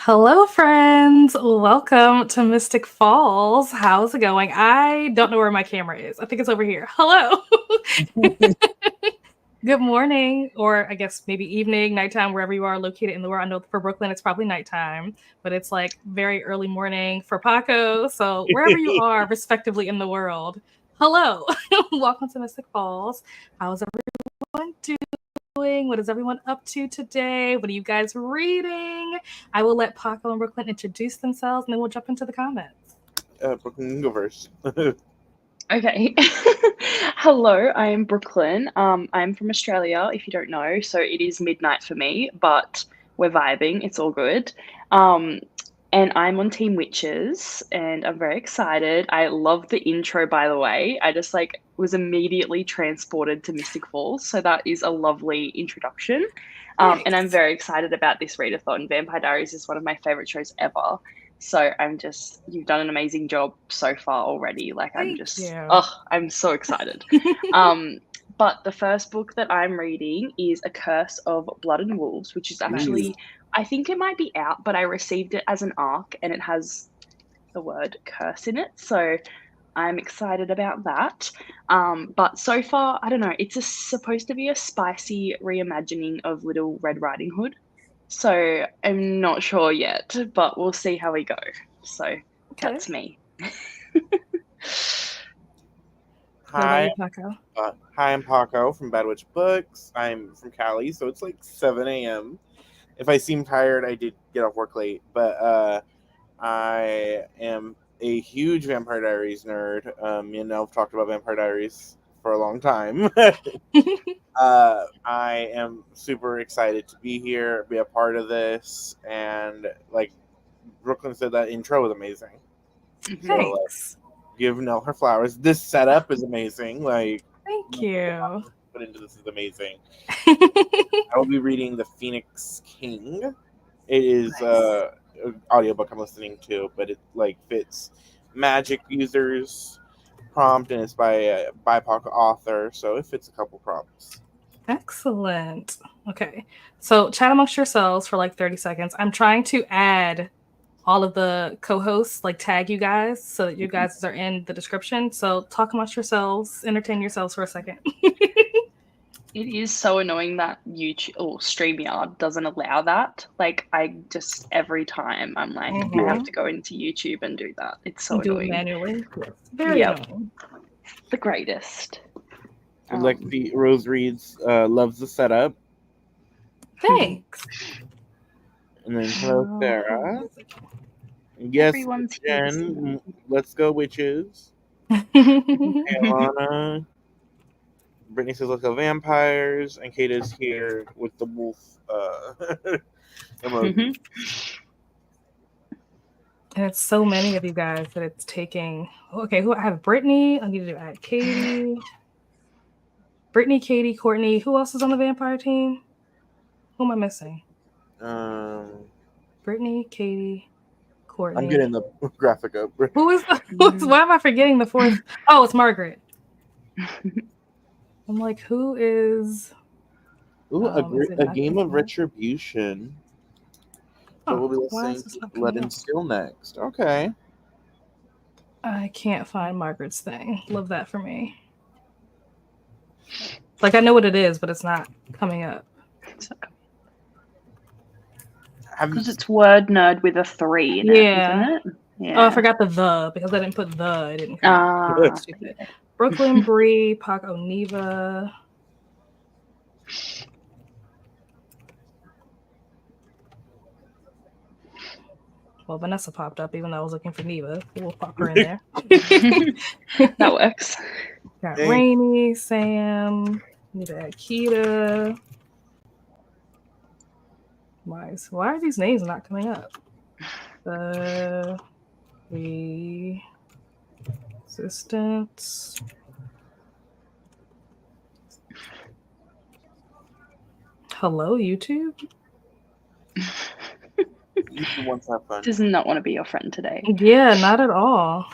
Hello, friends. Welcome to Mystic Falls. How's it going? I don't know where my camera is. I think it's over here. Hello. Good morning, or I guess maybe evening, nighttime, wherever you are located in the world. I know for Brooklyn, it's probably nighttime, but it's like very early morning for Paco. So wherever you are, respectively, in the world, hello. Welcome to Mystic Falls. How's everyone doing? What is everyone up to today? What are you guys reading? I will let Paco and Brooklyn introduce themselves, and then we'll jump into the comments. Brooklyn, go first. Okay. Hello, I am Brooklyn. I'm from Australia, if you don't know. So it is midnight for me, but we're vibing. It's all good. And I'm on Team Witches, and I'm very excited. I love the intro, by the way. I just was immediately transported to Mystic Falls. So that is a lovely introduction. And I'm very excited about this readathon. Vampire Diaries is one of my favorite shows ever. So you've done an amazing job so far already. I'm so excited. But the first book that I'm reading is A Curse of Blood and Wolves, which is actually, I think it might be out, but I received it as an ARC and it has the word curse in it. So I'm excited about that. But so far, I don't know, supposed to be a spicy reimagining of Little Red Riding Hood. So I'm not sure yet, but we'll see how we go. So that's me. Hi, I'm Paco from Bad Witch Books. I'm from Cali, so it's like 7 a.m. If I seem tired, I did get off work late, but I am a huge Vampire Diaries nerd. Me and Elf talked about Vampire Diaries for a long time. I am super excited to be here, be a part of this, and like Brooklyn said, that intro was amazing. Thanks. So, give Nell her flowers. This setup is amazing. Thank you. Put into this is amazing. I will be reading The Phoenix King. It is an audiobook I'm listening to, but it fits magic users prompt, and it's by a BIPOC author, so it fits a couple prompts. Excellent. Okay, so chat amongst yourselves for 30 seconds. I'm trying to add all of the co-hosts, tag you guys so that you guys are in the description. So talk amongst yourselves, entertain yourselves for a second. It is so annoying that YouTube or StreamYard doesn't allow that. Every time I'm I have to go into YouTube and do that. It's so annoying. Do it manually. Very annoying. The greatest. The Rose reads, loves the setup. Thanks. And then hello, Sarah. Yes, Jen. Let's go, witches. Alana. Brittany says, let's go, vampires. And Kate is here with the wolf emoji. And it's so many of you guys that it's taking. Okay, who I have? Brittany. I need to add Katie. Brittany, Katie, Courtney. Who else is on the vampire team? Who am I missing? Brittany, Katie, Courtney. I'm getting the graphic up. Who is why am I forgetting the fourth? Oh, it's Margaret. I'm like, who is? Ooh, a game of retribution. So we'll be listening to Let Him Still next. Okay. I can't find Margaret's thing. Love that for me. I know what it is, but it's not coming up. Because it's word nerd with a 3 in it, isn't it? Yeah. Oh, I forgot the because I didn't put the. It didn't come up. Stupid. Brooklyn Bree, Paco Neva. Well, Vanessa popped up, even though I was looking for Neva. We'll pop her in there. That works. Got Rainy, Sam, need to add Keita. Why are these names not coming up? The Resistance. Hello, YouTube? YouTube wants to have fun. Does not want to be your friend today. Yeah, not at all.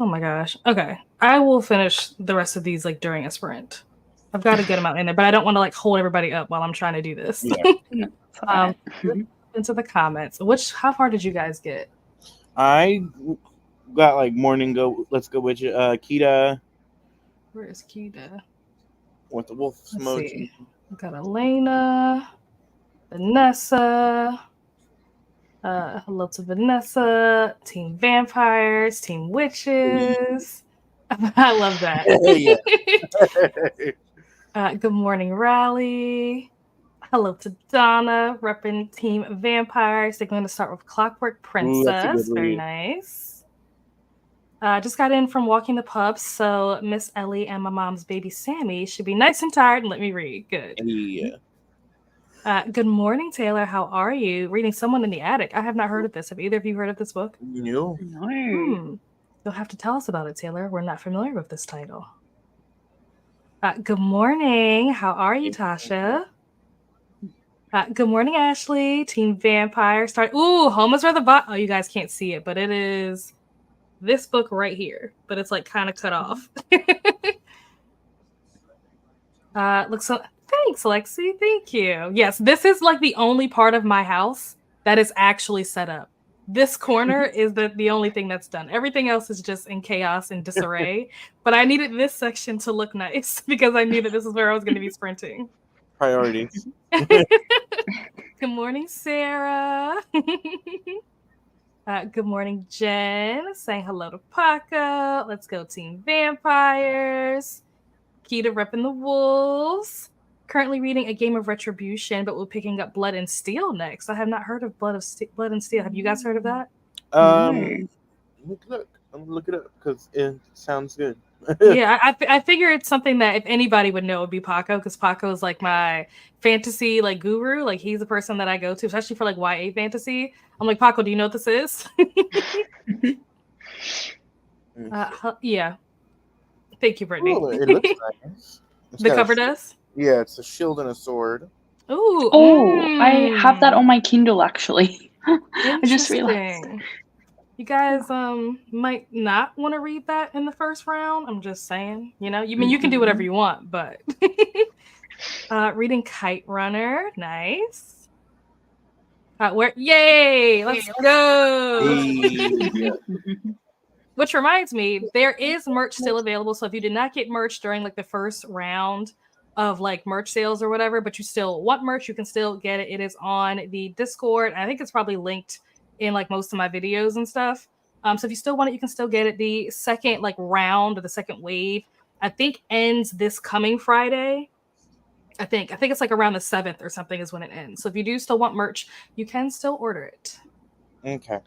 Oh my gosh. Okay. I will finish the rest of these during a sprint. I've got a good amount in there, but I don't want to like hold everybody up while I'm trying to do this. Yeah. Into the comments. How far did you guys get? I got like morning go. Let's go with Kita. Where is Kita? With the wolf emoji. I've got Elena, Vanessa. Hello to Vanessa. Team Vampires, Team Witches. I love that. Good morning, Rally. Hello to Donna, repping Team Vampires. They're going to start with Clockwork Princess. Very nice. Just got in from walking the pub, so Miss Ellie and my mom's baby Sammy should be nice and tired and let me read. Good. Yeah. Good morning, Taylor. How are you? Reading Someone in the Attic. I have not heard of this. Have either of you heard of this book? No. You'll have to tell us about it, Taylor. We're not familiar with this title. Good morning. How are you, Tasha? Good morning, Ashley. Team Vampire. Home is where the bot. Oh, you guys can't see it, but it is this book right here. But it's like kind of cut off. Looks so. Thanks, Lexi. Thank you. Yes, this is like the only part of my house that is actually set up. This corner is the only thing that's done. Everything else is just in chaos and disarray. But I needed this section to look nice because I knew that this is where I was going to be sprinting. Priorities. Good morning, Sarah. Good morning, Jen. Saying hello to Paco. Let's go, Team Vampires. Kita repping the wolves. Currently reading A Game of Retribution, but we're picking up Blood and Steel next. I have not heard of Blood and Steel. Have you guys heard of that? Look it up because it sounds good. Yeah, I figure it's something that if anybody would know, it would be Paco, because Paco is like my fantasy like guru. Like he's the person that I go to, especially for like YA fantasy. I'm like, Paco, do you know what this is? Yeah. Thank you, Brittany. Ooh, it looks nice. The cover does? Yeah, it's a shield and a sword. I have that on my Kindle actually. I just realized. You guys might not want to read that in the first round. I'm just saying, you can do whatever you want, but reading Kite Runner, nice. Yay! Let's go. Which reminds me, there is merch still available. So if you did not get merch during like the first round of like merch sales or whatever, but you still want merch, you can still get it. It is on the Discord. I think it's probably linked in like most of my videos and stuff. So if you still want it, you can still get it. The second like round or the second wave, I think ends this coming Friday. I think it's like around the 7th or something is when it ends. So if you do still want merch, you can still order it. Okay.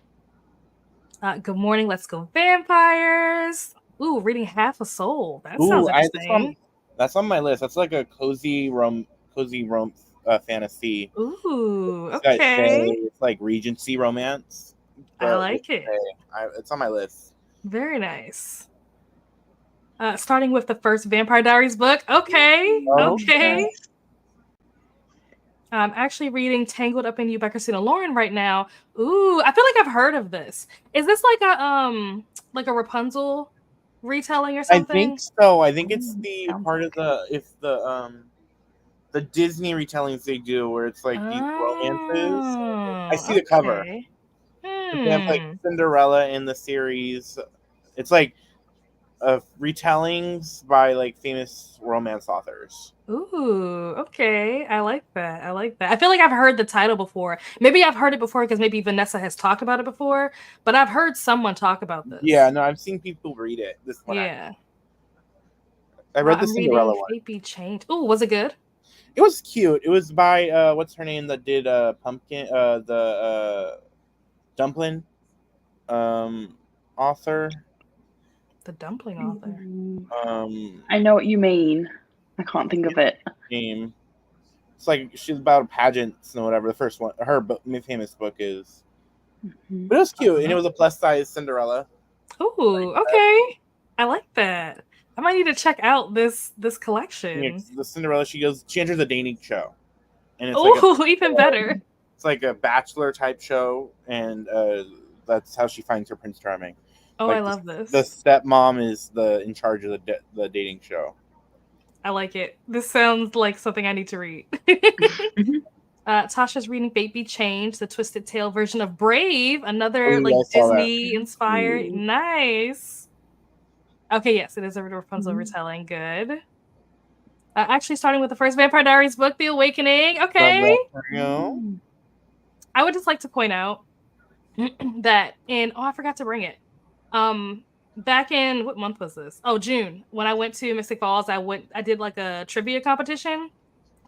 Good morning. Let's go Vampires. Ooh, reading Half a Soul. That sounds interesting. That's on my list. That's like a cozy romp fantasy. Ooh, okay. It's like Regency romance. I like it. It's on my list. Very nice. Starting with the first Vampire Diaries book. Okay. I'm actually reading Tangled Up in You by Christina Lauren right now. Ooh, I feel like I've heard of this. Is this like a Rapunzel retelling or something? I think so. I think it's the part of the Disney retellings they do where it's like these romances. I see the cover. They have like Cinderella in the series. It's like retellings by like famous romance authors. Ooh, okay. I like that. I feel like I've heard the title before. Maybe I've heard it before because maybe Vanessa has talked about it before, but I've heard someone talk about this. Yeah, no, I've seen people read it. This one. Yeah. I read the Cinderella one. Fate Be Changed. Ooh, was it good? It was cute. It was by what's her name that did Pumpkin the Dumpling author. The Dumpling author. I know what you mean. I can't think of it. Name. It's like she's about pageants and whatever. The first one, her famous book is. But it was cute, and it was a plus size Cinderella. Ooh, okay. I like that. I might need to check out this collection. Yeah, the Cinderella, she enters a dating show, and it's like even better. It's like a bachelor type show, and that's how she finds her Prince Charming. Oh, like I love this. The stepmom is in charge of the dating show. I like it. This sounds like something I need to read. Tasha's reading Baby Change, the Twisted Tale version of Brave, another like Disney inspired. Nice. Okay, yes, it is a Rapunzel retelling. Good. Actually, starting with the first Vampire Diaries book, The Awakening. Okay. I would just like to point out that I forgot to bring it. Back in what month was this? Oh, June. When I went to Mystic Falls, I did like a trivia competition.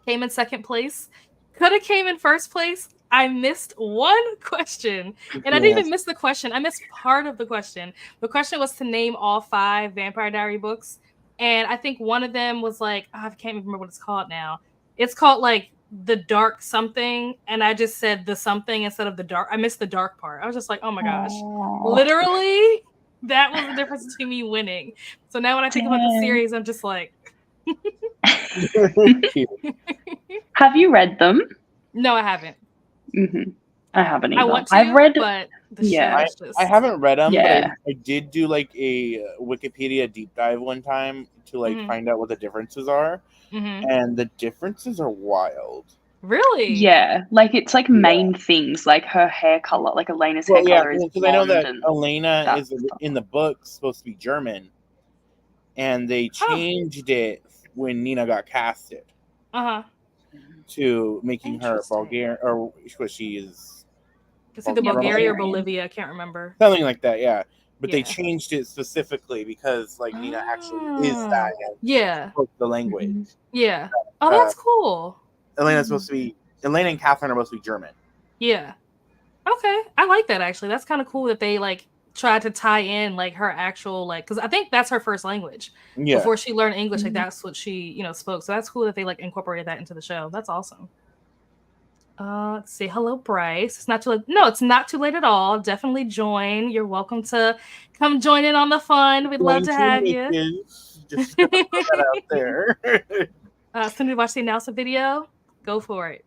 Came in second place. Could have came in first place. I missed one question. And I didn't even miss the question. I missed part of the question. The question was to name all 5 Vampire Diary books. And I think one of them was like, I can't even remember what it's called now. It's called like The Dark Something. And I just said the something instead of the dark. I missed the dark part. I was just like, oh my gosh. Literally, that was the difference between me winning. So now when I think about the series, I'm just like... Have you read them? No, I haven't. I haven't either. I want to, I've read, but the show is just... I haven't read them, but I did do like a Wikipedia deep dive one time to like find out what the differences are, and the differences are wild. Really? Yeah, like it's like main things, like her hair color, like Elena's hair color is blonde. I know that Elena is in the book supposed to be German, and they changed it when Nina got casted. To making her Bulgarian, or what she is. It's either Bulgaria or Bolivia. I can't remember. Something like that, yeah. But they changed it specifically because, like, Nina actually is that. Yeah. Spoke the language. Yeah. Oh, that's cool. Elena's supposed to be. Elena and Catherine are supposed to be German. Yeah. Okay, I like that actually. That's kind of cool that they like tried to tie in like her actual like, because I think that's her first language. Yeah. Before she learned English, like that's what she spoke. So that's cool that they like incorporated that into the show. That's awesome. Let's see. Hello, Bryce. It's not too late. No, it's not too late at all. Definitely join. You're welcome to come join in on the fun. We'd love to have you. Just put that out there. Soon to watch the announcement video. Go for it.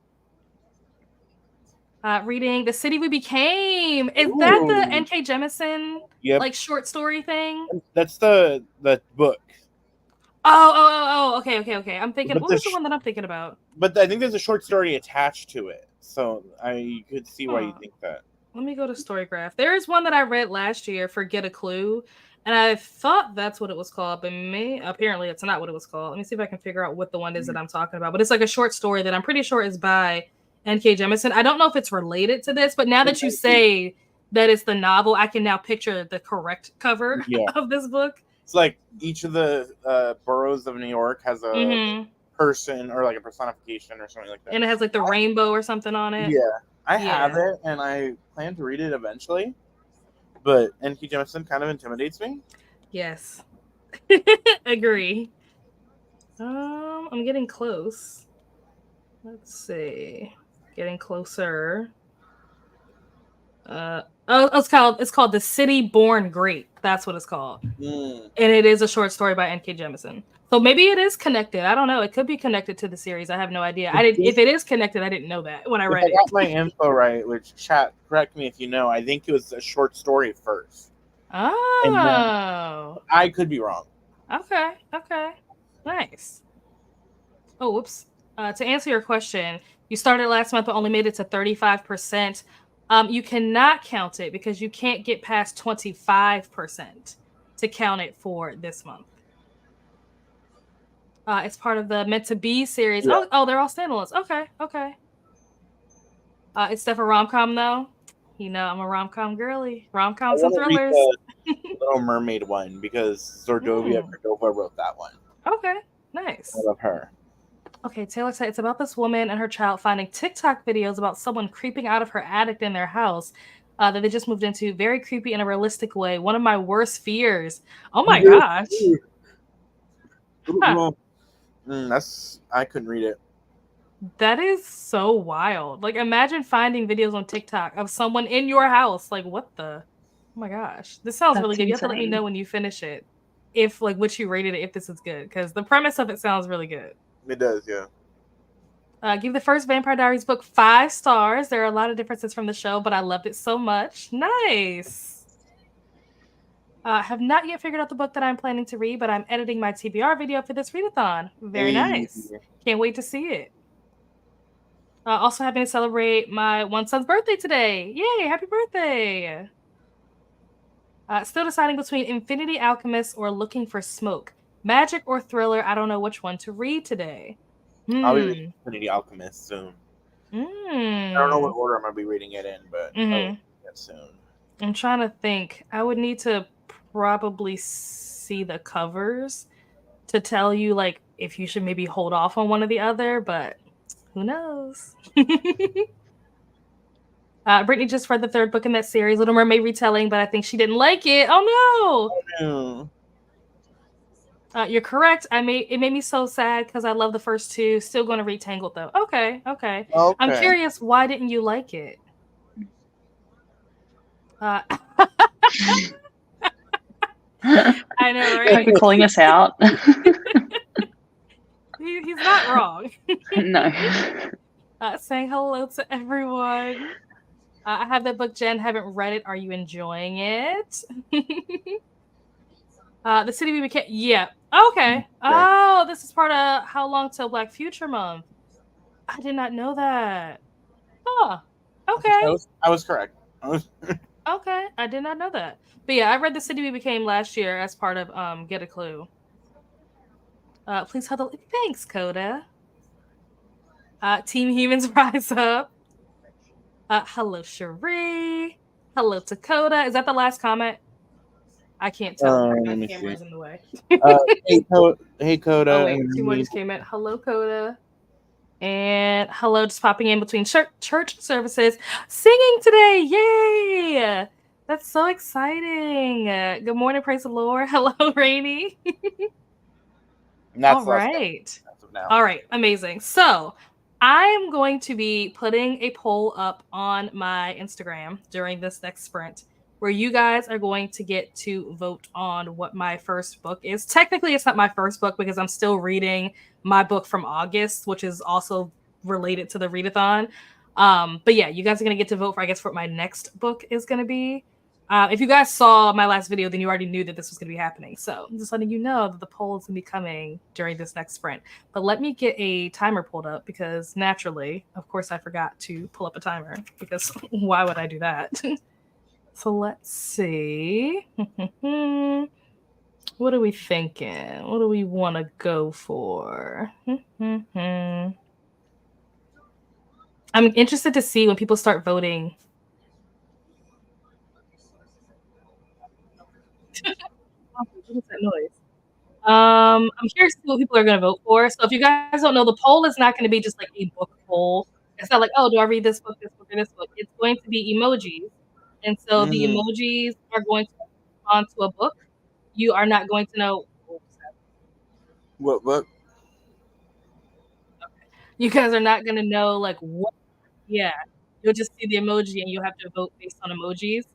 Reading The City We Became. Is that the N.K. Jemisin like short story thing? That's the book. Oh, okay. I'm thinking, what was the one that I'm thinking about? But I think there's a short story attached to it. So I could see why you think that. Let me go to Storygraph. There is one that I read last year for Get a Clue. And I thought that's what it was called, but apparently it's not what it was called. Let me see if I can figure out what the one is that I'm talking about. But it's like a short story that I'm pretty sure is by N.K. Jemisin. I don't know if it's related to this, but now that you say that it's the novel, I can now picture the correct cover of this book. It's like each of the boroughs of New York has a person or like a personification or something like that. And it has like the rainbow or something on it. Yeah. I have it and I plan to read it eventually. But N.K. Jemisin kind of intimidates me. Yes. Agree. I'm getting close. Let's see. Getting closer. It's called The City Born Great. That's what it's called. And it is a short story by N.K. Jemisin. So maybe it is connected. I don't know. It could be connected to the series. I have no idea. If it is connected, I didn't know that when I read it. I got my info right, which chat, correct me if you know. I think it was a short story first. Oh. I could be wrong. Okay. Nice. Oh, whoops. To answer your question, you started last month but only made it to 35%. You cannot count it because you can't get past 25% to count it for this month. It's part of the Meant to Be series. Yeah. Oh, they're all standalones. Okay. It's stuff a rom-com though. You know, I'm a rom-com girly. Rom-coms and thrillers. Little Mermaid one because Zordovia Cordova wrote that one. Okay, nice. I love her. Okay, Taylor said it's about this woman and her child finding TikTok videos about someone creeping out of her attic in their house that they just moved into. Very creepy in a realistic way. One of my worst fears. Oh my gosh. Huh. I couldn't read it. That is so wild. Like, imagine finding videos on TikTok of someone in your house. Like, what the? Oh my gosh. This sounds really good. You have to let me know when you finish it. If, like, what you rated it, if this is good. Because the premise of it sounds really good. It does, yeah. Give the first Vampire Diaries book 5 stars. There are a lot of differences from the show, but I loved it so much. Nice. Have not yet figured out the book that I'm planning to read, but I'm editing my TBR video for this readathon. Very nice. Can't wait to see it. Also having to celebrate my one son's birthday today. Yay, happy birthday. Still deciding between Infinity Alchemist or Looking for Smoke. Magic or thriller, I don't know which one to read today. I'll be reading Infinity Alchemist soon. I don't know what order I'm going to be reading it in, but I'll read it soon. I'm trying to think. I would need to probably see the covers to tell you like if you should maybe hold off on one or the other, but who knows? Brittany just read the third book in that series, Little Mermaid retelling, but I think she didn't like it. Oh no! You're correct. It made me so sad because I love the first two. Still going to read Tangled though. Okay. I'm curious, why didn't you like it? I know, right? You're calling us out. He's not wrong. No. Saying hello to everyone. I have that book, Jen. Haven't read it. Are you enjoying it? The City We Became. Yeah. Okay. Oh, this is part of How Long Till Black Future Month. I did not know that. Oh, okay. I was correct. Okay, I did not know that. But yeah, I read The City We Became last year as part of Get a Clue. Please hold the. Thanks, Coda. Team Humans Rise Up. Hello, Cherie. Hello, Dakota. Is that the last comment? I can't tell. My camera's in the way. Hey, Coda. Oh, wait, two more just came in. Hello, Coda. And hello, just popping in between church services. Singing today. Yay! That's so exciting. Good morning, praise the Lord. Hello, Rainy. All right. All right, amazing. So I'm going to be putting a poll up on my Instagram during this next sprint where you guys are going to get to vote on what my first book is. Technically, it's not my first book because I'm still reading my book from August, which is also related to the readathon. But yeah, you guys are going to get to vote for, I guess, what my next book is going to be. If you guys saw my last video, then you already knew that this was going to be happening. So I'm just letting you know that the poll is going to be coming during this next sprint. But let me get a timer pulled up because naturally, of course, I forgot to pull up a timer because why would I do that? So let's see. What are we thinking? What do we want to go for? I'm interested to see when people start voting. What is that noise? I'm curious to see what people are going to vote for. So if you guys don't know, the poll is not going to be just like a book poll. It's not like, oh, do I read this book, or this book? It's going to be emojis. And so the emojis are going to respond to a book. You are not going to know. What book? Okay. You guys are not going to know like what. Yeah. You'll just see the emoji and you'll have to vote based on emojis.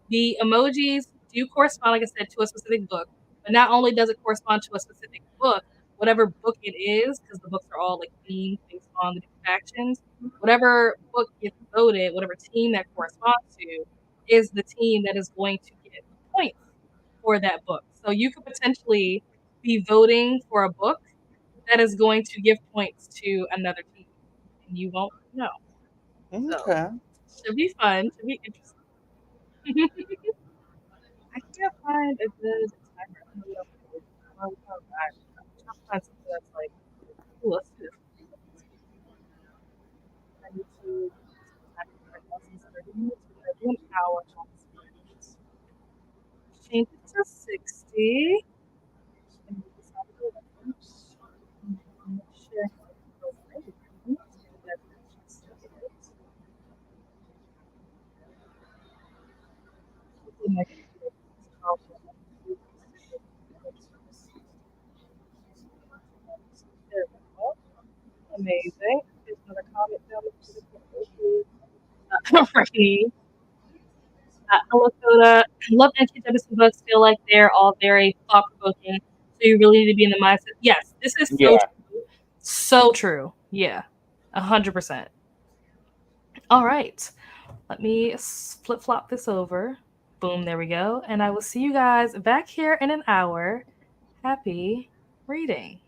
The emojis do correspond, like I said, to a specific book. But not only does it correspond to a specific book, whatever book it is, because the books are all like themed based on the different factions, whatever book gets voted, whatever team that corresponds to, is the team that is going to get points for that book. So you could potentially be voting for a book that is going to give points to another team, and you won't know. Okay. So, should be fun. Should be interesting. I can't find a good timer. I'm trying to find something that's like, ooh, let's do this. I need to time it for less than 30 minutes. We're going to do an hour. Change it to 60. And we decide to go share. Amazing. There's another comment down there. Hello, Coda. Love NKWC books. Feel like they're all very thought-provoking. So you really need to be in the mindset. Yes, this is so true. So true. Yeah, 100%. All right. Let me flip-flop this over. Boom, there we go. And I will see you guys back here in an hour. Happy reading.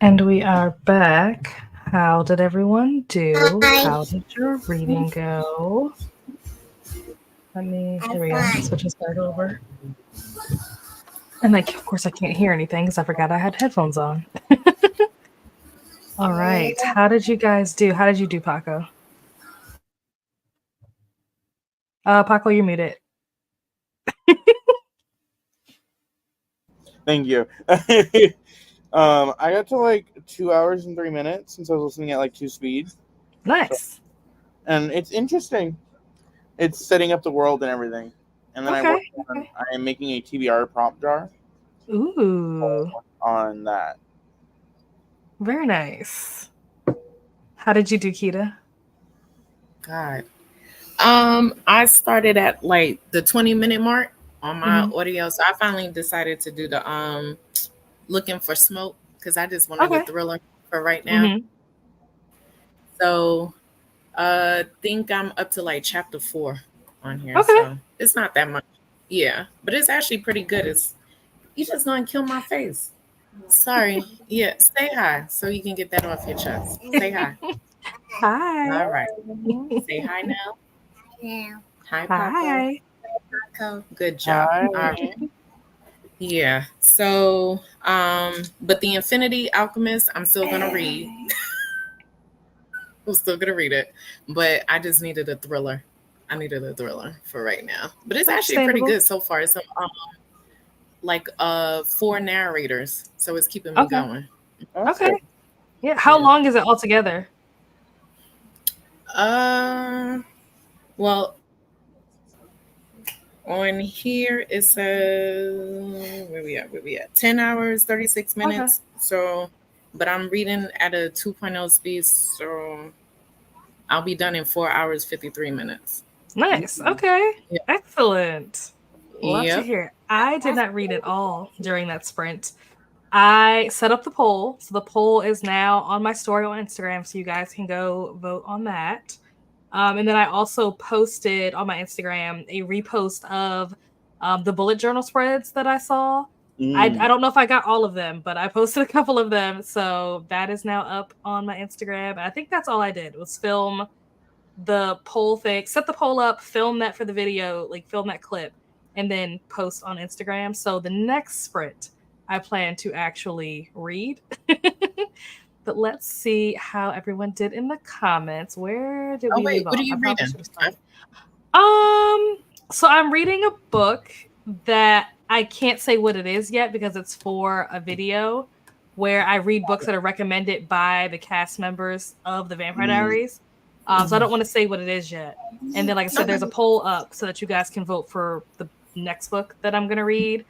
And we are back. How did everyone do? How did your reading go? There we go. Switch this back over. And like, of course, I can't hear anything because I forgot I had headphones on. All right. How did you guys do? How did you do, Paco? Paco, you're muted. Thank you. I got to like 2 hours and 3 minutes since I was listening at like 2 speeds. Nice. So, and it's interesting. It's setting up the world and everything. And then I am making a TBR prompt jar. Ooh. On that. Very nice. How did you do, Kita? God. I started at like the 20-minute mark on my audio. So I finally decided to do the looking for smoke because I just wanted a thriller for right now. So think I'm up to like chapter 4 on here. So it's not that much. Yeah. But it's actually pretty good. You just gonna kill my face. Sorry. Yeah. Say hi so you can get that off your chest. Say hi. Hi. All right. Say hi now. Hi, Paco. Hi. Paco. Good job. All right. Yeah. So, but the Infinity Alchemist, I'm still gonna read. I'm still gonna read it, but I just needed a thriller. I needed a thriller for right now. But it's actually pretty good so far. It's like 4 narrators, so it's keeping me going. Okay. Yeah. How long is it altogether? Well, on here it says where we at 10 hours 36 minutes. So, but I'm reading at a 2.0 speed, so I'll be done in 4 hours 53 minutes. Nice. Okay. Yeah. Excellent. Love to hear it. I did not read it all during that sprint. I set up the poll. So the poll is now on my story on Instagram, so you guys can go vote on that. And then I also posted on my Instagram a repost of the bullet journal spreads that I saw. I don't know if I got all of them, but I posted a couple of them. So that is now up on my Instagram. And I think that's all I did was film the poll thing, set the poll up, film that for the video, like film that clip, and then post on Instagram. So the next sprint, I plan to actually read. But let's see how everyone did in the comments. Where did we leave off? What are you reading? So I'm reading a book that I can't say what it is yet because it's for a video where I read books that are recommended by the cast members of the Vampire Diaries. So I don't want to say what it is yet. And then, like I said, there's a poll up so that you guys can vote for the next book that I'm going to read.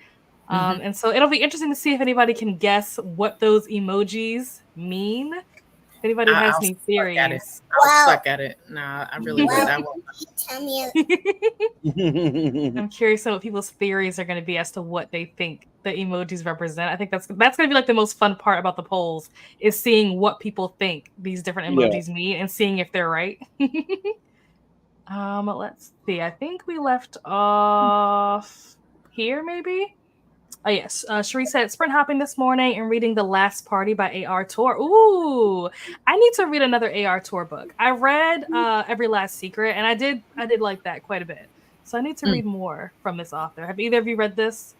And so it'll be interesting to see if anybody can guess what those emojis mean. If anybody has any theories. I'll suck at it. Nah, I really would. I won't. I'm curious what people's theories are going to be as to what they think the emojis represent. I think that's going to be like the most fun part about the polls is seeing what people think these different emojis mean and seeing if they're right. Let's see. I think we left off here, maybe. Oh, yes. Cherie said, sprint hopping this morning and reading The Last Party by A.R. Tor. Ooh, I need to read another A.R. Tor book. I read Every Last Secret, and I did like that quite a bit. So I need to read more from this author. Have either of you read this?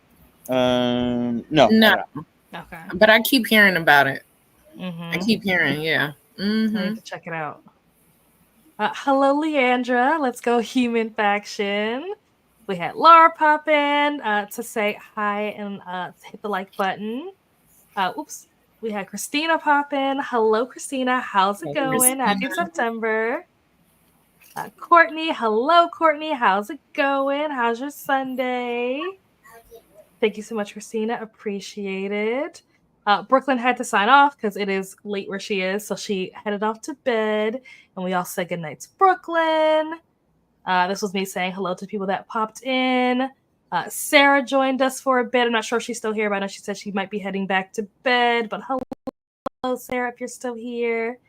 No. Okay. But I keep hearing about it. I keep hearing, yeah. I need to check it out. Hello, Leandra. Let's go Human Faction. We had Laura pop in to say hi and hit the like button. We had Christina pop in. Hello, Christina. How's it going? Happy September. Courtney. Hello, Courtney. How's it going? How's your Sunday? Thank you so much, Christina. Appreciate it. Brooklyn had to sign off because it is late where she is. So she headed off to bed. And we all said goodnight to Brooklyn. This was me saying hello to people that popped in. Sarah joined us for a bit. I'm not sure if she's still here, but I know she said she might be heading back to bed. But hello, Sarah, if you're still here.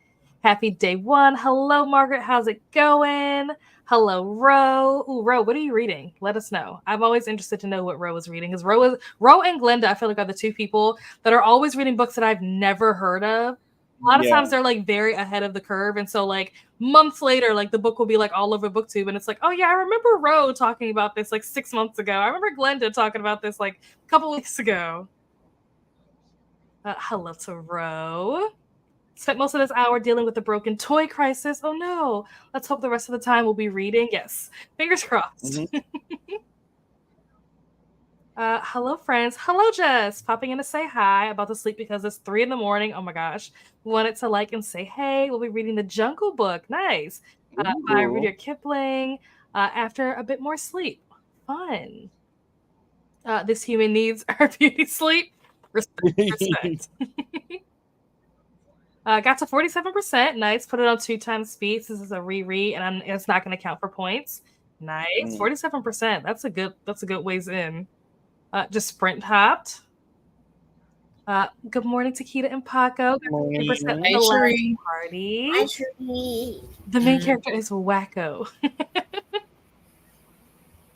Happy day one. Hello, Margaret. How's it going? Hello, Ro. Ooh, Ro, what are you reading? Let us know. I'm always interested to know what Ro is reading, because Ro and Glenda, I feel like, are the two people that are always reading books that I've never heard of. A lot of times they're like very ahead of the curve, and so like months later, like the book will be like all over BookTube, and it's like, oh yeah, I remember Ro talking about this like 6 months ago. I remember Glenda talking about this like a couple weeks ago. Hello to Ro. Spent most of this hour dealing with the broken toy crisis. Oh no. Let's hope the rest of the time we'll be reading. Yes. Fingers crossed. Mm-hmm. Hello, friends. Hello, Jess. Popping in to say hi. About to sleep because it's 3 a.m. Oh my gosh. Wanted to like and say hey. We'll be reading The Jungle Book. Nice. By Rudyard Kipling. After a bit more sleep. Fun. This human needs our beauty sleep. Respect. Got to 47%. Nice. Put it on 2 times speed. This is a reread, and it's not going to count for points. Nice. 47%. That's a good ways in. Just sprint hopped. Good morning, Taquita and Paco. Hey, Sheree. Party. Hi, Sheree. The main character is Wacko.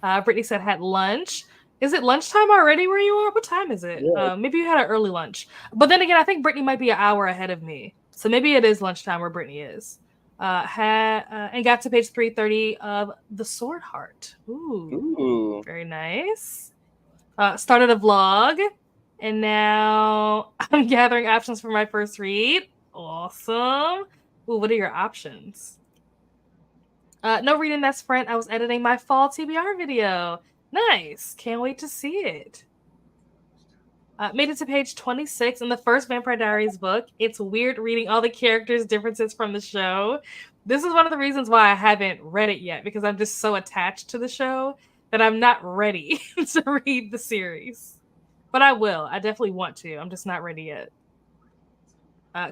Brittany said had lunch. Is it lunchtime already where you are? What time is it? Yeah. Maybe you had an early lunch. But then again, I think Brittany might be an hour ahead of me. So maybe it is lunchtime where Brittany is. And got to page 330 of The Sword Heart. Ooh. Very nice. Started a vlog. And now I'm gathering options for my first read. Awesome. Ooh, what are your options? No reading that sprint. I was editing my fall TBR video. Nice. Can't wait to see it. Made it to page 26 in the first Vampire Diaries book. It's weird reading all the characters' differences from the show. This is one of the reasons why I haven't read it yet, because I'm just so attached to the show that I'm not ready to read the series. But I will. I definitely want to. I'm just not ready yet.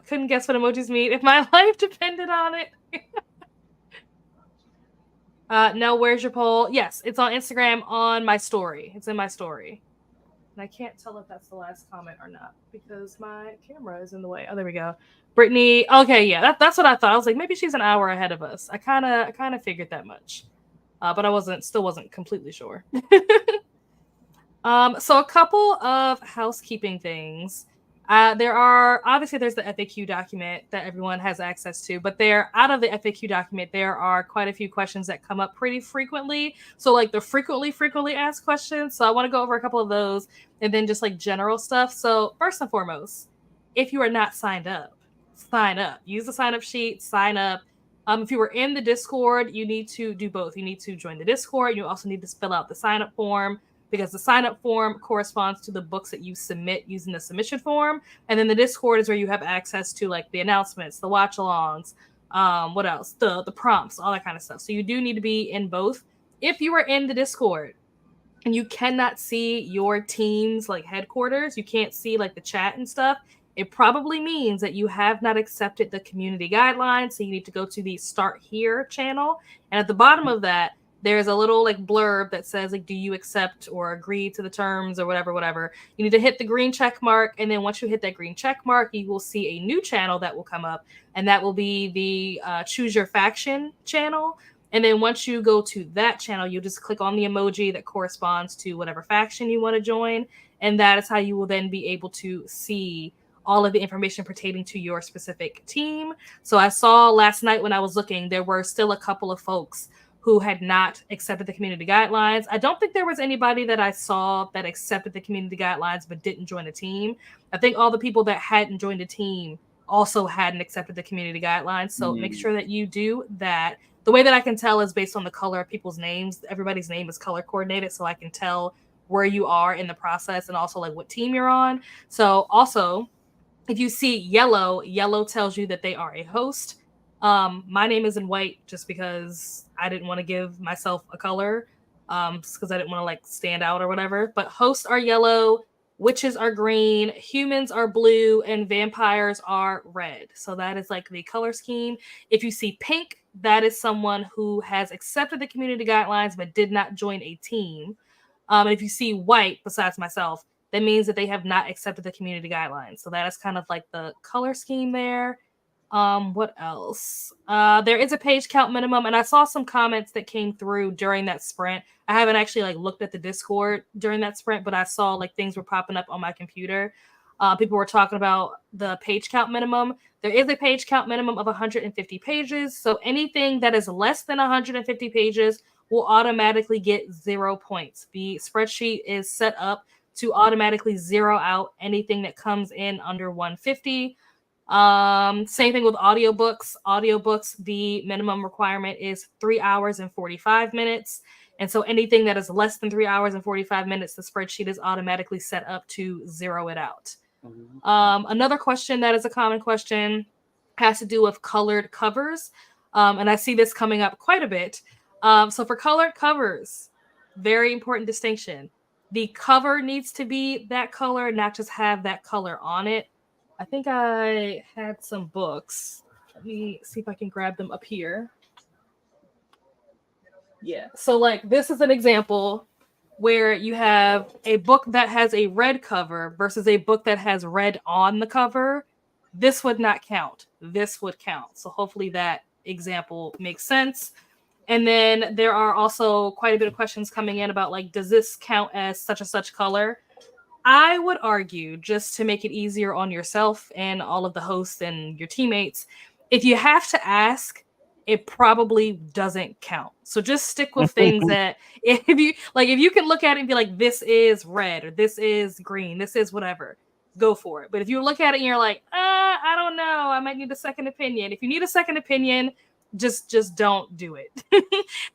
Couldn't guess what emojis mean if my life depended on it. No, where's your poll? Yes, it's on Instagram on my story. It's in my story. And I can't tell if that's the last comment or not because my camera is in the way. Oh, there we go. Brittany. Okay, yeah, that's what I thought. I was like, maybe she's an hour ahead of us. I kind of figured that much. But I still wasn't completely sure. So a couple of housekeeping things. There's the FAQ document that everyone has access to, but out of the FAQ document, there are quite a few questions that come up pretty frequently. So like the frequently asked questions. So I want to go over a couple of those and then just like general stuff. So first and foremost, if you are not signed up, sign up. Use the sign up sheet, sign up. If you were in the Discord, you need to do both. You need to join the Discord. You also need to fill out the sign up form, because the sign-up form corresponds to the books that you submit using the submission form. And then the Discord is where you have access to like the announcements, the watch-alongs, what else? The prompts, all that kind of stuff. So you do need to be in both. If you are in the Discord and you cannot see your team's like headquarters, you can't see like the chat and stuff, it probably means that you have not accepted the community guidelines. So you need to go to the Start Here channel. And at the bottom of that, there's a little like blurb that says like, do you accept or agree to the terms or whatever. You need to hit the green check mark. And then once you hit that green check mark, you will see a new channel that will come up. And that will be the Choose Your Faction channel. And then once you go to that channel, you just click on the emoji that corresponds to whatever faction you want to join. And that is how you will then be able to see all of the information pertaining to your specific team. So I saw last night when I was looking, there were still a couple of folks who had not accepted the community guidelines. I don't think there was anybody that I saw that accepted the community guidelines but didn't join a team. I think all the people that hadn't joined a team also hadn't accepted the community guidelines. So make sure that you do that. The way that I can tell is based on the color of people's names. Everybody's name is color coordinated, so I can tell where you are in the process and also like what team you're on. So also, if you see yellow tells you that they are a host. My name is in white just because I didn't want to give myself a color, because I didn't want to like stand out or whatever. But hosts are yellow, witches are green, humans are blue, and vampires are red. So that is like the color scheme. If you see pink, that is someone who has accepted the community guidelines but did not join a team. And if you see white, besides myself, that means that they have not accepted the community guidelines. So that is kind of like the color scheme there. What else? There is a page count minimum, and I saw some comments that came through during that sprint. I haven't actually like looked at the Discord during that sprint, but I saw like things were popping up on my computer. People were talking about the page count minimum. There is a page count minimum of 150 pages. So anything that is less than 150 pages will automatically get 0 points. The spreadsheet is set up to automatically zero out anything that comes in under 150. Same thing with audiobooks. The minimum requirement is 3 hours and 45 minutes. And so anything that is less than 3 hours and 45 minutes, the spreadsheet is automatically set up to zero it out. Another question that is a common question has to do with colored covers. And I see this coming up quite a bit. So for colored covers, very important distinction. The cover needs to be that color, not just have that color on it. I think I had some books. Let me see if I can grab them up here. Yeah. So like this is an example where you have a book that has a red cover versus a book that has red on the cover. This would not count. This would count. So hopefully that example makes sense. And then there are also quite a bit of questions coming in about like, does this count as such and such color? I would argue, just to make it easier on yourself and all of the hosts and your teammates, if you have to ask, it probably doesn't count. So just stick with things that if you can look at it and be like, this is red or this is green, this is whatever, go for it. But if you look at it and you're like, I don't know, I might need a second opinion. If you need a second opinion, just don't do it.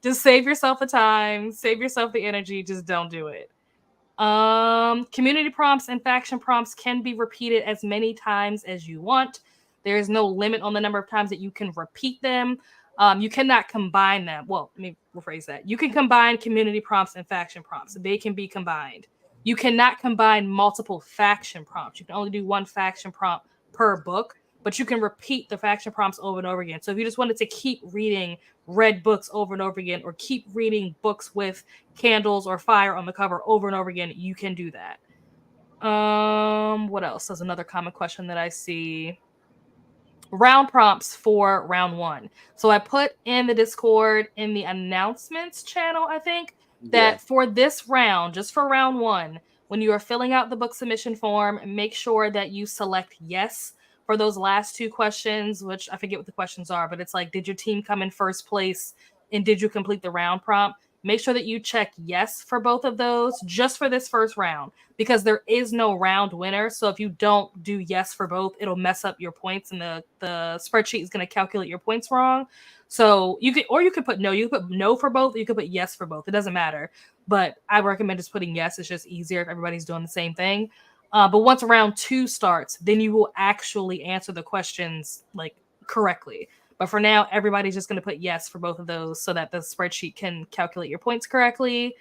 Just save yourself the time, save yourself the energy, just don't do it. Community prompts and faction prompts can be repeated as many times as you want. There is no limit on the number of times that you can repeat them. You cannot combine them. Well, let me rephrase that. You can combine community prompts and faction prompts. They can be combined. You cannot combine multiple faction prompts. You can only do one faction prompt per book, but you can repeat the faction prompts over and over again. So if you just wanted to keep reading red books over and over again, or keep reading books with candles or fire on the cover over and over again, you can do that. What else? There's another common question that I see. Round prompts for round 1. So I put in the Discord in the announcements channel, I think, that for this round, just for round 1, when you are filling out the book submission form, make sure that you select yes for those last 2 questions, which I forget what the questions are, but it's like, did your team come in first place and did you complete the round prompt? Make sure that you check yes for both of those just for this first round, because there is no round winner. So if you don't do yes for both, it'll mess up your points and the spreadsheet is going to calculate your points wrong. So you could put no. You could put no for both. You could put yes for both. It doesn't matter. But I recommend just putting yes. It's just easier if everybody's doing the same thing. But once round 2 starts, then you will actually answer the questions like correctly. But for now, everybody's just going to put yes for both of those so that the spreadsheet can calculate your points correctly.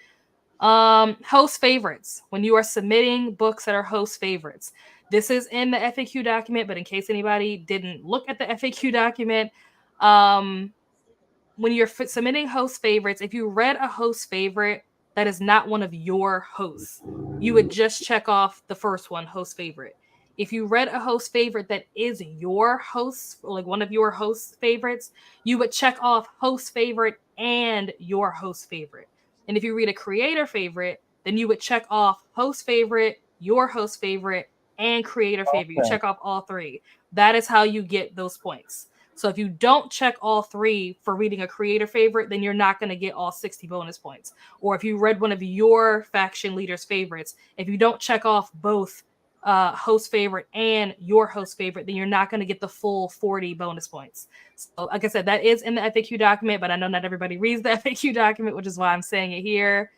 Host favorites. When you are submitting books that are host favorites, this is in the FAQ document, but in case anybody didn't look at the FAQ document, when you're submitting host favorites, if you read a host favorite that is not one of your hosts, you would just check off the first one, host favorite. If you read a host favorite that is your host, like one of your host favorites, you would check off host favorite and your host favorite. And if you read a creator favorite, then you would check off host favorite, your host favorite, and creator favorite. You check off all 3. That is how you get those points. So if you don't check all 3 for reading a creator favorite, then you're not going to get all 60 bonus points. Or if you read one of your faction leader's favorites, if you don't check off both host favorite and your host favorite, then you're not going to get the full 40 bonus points. So like I said, that is in the FAQ document, but I know not everybody reads the FAQ document, which is why I'm saying it here.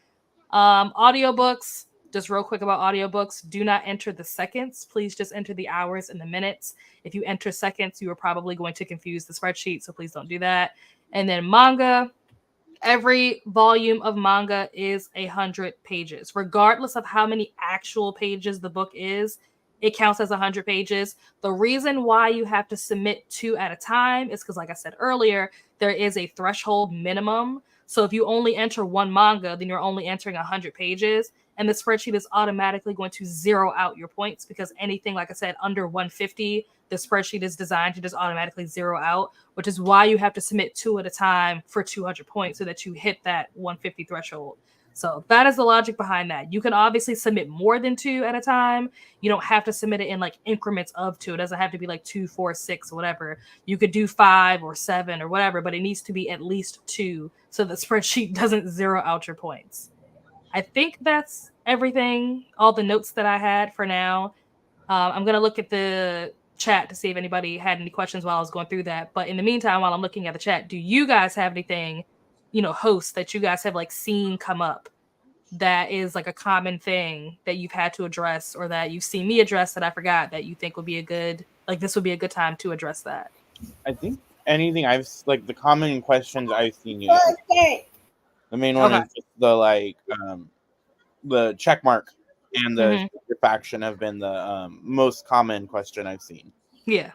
Audiobooks, just real quick about audiobooks, do not enter the seconds. Please just enter the hours and the minutes. If you enter seconds, you are probably going to confuse the spreadsheet, so please don't do that. And then manga, every volume of manga is 100 pages. Regardless of how many actual pages the book is, it counts as 100 pages. The reason why you have to submit 2 at a time is because, like I said earlier, there is a threshold minimum. So if you only enter one manga, then you're only entering 100 pages, and the spreadsheet is automatically going to zero out your points, because anything, like I said, under 150, the spreadsheet is designed to just automatically zero out, which is why you have to submit 2 at a time for 200 points so that you hit that 150 threshold. So that is the logic behind that. You can obviously submit more than 2 at a time. You don't have to submit it in like increments of 2. It doesn't have to be like 2, 4, 6, or whatever. You could do 5 or 7 or whatever, but it needs to be at least 2 so the spreadsheet doesn't zero out your points. I think that's everything, all the notes that I had for now. I'm going to look at the chat to see if anybody had any questions while I was going through that. But in the meantime, while I'm looking at the chat, do you guys have anything, hosts that you guys have like seen come up that is like a common thing that you've had to address, or that you've seen me address that I forgot, that you think would be this would be a good time to address that? I think anything the common questions I've seen you. The main one is just the check mark and the faction have been the most common question I've seen. Yeah,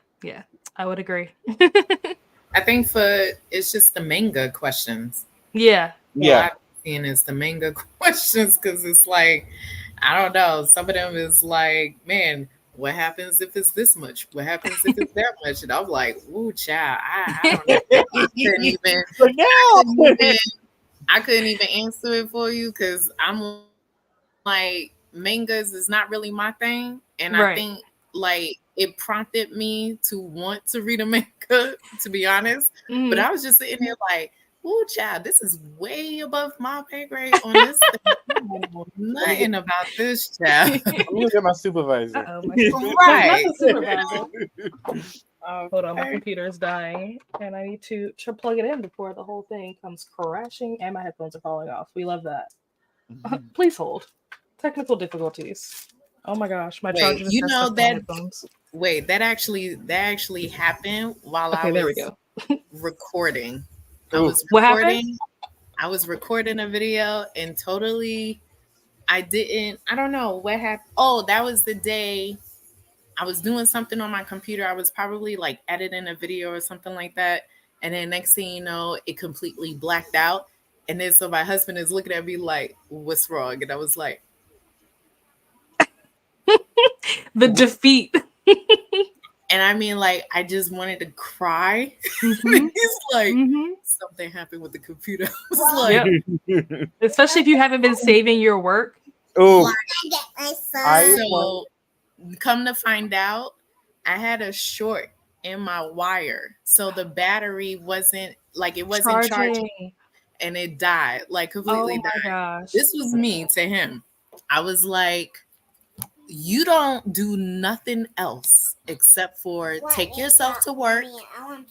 I would agree. I think it's just the manga questions. Yeah. I've seen is the manga questions, because it's like, I don't know, some of them is like, man, what happens if it's this much? What happens if it's that much? And I'm like, ooh, child, I don't know. I couldn't even answer it for you, because I'm like, mangas is not really my thing. And I think like it prompted me to want to read a manga, to be honest. But I was just sitting there like, ooh, child, this is way above my pay grade on this thing. I don't know nothing about this, child. Let me look at my supervisor. Right. Hold on, my computer is dying, and I need to plug it in before the whole thing comes crashing, and my headphones are falling off. We love that. Please hold. Technical difficulties. Oh my gosh, my charger just messed up my headphones. Wait, that actually happened while I was recording. What happened? I was recording a video and totally I don't know what happened. Oh, that was the day I was doing something on my computer. I was probably like editing a video or something like that. And then next thing you know, it completely blacked out. And then so my husband is looking at me like, what's wrong? And I was like, the defeat. And I mean, like, I just wanted to cry. He's like, something happened with the computer. I was like, especially if you haven't been saving your work. Oh, so come to find out, I had a short in my wire, so the battery wasn't charging, and it died, like completely died. Gosh. This was me to him. I was like, you don't do nothing else except for take yourself to work,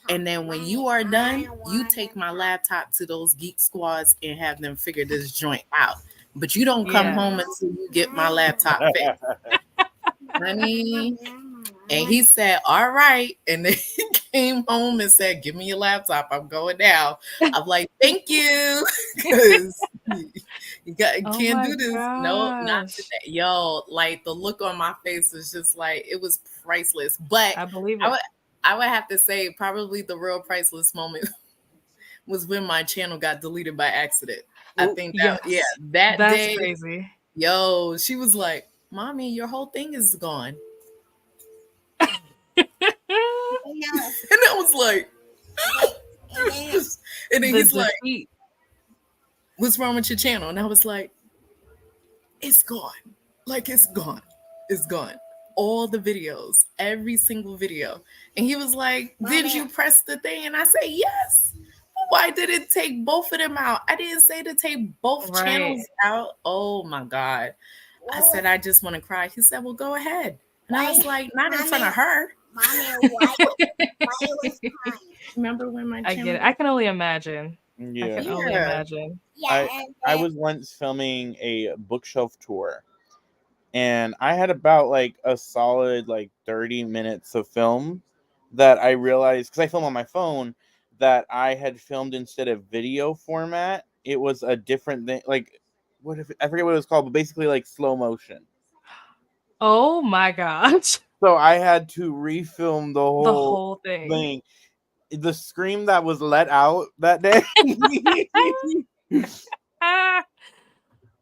and then when you are done, you take my laptop to those geek squads and have them figure this joint out. But you don't come home until you get my laptop fixed. Honey. And he said, all right. And then he came home and said, give me your laptop. I'm going now. I'm like, thank you. Because you can't do this. Gosh. No, not today. Yo, like the look on my face was just like, it was priceless. But I believe it. I would have to say probably the real priceless moment was when my channel got deleted by accident. I think that's day, crazy. Yo, she was like, Mommy, your whole thing is gone. And I was like, and then he's like, what's wrong with your channel? And I was like, it's gone. Like, it's gone. It's gone. All the videos, every single video. And he was like, did you press the thing? And I said, yes. Why did it take both of them out? I didn't say to take both channels out. Oh my God. I said, I just want to cry. He said, well, go ahead. And I was like, not in front of her. Mommy, why was crying? Remember when my channel... I get it. I can only imagine. Yeah. I can only imagine. I was once filming a bookshelf tour, and I had about like a solid 30 minutes of film that I realized, because I film on my phone, that I had filmed instead of video format. It was a different thing. Like, I forget what it was called, but basically slow motion. Oh my gosh. So I had to refilm the whole thing. the scream that was let out that day.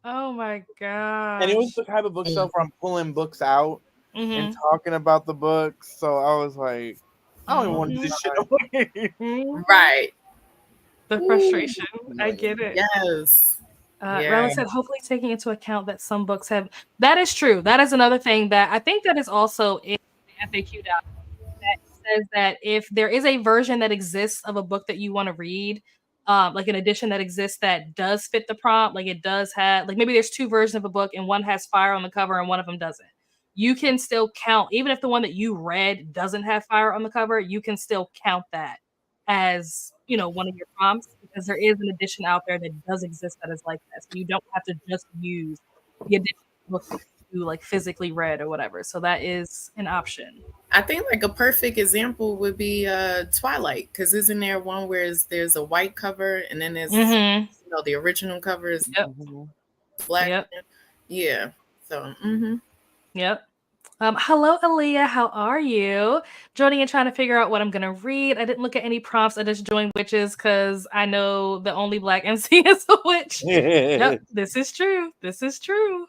Oh my god! And it was the type of bookshelf where I'm pulling books out and Mm-hmm. talking about the books. So I was like, I don't even want to do this shit away. Right. The frustration. I get it. Yes. Rella said, hopefully taking into account that some books have. That is true. That is another thing that I think that is also in the FAQ doc that says that if there is a version that exists of a book that you want to read, like an edition that exists that does fit the prompt, like it does have, like maybe there's two versions of a book and one has fire on the cover and one of them doesn't. You can still count, even if the one that you read doesn't have fire on the cover, you can still count that as, you know, one of your prompts because there is an edition out there that does exist that is like that. So you don't have to just use the edition book that you like physically read or whatever. So that is an option. I think like a perfect example would be Twilight, because isn't there one where there's a white cover and then there's you know, the original cover is black. Yep. Yeah. So Yep. Hello, Aaliyah. How are you? Joining and trying to figure out what I'm gonna read. I didn't look at any prompts. I just joined witches because I know the only black MC is a witch. Yep, this is true. This is true.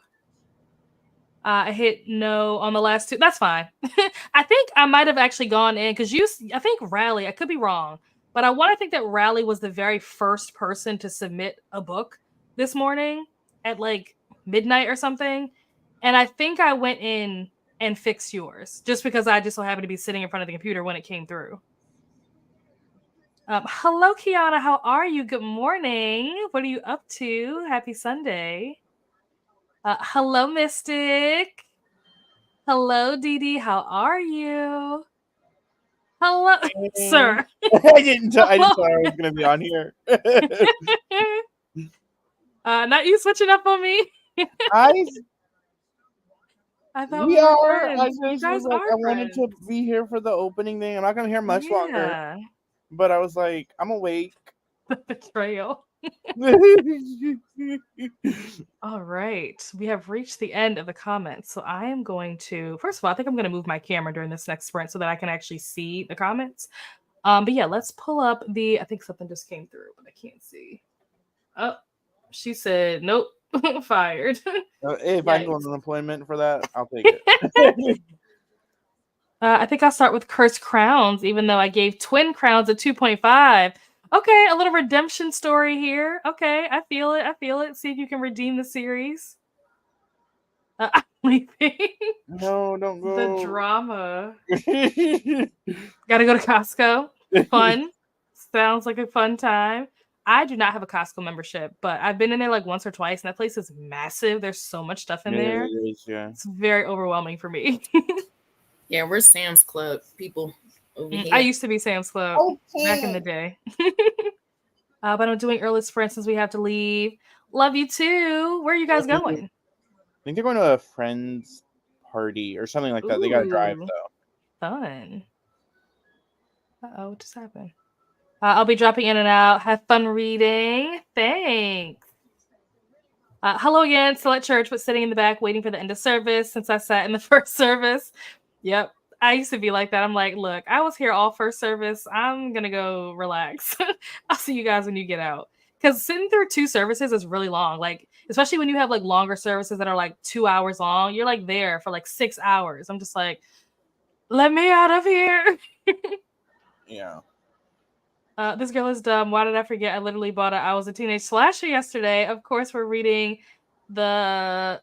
I hit no on the last two. That's fine. I think I might have actually gone in because I think Rally, I could be wrong, but I want to think that Rally was the very first person to submit a book this morning at like midnight or something. And I think I went in and fixed yours just because I just so happened to be sitting in front of the computer when it came through. Hello, Kiana. How are you? Good morning. What are you up to? Happy Sunday. Hello, Mystic. Hello, Dee Dee. How are you? Hello, sir. I didn't thought I was going to be on here. Not you switching up on me. I thought we are. friends. I wanted to be here for the opening thing. I'm not going to hear much longer. But I was like, I'm awake. The betrayal. All right. We have reached the end of the comments. So I am going to, first of all, I think I'm going to move my camera during this next sprint so that I can actually see the comments. But yeah, let's pull up I think something just came through, but I can't see. Oh, she said, nope, fired. If I can go on unemployment for that, I'll take it. I think I'll start with Cursed Crowns, even though I gave Twin Crowns a 2.5. Okay, a little redemption story here. Okay, I feel it. I feel it. See if you can redeem the series. I'm leaving. No, don't go. The drama. Gotta go to Costco. Fun. Sounds like a fun time. I do not have a Costco membership, but I've been in there like once or twice, and that place is massive. There's so much stuff in there. It is, yeah. It's very overwhelming for me. Yeah, we're Sam's Club people over here. I used to be Sam's Club back in the day. But I'm doing early sprint since we have to leave. Love you too. Where are you guys going? I think they're going to a friend's party or something like that. They got to drive though. Fun. Uh-oh, what just happened? I'll be dropping in and out. Have fun reading. Thanks. Hello again. Still at church, but sitting in the back waiting for the end of service since I sat in the first service. Yep. I used to be like that. I'm like, look, I was here all first service. I'm going to go relax. I'll see you guys when you get out. Because sitting through two services is really long. Like, especially when you have like longer services that are like 2 hours long, you're like there for like 6 hours. I'm just like, let me out of here. Yeah. This girl is dumb. Why did I forget? I literally bought I Was a Teenage Slasher yesterday. Of course, we're reading the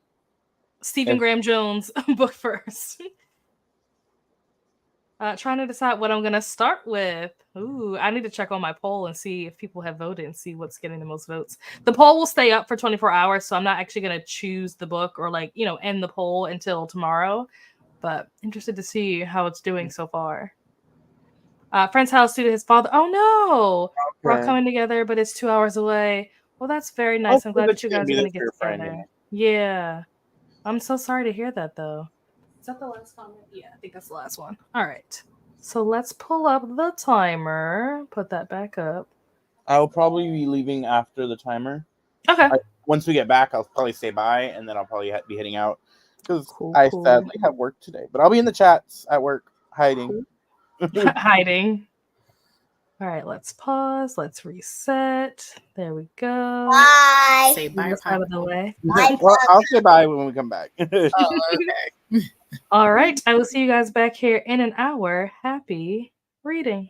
Stephen Graham Jones book first. Trying to decide what I'm going to start with. Ooh, I need to check on my poll and see if people have voted and see what's getting the most votes. The poll will stay up for 24 hours, so I'm not actually going to choose the book or like, you know, end the poll until tomorrow. But interested to see how it's doing so far. Friend's house due to his father. Oh no! Okay. We're all coming together, but it's 2 hours away. Well, that's very nice. I'm glad that you guys are going to get together. Yeah. I'm so sorry to hear that, though. Is that the last comment? Yeah, I think that's the last one. All right. So let's pull up the timer. Put that back up. I'll probably be leaving after the timer. Okay. Once we get back, I'll probably say bye, and then I'll probably be heading out. Because I sadly have work today. But I'll be in the chats at work, hiding. Hiding. All right, let's pause. Let's reset. There we go. Bye. Say bye, This out of the Paco. way. Bye, Well, I'll say bye when we come back. Oh, okay. All right, I will see you guys back here in an hour. Happy reading.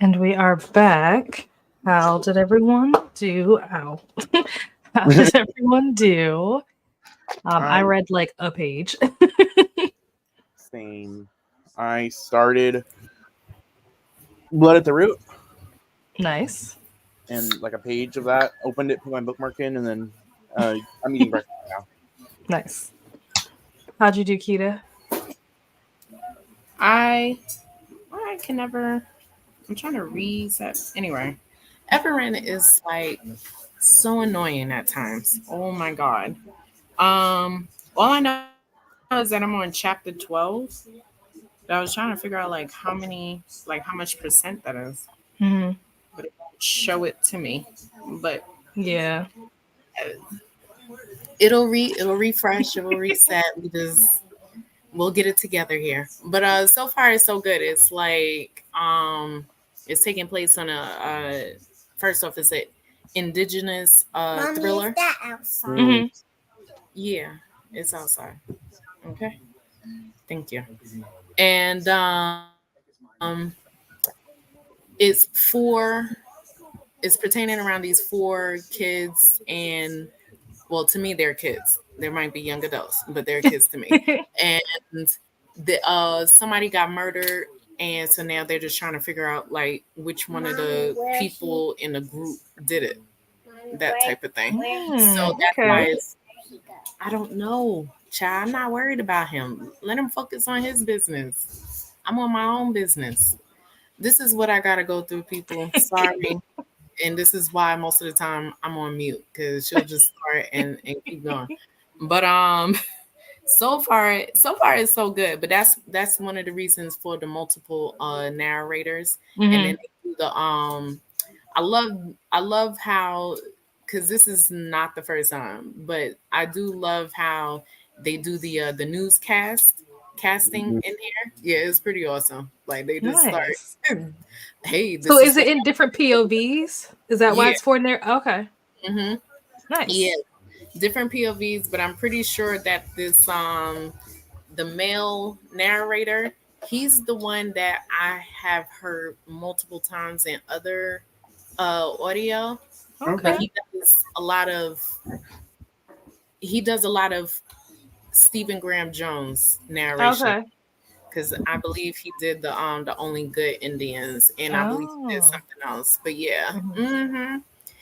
And we are back. How did everyone do? Ow. How did everyone do? I read like a page. Same. I started Blood at the Root. Nice. And like a page of that. Opened it, put my bookmark in, and then I'm eating breakfast now. Nice. How'd you do, Kita? I can never. I'm trying to reset. Anyway, Everin is like so annoying at times. Oh my god. All I know is that I'm on chapter 12. I was trying to figure out like how much percent that is. Mm-hmm. But it won't show it to me. But yeah, it'll refresh. It will reset. We'll get it together here. But so far it's so good. It's like it's taking place on a first off it's an indigenous Mommy, thriller. is that outside? Mm-hmm. Yeah, it's outside. Okay. Thank you. And it's pertaining around these 4 kids, and well, to me they're kids. There might be young adults, but they're kids to me. And somebody got murdered, and so now they're just trying to figure out like which one of the people in the group did it. That type of thing. So that's why I don't know. Child, I'm not worried about him. Let him focus on his business. I'm on my own business. This is what I gotta go through, people. Sorry. And this is why most of the time I'm on mute, because she'll just start and keep going. But so far it's so good. But that's one of the reasons for the multiple narrators. Mm-hmm. And then they do the I love how, because this is not the first time, but I do love how they do the casting in here. Yeah, it's pretty awesome. Like they just start. Hey, so is it in different POVs? Is that why it's for in there? Okay. Mm-hmm. Nice. Yeah, different POVs, but I'm pretty sure that this the male narrator, he's the one that I have heard multiple times in other audio. Okay. But he does a lot of Stephen Graham Jones narration. Okay. Because I believe he did the Only Good Indians, and I believe he did something else. But yeah, Nice.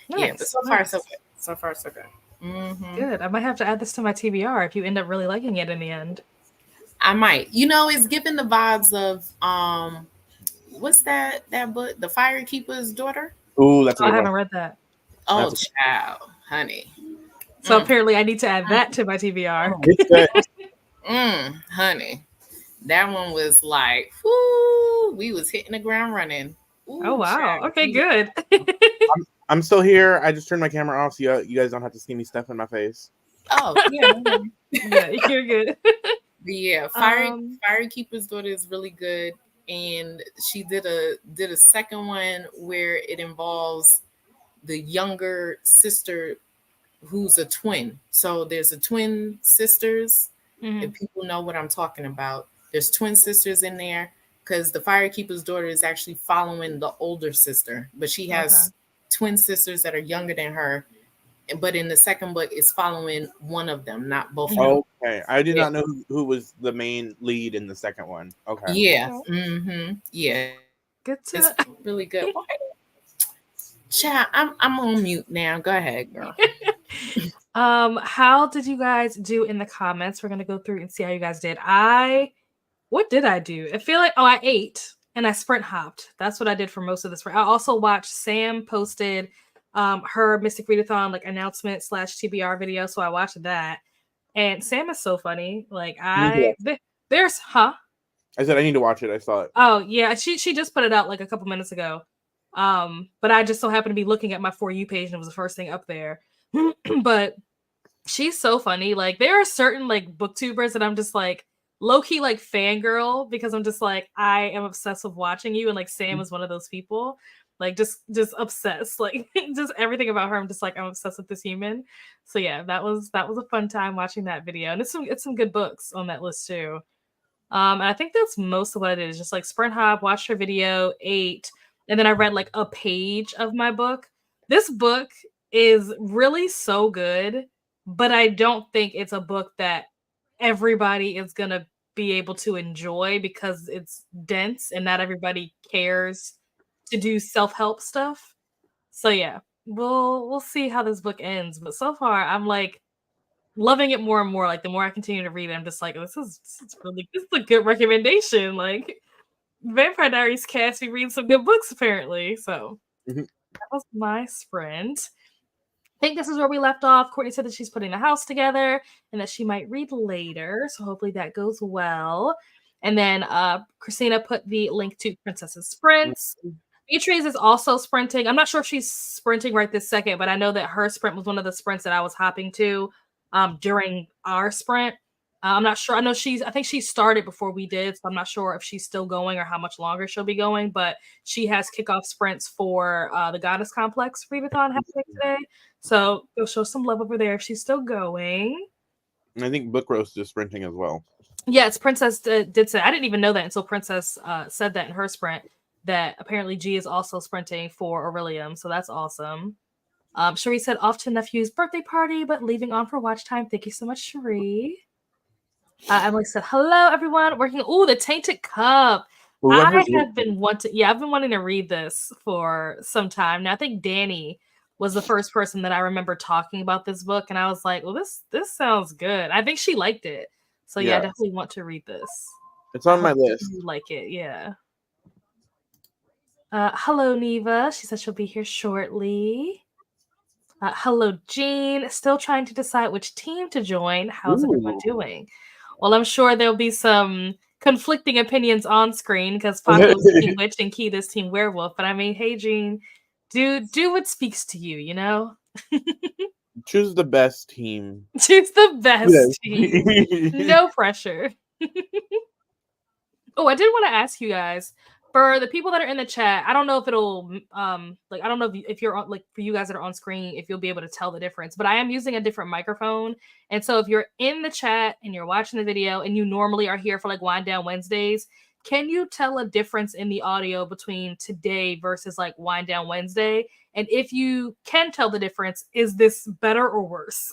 Yeah. But so far so good. So far so good. Mm-hmm. Good. I might have to add this to my TBR if you end up really liking it in the end. I might. You know, it's giving the vibes of what's that book? The Firekeeper's Daughter. Ooh, that's. I haven't read that. Oh, child, honey. So apparently, I need to add that to my TBR. It's good. Honey. That one was like, whoo, we was hitting the ground running. Ooh, oh, wow. Child. Okay, good. I'm still here. I just turned my camera off so you guys don't have to see me stuff in my face. Oh, yeah. Yeah, you're good. Yeah, Firekeeper's Daughter is really good. And she did a second one where it involves the younger sister who's a twin. So there's a twin sisters, if people know what I'm talking about. There's twin sisters in there because the Firekeeper's Daughter is actually following the older sister, but she has twin sisters that are younger than her. But in the second book, it's following one of them, not both of them. Okay. I did not know who was the main lead in the second one. Okay. Yeah. Mm-hmm. Yeah. Good. It's really good. Chat, I'm on mute now. Go ahead, girl. How did you guys do in the comments? We're gonna go through and see how you guys did. What did I do? I feel like I ate and I sprint hopped. That's what I did for most of this. I also watched Sam posted her Mystic Readathon like announcement / TBR video, so I watched that. And Sam is so funny. Like there's I said I need to watch it. I saw it. Oh yeah, she just put it out like a couple minutes ago. But I just so happened to be looking at my For You page and it was the first thing up there. But she's so funny. Like there are certain like booktubers that I'm just like low-key like fangirl because I'm just like I am obsessed with watching you, and like Sam is one of those people. Like just obsessed. Like just everything about her. I'm just like I'm obsessed with this human. So yeah, that was a fun time watching that video. And it's some good books on that list too. And I think that's most of what I did is just like sprint hop, watched her video, ate. and then I read like a page of my book. This book is really so good, but I don't think it's a book that everybody is going to be able to enjoy because it's dense and not everybody cares to do self-help stuff. So yeah, we'll see how this book ends, but so far I'm like loving it more and more. Like the more I continue to read it, I'm just like, this is a good recommendation. Like Vampire Diaries cast me read some good books apparently. So that was my sprint. I think this is where we left off. Courtney said that she's putting a house together and that she might read later. So hopefully that goes well. And then Christina put the link to Princess's Sprints. Beatrice is also sprinting. I'm not sure if she's sprinting right this second, but I know that her sprint was one of the sprints that I was hopping to during our sprint. I'm not sure. I think she started before we did, so I'm not sure if she's still going or how much longer she'll be going, but she has kickoff sprints for the Goddess Complex Readathon happening today. So go show some love over there if she's still going. I think Book Roast is sprinting as well. Yes, Princess did say. I didn't even know that until Princess said that in her sprint, that apparently G is also sprinting for Aurelium. So that's awesome. Cherie said, off to nephew's birthday party, but leaving on for watch time. Thank you so much, Cherie. Emily said, hello, everyone. Working. Oh, the Tainted Cup. I've been wanting to read this for some time now. I think Danny was the first person that I remember talking about this book, and I was like, well, this sounds good. I think she liked it. So yeah, I definitely want to read this. It's on my list. You like it, yeah. Hello, Neva. She said she'll be here shortly. Hello, Jean. Still trying to decide which team to join. How's everyone doing? Well, I'm sure there'll be some conflicting opinions on screen because Paco's Team Witch and Keita's Team Werewolf. But I mean, hey, Jean, do what speaks to you, you know? Choose the best team. Choose the best team. No pressure. Oh, I did want to ask you guys, for the people that are in the chat, I don't know if it'll like, I don't know if you're on, like, for you guys that are on screen, if you'll be able to tell the difference, but I am using a different microphone. And so if you're in the chat and you're watching the video and you normally are here for like Wind Down Wednesdays, can you tell a difference in the audio between today versus like Wind Down Wednesday? And if you can tell the difference, is this better or worse?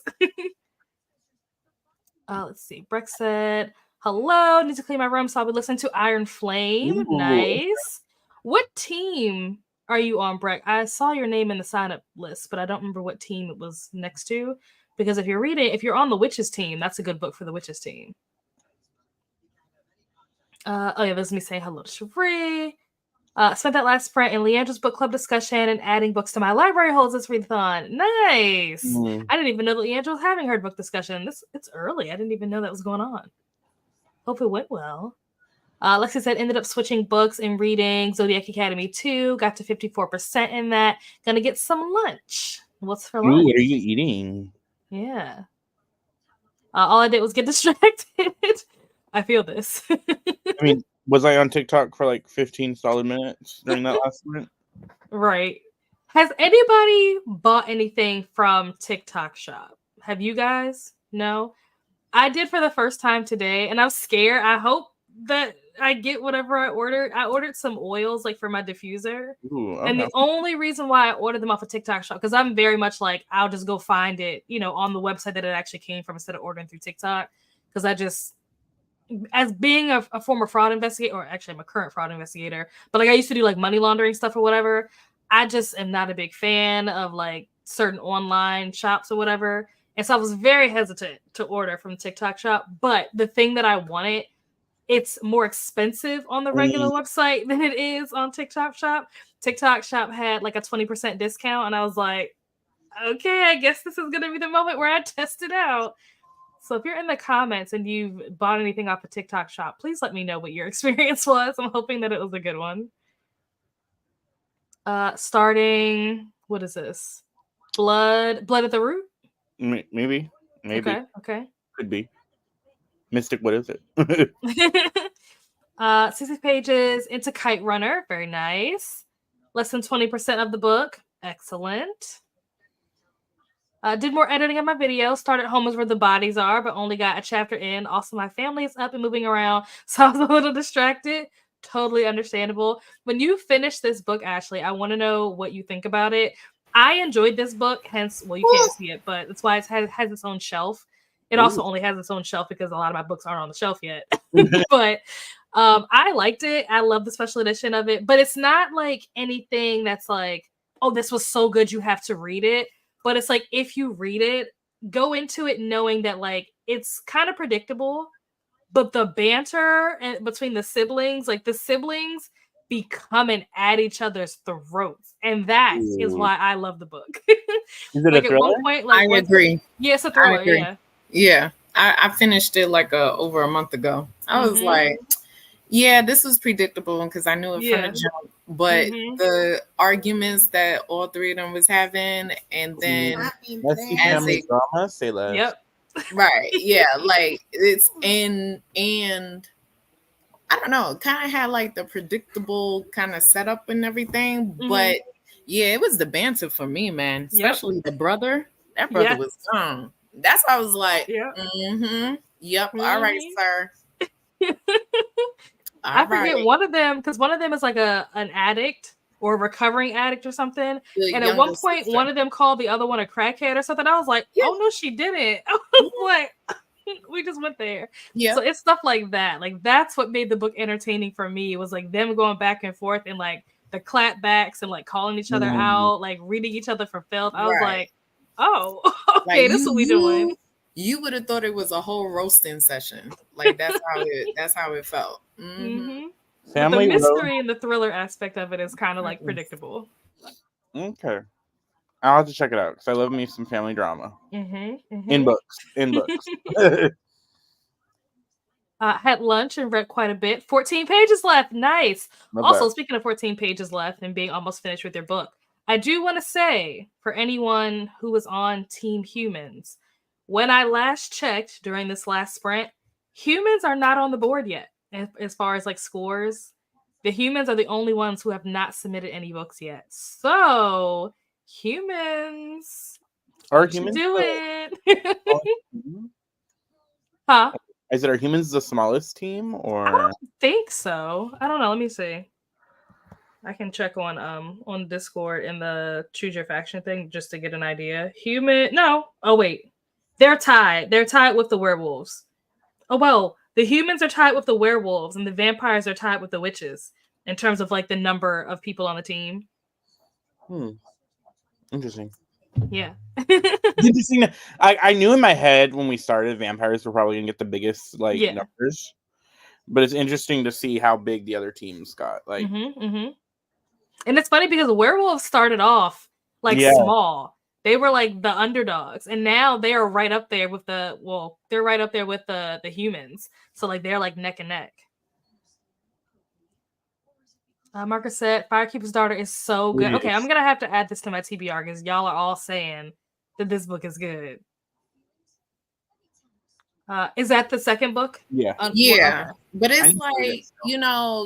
Let's see. Breck said, hello, need to clean my room, so I'll be listening to Iron Flame. Ooh. Nice. What team are you on, Breck? I saw your name in the sign-up list, but I don't remember what team it was next to. Because if you're on the Witches team, that's a good book for the Witches team. Oh yeah, there's me saying hello to Cherie. Spent that last sprint in Leandra's book club discussion and adding books to my library holds this readathon. Nice. I didn't even know that Leandra was having her book discussion. It's early. I didn't even know that was going on. Hope it went well. Lexi said, ended up switching books and reading Zodiac Academy 2. Got to 54% in that. Gonna get some lunch. What's for lunch? Ooh, what are you eating? Yeah. All I did was get distracted. I feel this. I mean, was I on TikTok for like 15 solid minutes during that last sprint? Right. Has anybody bought anything from TikTok Shop? Have you guys? No? I did for the first time today, and I'm scared. I hope that I get whatever I ordered. I ordered some oils like for my diffuser. Ooh, okay. And the only reason why I ordered them off of TikTok Shop, because I'm very much like, I'll just go find it, on the website that it actually came from instead of ordering through TikTok. Because I just, as being a former fraud investigator, or actually I'm a current fraud investigator, but like I used to do like money laundering stuff or whatever, I just am not a big fan of like certain online shops or whatever. And so I was very hesitant to order from TikTok Shop. But the thing that I wanted, it's more expensive on the regular website than it is on TikTok Shop. TikTok Shop had like a 20% discount. And I was like, okay, I guess this is going to be the moment where I test it out. So if you're in the comments and you've bought anything off of TikTok Shop, please let me know what your experience was. I'm hoping that it was a good one. Starting, what is this? Blood at the Root? Maybe. Okay. Could be. Mystic, what is it? 60 pages into Kite Runner. Very nice. Less than 20% of the book. Excellent. Did more editing of my video. Started Home is Where the Bodies Are, but only got a chapter in. Also, my family is up and moving around, so I was a little distracted. totally understandable. When you finish this book, Ashley, I want to know what you think about it. I enjoyed this book, hence, well, you can't see it, but that's why it has its own shelf. It also only has its own shelf because a lot of my books aren't on the shelf yet. But I liked it. I love the special edition of it, but it's not like anything that's like, oh, this was so good you have to read it. But it's like, if you read it, go into it knowing that like it's kind of predictable, but the banter between the siblings, like the siblings be coming at each other's throats, and that is why I love the book. Is it like a at thriller? one point, like I agree. Yeah, it's a thriller. Yeah, yeah. I finished it like over a month ago. I was like, yeah, this was predictable because I knew it from the jump. But the arguments that all three of them was having, and then Let's see family drama. Say less. Yep. Right. Yeah. Like it's and I don't know, kind of had like the predictable kind of setup and everything, but yeah, it was the banter for me, man. Especially the brother. That brother was gone. That's why I was like, yep. All right, sir. I forget one of them, because one of them is like an addict or a recovering addict or something. And at one point, one of them called the other one a crackhead or something. I was like, oh no, she didn't. I was like, we just went there. Yeah. So it's stuff like that. Like that's what made the book entertaining for me. It was like them going back and forth and like the clapbacks and like calling each other out, like reading each other for filth. I was like, oh, okay, like this is what we doing. You would have thought it was a whole roasting session. Like that's how it felt. Family, the mystery and the thriller aspect of it is kind of like predictable. Okay. I'll have to check it out because I love me some family drama. In books. Had lunch and read quite a bit. 14 pages left. Nice. Also, speaking of 14 pages left and being almost finished with your book, I do want to say for anyone who was on Team Humans, when I last checked during this last sprint, humans are not on the board yet. As far as like scores, the humans are the only ones who have not submitted any books yet. So humans, are humans do it? Huh? Is it, are humans the smallest team or? I don't think so. I don't know. Let me see. I can check on Discord in the choose your faction thing just to get an idea. No. Oh wait, they're tied. They're tied with the werewolves. Oh well, the humans are tied with the werewolves, and the vampires are tied with the witches in terms of like the number of people on the team. Interesting. Yeah. Interesting. I knew in my head when we started, vampires were probably gonna get the biggest numbers, but it's interesting to see how big the other teams got. Like, and it's funny because the werewolves started off like small. They were like the underdogs, and now they are right up there with the humans. So like they're like neck and neck. Marcus said, Firekeeper's Daughter is so good. Okay, I'm gonna have to add this to my TBR because y'all are all saying that this book is good. Is that the second book? Yeah. Okay. But it's like,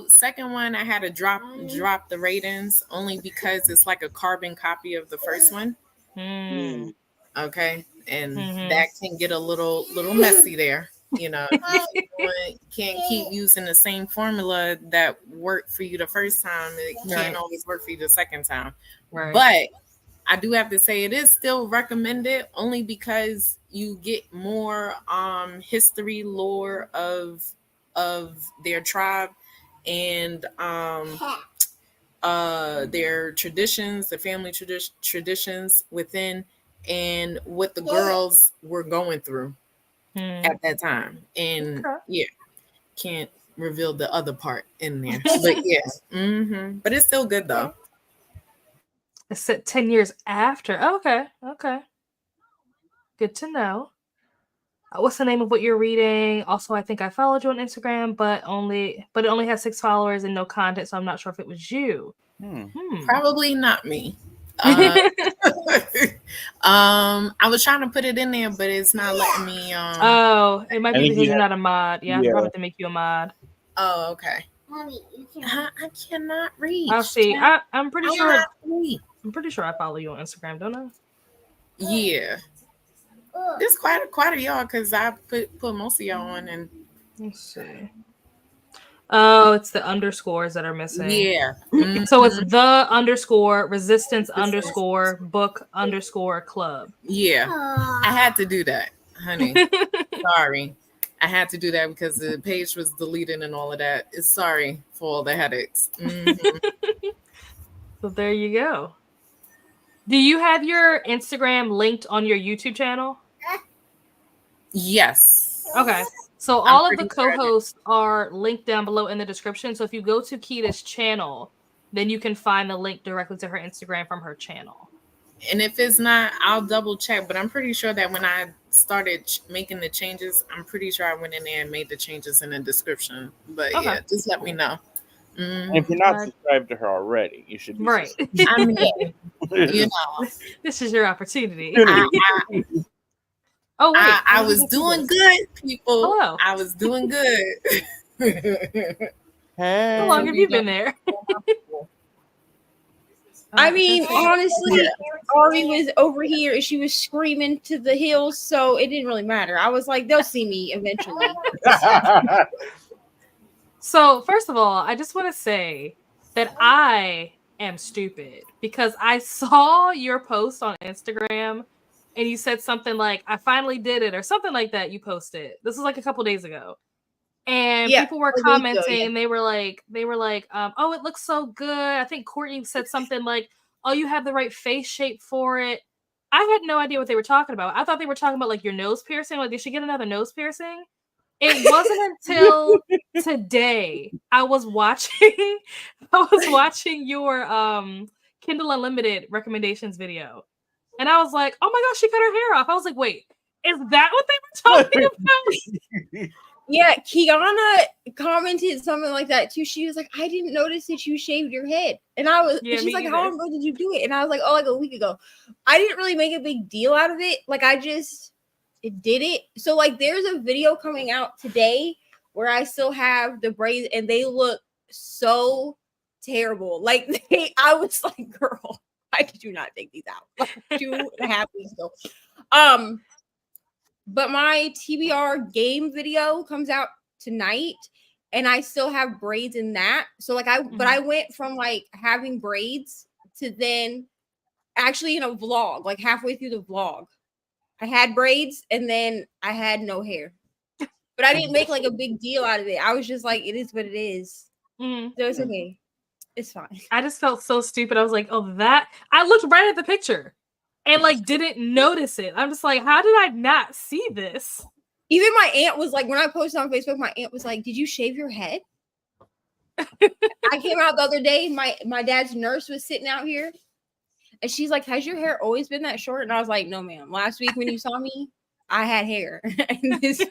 second one I had to drop the ratings only because it's like a carbon copy of the first one. Okay. And that can get a little messy there. You can't keep using the same formula that worked for you the first time. It can't always work for you the second time. Right. But I do have to say it is still recommended only because you get more history lore of their tribe and their traditions, the family traditions within, and what the girls were going through at that time. And can't reveal the other part in there. But but it's still good though. It's set 10 years after. Okay. Good to know. What's the name of what you're reading? Also, I think I followed you on Instagram, but it only has 6 followers and no content, so I'm not sure if it was you. Probably not me. I was trying to put it in there, but it's not letting me. It might be because you're not a mod. Yeah, I'm probably to make you a mod. Oh, okay. Mommy, I cannot reach. I'll see. I'm pretty sure. I'm pretty sure I follow you on Instagram, don't I? Yeah. There's quite a y'all because I put most of y'all on. And let's see. Oh, it's the underscores that are missing. Yeah. So it's the underscore resistance underscore book underscore club. Yeah. I had to do that, honey. Sorry. I had to do that because the page was deleted and all of that. It's sorry for all the headaches. So there you go. Do you have your Instagram linked on your YouTube channel? Yes. Okay. So all of the co-hosts are linked down below in the description. So if you go to Kita's channel, then you can find the link directly to her Instagram from her channel. And if it's not, I'll double check. But I'm pretty sure that when I started making the changes, I'm pretty sure I went in there and made the changes in the description. But yeah, just let me know. If you're not subscribed to her already, you should be. Right. I mean, you know, this is your opportunity. Oh wait, I was doing good, people. Hello. I was doing good. Hey. How long have you been there? I mean, honestly, Ari was over here and she was screaming to the hills, so it didn't really matter. I was like, they'll see me eventually. So, first of all, I just want to say that I am stupid because I saw your post on Instagram and you said something like, I finally did it, or something like that. You posted. This was like a couple days ago. And people were commenting and they were like, oh, it looks so good. I think Courtney said something like, oh, you have the right face shape for it. I had no idea what they were talking about. I thought they were talking about like your nose piercing. Like, did she get another nose piercing? It wasn't until today I was watching your Kindle Unlimited recommendations video. And I was like, oh my gosh, she cut her hair off. I was like, wait, is that what they were talking about? Yeah, Kiana commented something like that too. She was like, I didn't notice that you shaved your head. And I was, she's like, how long ago did you do it? And I was like, oh, like a week ago. I didn't really make a big deal out of it. Like, it did it. So like there's a video coming out today where I still have the braids and they look so terrible. Like I was like, girl, why did you not take these out? Like 2.5 weeks ago. But my TBR game video comes out tonight and I still have braids in that. So like but I went from like having braids to then actually in a vlog, like halfway through the vlog. I had braids and then I had no hair, but I didn't make like a big deal out of it. I was just like, it is what it is. So it's okay. It's fine. I just felt so stupid. I was like, oh, that I looked right at the picture and like didn't notice it. I'm just like, how did I not see this? Even my aunt was like, when I posted on Facebook, my aunt was like, did you shave your head? I came out the other day. My dad's nurse was sitting out here. And she's like, has your hair always been that short? And I was like, no, ma'am. Last week when you saw me, I had hair. It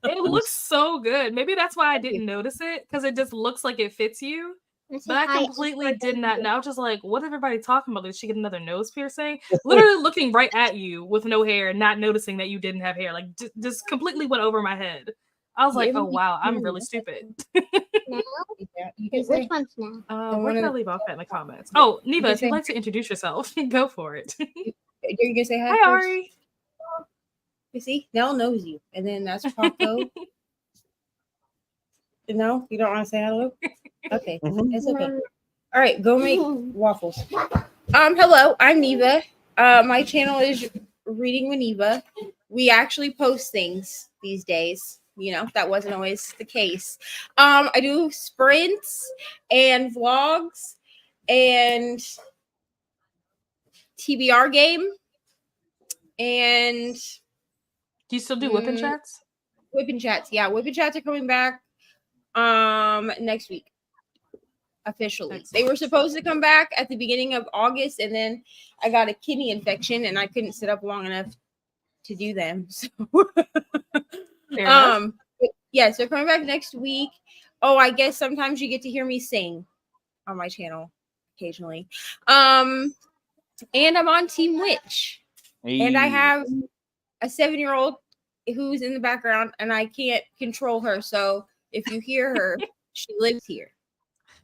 looks so good. Maybe that's why I didn't notice it, because it just looks like it fits you. But I completely did not. And I was just like, what is everybody talking about? Did she get another nose piercing? Literally looking right at you with no hair, not noticing that you didn't have hair. Like, just completely went over my head. I was like, oh, wow, I'm really stupid. Which one's now? Where can I leave off at in the comments? Oh, Neva, if you'd like to introduce yourself, go for it. You're going to say hi? Hi, Ari. You see, Nell knows you. And then that's Paco. No, you don't want to say hello? Okay, it's okay. All right, go make waffles. Hello, I'm Neva. My channel is Reading with Neva. We actually post things these days. You know, that wasn't always the case. I do sprints and vlogs and TBR game. And do you still do whipping chats? Whipping chats, yeah. Whipping chats are coming back next week. Officially. They were supposed to come back at the beginning of August, and then I got a kidney infection and I couldn't sit up long enough to do them. So yeah, so coming back next week. Oh, I guess sometimes you get to hear me sing on my channel occasionally. And I'm on Team Witch. Hey. And I have a 7-year-old who's in the background and I can't control her. So if you hear her, she lives here.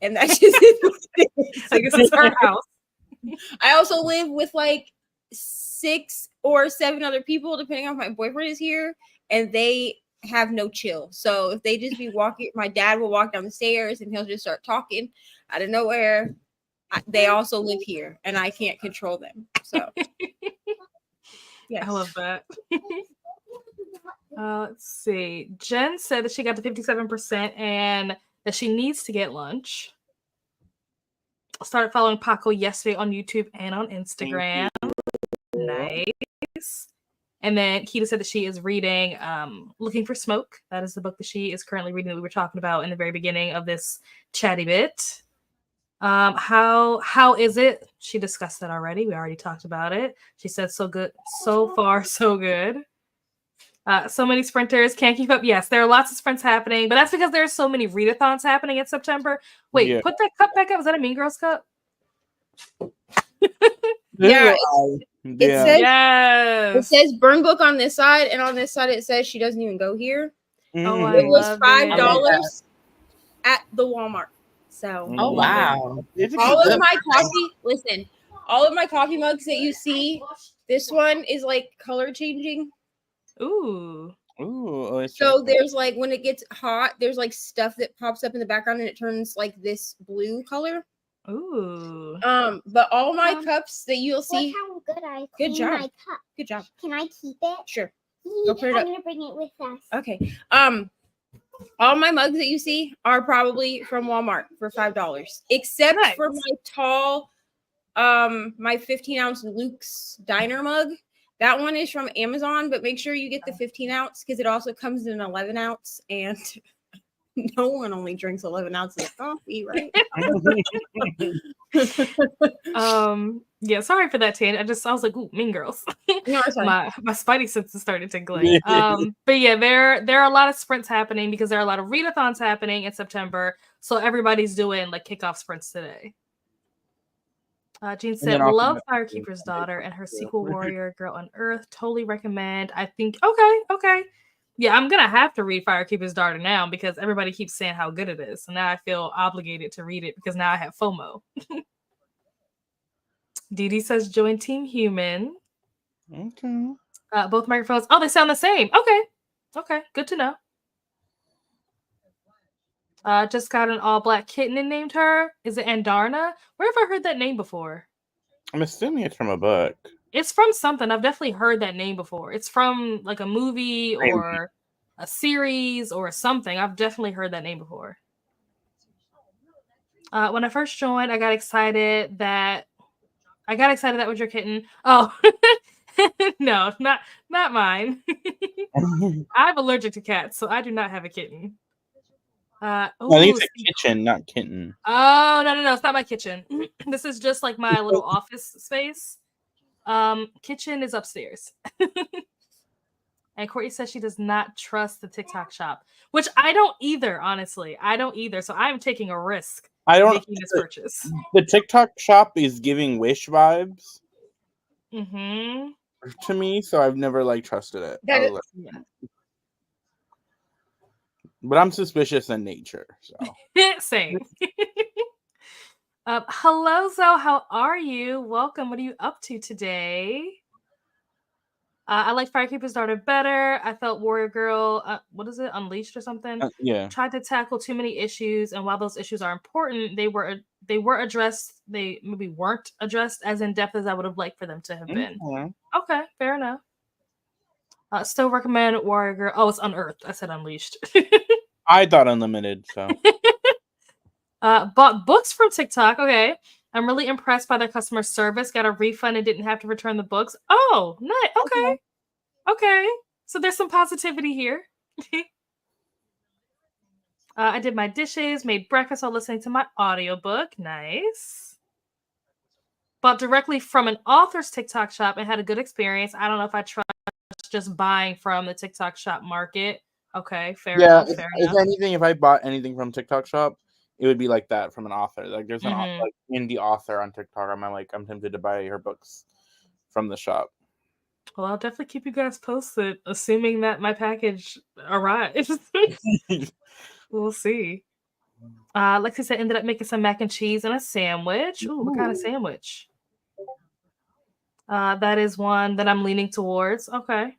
And that's just I guess it's her house. I also live with like 6 or 7 other people, depending on if my boyfriend is here. And they have no chill. So if they just be walking, my dad will walk down the stairs and he'll just start talking out of nowhere. They also live here and I can't control them. So yes. I love that. Let's see. Jen said that she got to 57% and that she needs to get lunch. Started following Paco yesterday on YouTube and on Instagram. Nice. And then Keita said that she is reading Looking for Smoke. That is the book that she is currently reading that we were talking about in the very beginning of this chatty bit. How is it? She discussed that already. We already talked about it. She said so good. So far, so good. So many sprinters can't keep up. Yes, there are lots of sprints happening, but that's because there are so many readathons happening in September. Wait, put that cup back up. Is that a Mean Girls cup? Yeah. It says, yes. It says burn book on this side, and on this side it says she doesn't even go here. Oh, it was $5 at the Walmart. So oh wow. All of my coffee, listen, all of my coffee mugs that you see, this one is like color changing. Ooh. So there's like when it gets hot, there's like stuff that pops up in the background and it turns like this blue color. Ooh. But all my cups that you'll see. Look how good I Good job. my cup. Good job. Can I keep it? Sure. Go put it up. I'm gonna bring it with us. Okay. All my mugs that you see are probably from Walmart for $5, except for my tall, my 15-ounce Luke's Diner mug. That one is from Amazon, but make sure you get the 15-ounce because it also comes in an 11-ounce, and no one only drinks 11 ounces of coffee, right? Yeah, sorry for that, Tanya. I was like, ooh, Mean Girls. No, it's fine. my spidey senses started tingling. But yeah, there are a lot of sprints happening because there are a lot of readathons happening in September. So everybody's doing like kickoff sprints today. Jean said, love Firekeeper's Daughter and her sequel, Warrior Girl on Earth. Totally recommend. I think, okay. Yeah, I'm going to have to read Firekeeper's Daughter now because everybody keeps saying how good it is. So now I feel obligated to read it because now I have FOMO. Dee Dee says, join Team Human. Okay. Both microphones. Oh, they sound the same. Okay. Good to know. Just got an all-black kitten and named her. Is it Andarna? Where have I heard that name before? I'm assuming it's from a book. It's from something. I've definitely heard that name before. It's from like a movie or a series or something. I've definitely heard that name before. When I first joined, I got excited that was your kitten. Oh, no, not mine. I'm allergic to cats, so I do not have a kitten. I think it's a kitchen, not kitten. Oh, no, it's not my kitchen. This is just like my little office space. Kitchen is upstairs. And Courtney says she does not trust the TikTok shop, which I don't either, honestly. I don't either. So I'm taking a risk making this purchase. The TikTok shop is giving Wish vibes to me, so I've never trusted it. But I'm suspicious in nature. So same. Hello, Zoe. How are you? Welcome. What are you up to today? I like Firekeeper's Daughter better. I felt Warrior Girl, what is it, Unleashed or something? Tried to tackle too many issues, and while those issues are important, they were addressed. They maybe weren't addressed as in depth as I would have liked for them to have been. Okay, fair enough. Still recommend Warrior Girl. Oh, it's Unearthed. I said Unleashed. I thought Unlimited. So bought books from TikTok. Okay. I'm really impressed by their customer service. Got a refund and didn't have to return the books. Oh, nice. Okay. So there's some positivity here. I did my dishes, made breakfast while listening to my audiobook. Nice. Bought directly from an author's TikTok shop and had a good experience. I don't know if I trust just buying from the TikTok shop market. Okay, fair enough. If anything, if I bought anything from TikTok shop, it would be like that from an author. Like there's an indie author on TikTok. I'm tempted to buy her books from the shop. Well, I'll definitely keep you guys posted, assuming that my package arrives. We'll see. Lexi said ended up making some mac and cheese and a sandwich. Ooh, what kind of sandwich? That is one that I'm leaning towards. Okay.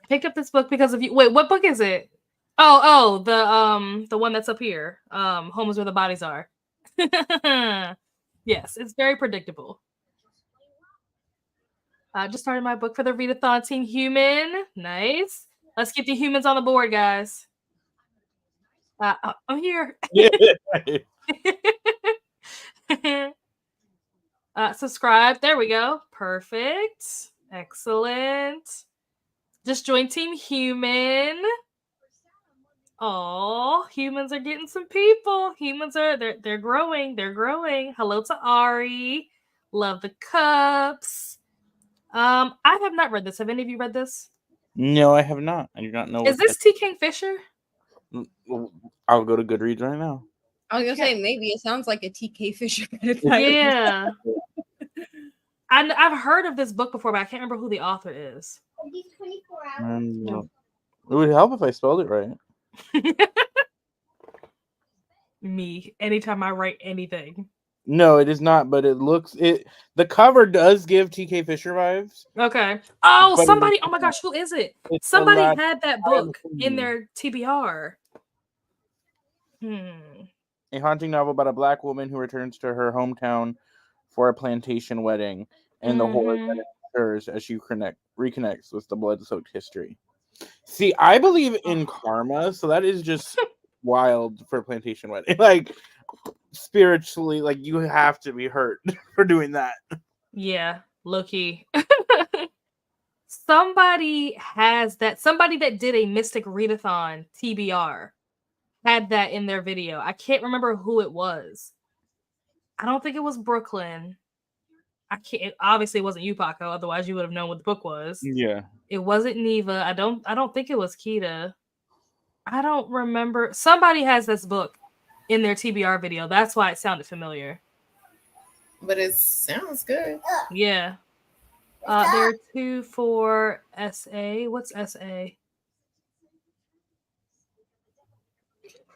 picked up this book because of you. Wait, what book is it? Oh, the one that's up here. Home is where the bodies are. Yes, it's very predictable. I just started my book for the Readathon Team Human. Nice. Let's get the humans on the board, guys. I'm here. Subscribe. There we go. Perfect. Excellent. Just join Team Human. Oh, humans are getting some people. Humans are they're growing. They're growing. Hello to Ari. Love the cups. I have not read this. Have any of you read this? No, I have not. I do not know. Is this T. Kingfisher? I'll go to Goodreads right now. I was gonna say maybe it sounds like a TK Fisher kind of title. Yeah. I've heard of this book before, but I can't remember who the author is. It would help if I spelled it right. Me, anytime I write anything. No, it is not, but the cover does give TK Fisher vibes. Okay. Oh, somebody, oh my gosh, who is it? Somebody had that book in their TBR. A haunting novel about a Black woman who returns to her hometown for a plantation wedding, and the horror that occurs as she reconnects with the blood-soaked history. See, I believe in karma, so that is just wild for a plantation wedding. Like, spiritually, like, you have to be hurt for doing that. Yeah, low-key. Somebody has that. Somebody that did a Mystic Readathon TBR had that in their video. I can't remember who it was. I don't think it was Brooklyn. It obviously wasn't you, Paco. Otherwise, you would have known what the book was. Yeah. It wasn't Neva. I don't think it was Kita. I don't remember. Somebody has this book in their TBR video. That's why it sounded familiar. But it sounds good. Yeah. There are 2 for SA. What's SA?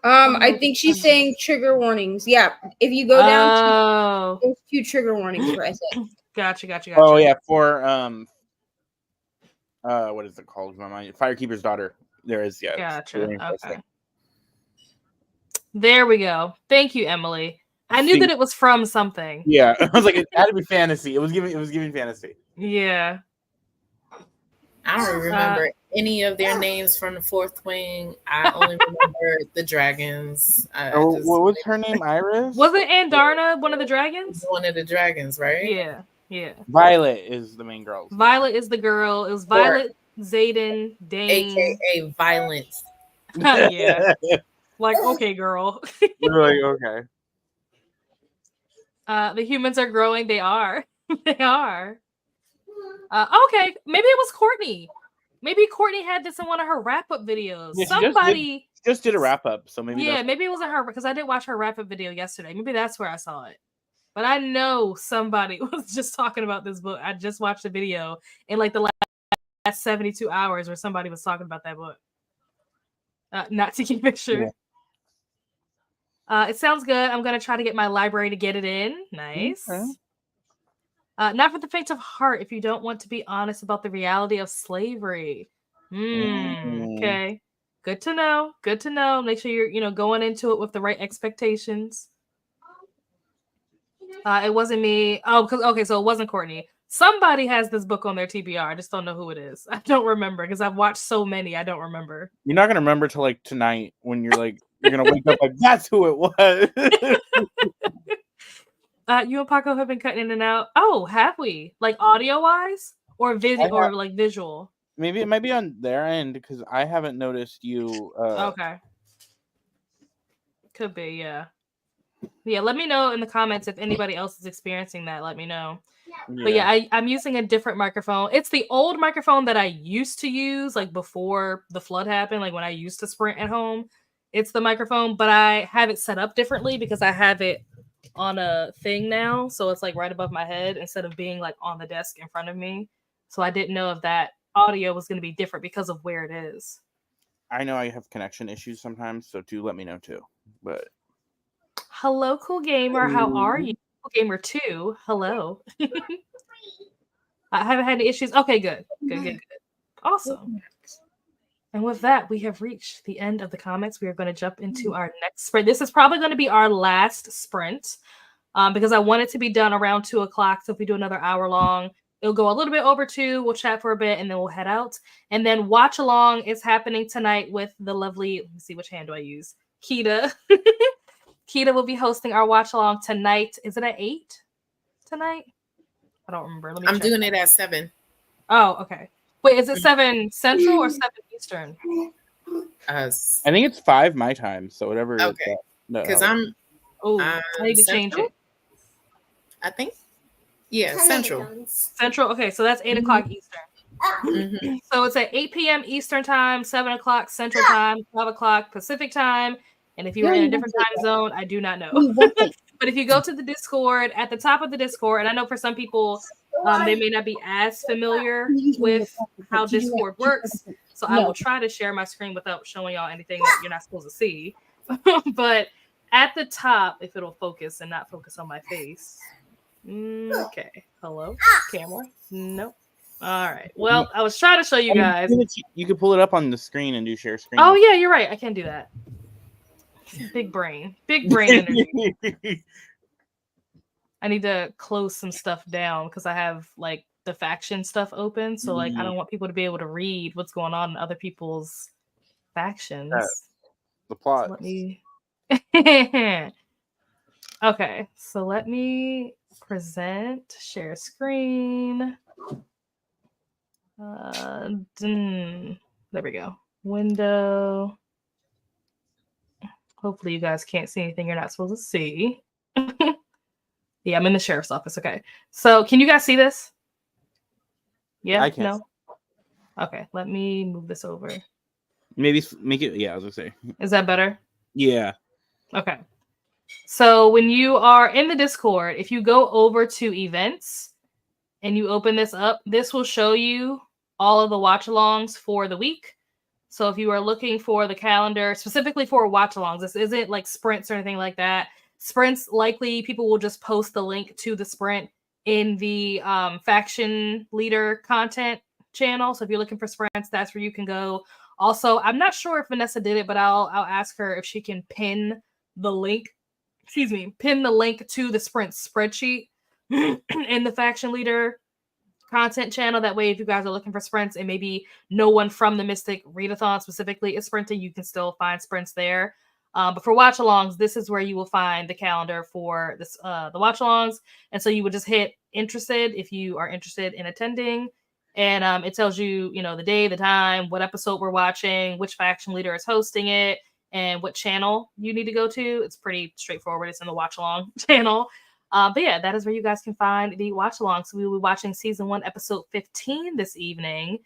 I think she's saying trigger warnings. Yeah, if you go down to there's 2 trigger warnings for SA. Gotcha. Oh yeah, for what is it called? My mind. Firekeeper's Daughter. There is, yeah. Gotcha. Okay. There we go. Thank you, Emily. I knew that it was from something. Yeah, I was like, it had to be fantasy. It was giving fantasy. Yeah. I don't remember any of their names from the 4th Wing. I only remember the dragons. What was her name? Iris? Wasn't Andarna one of the dragons? One of the dragons, right? Yeah. Violet is the main girl. Violet is the girl. It was Violet, Zayden, Dane. AKA Violence. Yeah. Like, okay, girl. You're like, okay. The humans are growing. They are. They are. Okay, maybe it was Courtney. Maybe Courtney had this in one of her wrap-up videos. Yeah, somebody just did a wrap-up, so maybe. Yeah, maybe it wasn't her because I did watch her wrap-up video yesterday. Maybe that's where I saw it. But I know somebody was just talking about this book. I just watched a video in like the last 72 hours where somebody was talking about that book. Not to keep picture. Yeah. It sounds good. I'm gonna try to get my library to get it in. Nice. Okay. Not for the faint of heart if you don't want to be honest about the reality of slavery. Okay. Good to know. Good to know. Make sure you're, going into it with the right expectations. It wasn't me. Oh, so it wasn't Courtney. Somebody has this book on their TBR. I just don't know who it is. I don't remember because I've watched so many. I don't remember. You're not gonna remember till like tonight when you're gonna wake up like that's who it was. You and Paco have been cutting in and out. Oh, have we? Like audio wise or video or like visual? Maybe it might be on their end because I haven't noticed you. Okay. Could be, yeah. Yeah, let me know in the comments if anybody else is experiencing that. Let me know. Yeah. But yeah, I'm using a different microphone. It's the old microphone that I used to use like before the flood happened, like when I used to sprint at home. It's the microphone, but I have it set up differently because I have it on a thing now. So it's like right above my head instead of being like on the desk in front of me. So I didn't know if that audio was going to be different because of where it is. I know I have connection issues sometimes, so do let me know too. But hello, Cool Gamer. How are you? Cool Gamer 2. Hello. I haven't had any issues. Okay, good. Good. Awesome. And with that, we have reached the end of the comments. We are going to jump into our next sprint. This is probably going to be our last sprint because I want it to be done around 2 o'clock. So if we do another hour long, it'll go a little bit over 2. We'll chat for a bit and then we'll head out. And then watch along is happening tonight with the lovely, let me see, which hand do I use? Kita. Kita will be hosting our watch along tonight. Is it at 8 tonight? I don't remember. Let me I'm check. doing it at 7. Oh, okay. Wait, is it 7 Central or 7 Eastern? I think it's 5 my time, so whatever. Okay. Because I need to change it. I think. Yeah, Central. Central. Okay, so that's 8 o'clock Eastern. So it's at 8 p.m. Eastern time, 7 o'clock Central time, 12 o'clock Pacific time. And if you are in a different time zone, I do not know. But if you go to the Discord, at the top of the Discord, and I know for some people, they may not be as familiar with how Discord works. So I will try to share my screen without showing y'all anything that you're not supposed to see. But at the top, if it'll focus and not focus on my face. Okay. Hello, camera? Nope. All right. Well, I was trying to show you guys. You can pull it up on the screen and do share screen. Oh, yeah, you're right. I can do that. Big brain energy. I need to close some stuff down because I have like the faction stuff open. So like I don't want people to be able to read what's going on in other people's factions. The plot. So let me okay, so let me present, share screen. There we go. Window. Hopefully you guys can't see anything you're not supposed to see. Yeah, I'm in the sheriff's office. Okay. So can you guys see this? Yeah? I can. No? Okay. Let me move this over. Maybe make it, yeah, I was going to say. Is that better? Yeah. Okay. So when you are in the Discord, if you go over to events and you open this up, this will show you all of the watch-alongs for the week. So if you are looking for the calendar, specifically for watch-alongs, this isn't like sprints or anything like that. Sprints, likely people will just post the link to the sprint in the faction leader content channel. So if you're looking for sprints, that's where you can go. Also, I'm not sure if Vanessa did it, but I'll ask her if she can pin the link. Pin the link to the sprint spreadsheet in the faction leader content channel. That way, if you guys are looking for sprints and maybe no one from the Mystic Readathon specifically is sprinting, you can still find sprints there. But for watch-alongs, this is where you will find the calendar for this the watch-alongs. And so you would just hit interested if you are interested in attending. And it tells you, the day, the time, what episode we're watching, which faction leader is hosting it, and what channel you need to go to. It's pretty straightforward. It's in the watch-along channel. But yeah, that is where you guys can find the watch-along. So we will be watching season 1, episode 15 this evening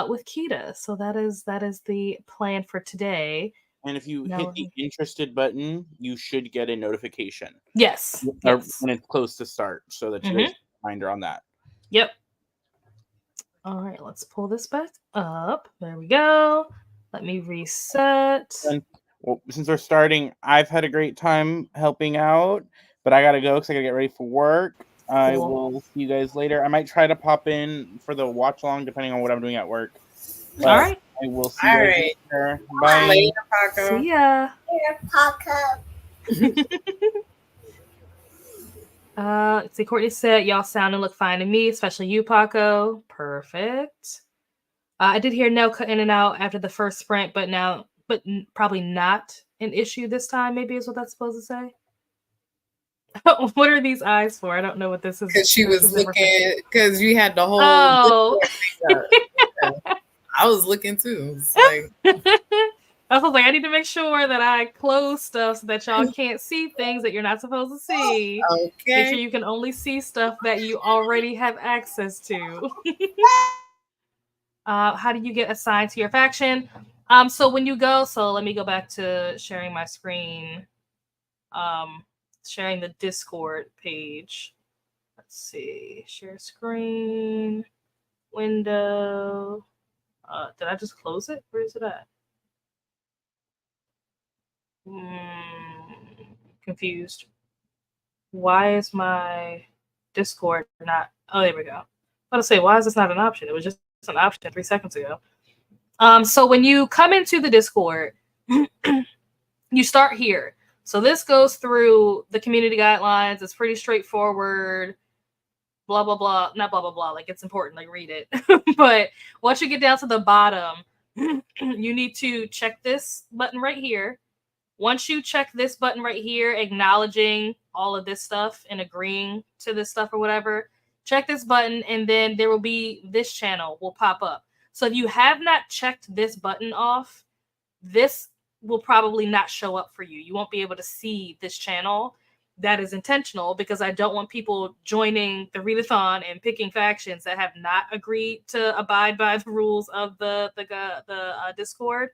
with Kita. So that is the plan for today. And if you hit the interested button, you should get a notification. Yes. When it's close to start, so that you guys get a reminder on that. Yep. All right, let's pull this back up. There we go. Let me reset. And, well, since we're starting, I've had a great time helping out, but I gotta go because I gotta get ready for work. Cool. I will see you guys later. I might try to pop in for the watch along depending on what I'm doing at work. But all right. I will see you guys later. Bye. Later, Paco. See ya. Later, Paco. See, Courtney said, y'all sound and look fine to me, especially you, Paco. Perfect. I did hear Nell cut in and out after the first sprint, but probably not an issue this time, maybe is what that's supposed to say. What are these eyes for? I don't know what this is. Because she was looking, because you had the whole. Oh. I was looking too. It's like I was like, I need to make sure that I close stuff so that y'all can't see things that you're not supposed to see. Okay. Make sure you can only see stuff that you already have access to. How do you get assigned to your faction? So when you go, let me go back to sharing my screen. Sharing the Discord page. Let's see. Share screen. Window. Did I just close it? Where is it at? Confused. Why is my Discord not? Oh, there we go. I was going to say, why is this not an option? It was just an option 3 seconds ago. So when you come into the Discord, you start here. So this goes through the community guidelines. It's pretty straightforward. Blah, blah, blah. Not blah, blah, blah. Like, it's important. Like, read it. But once you get down to the bottom, you need to check this button right here. Once you check this button right here, acknowledging all of this stuff and agreeing to this stuff or whatever, check this button, and then there will be this channel will pop up. So if you have not checked this button off, this will probably not show up for you. You won't be able to see this channel. That is intentional because I don't want people joining the readathon and picking factions that have not agreed to abide by the rules of the Discord.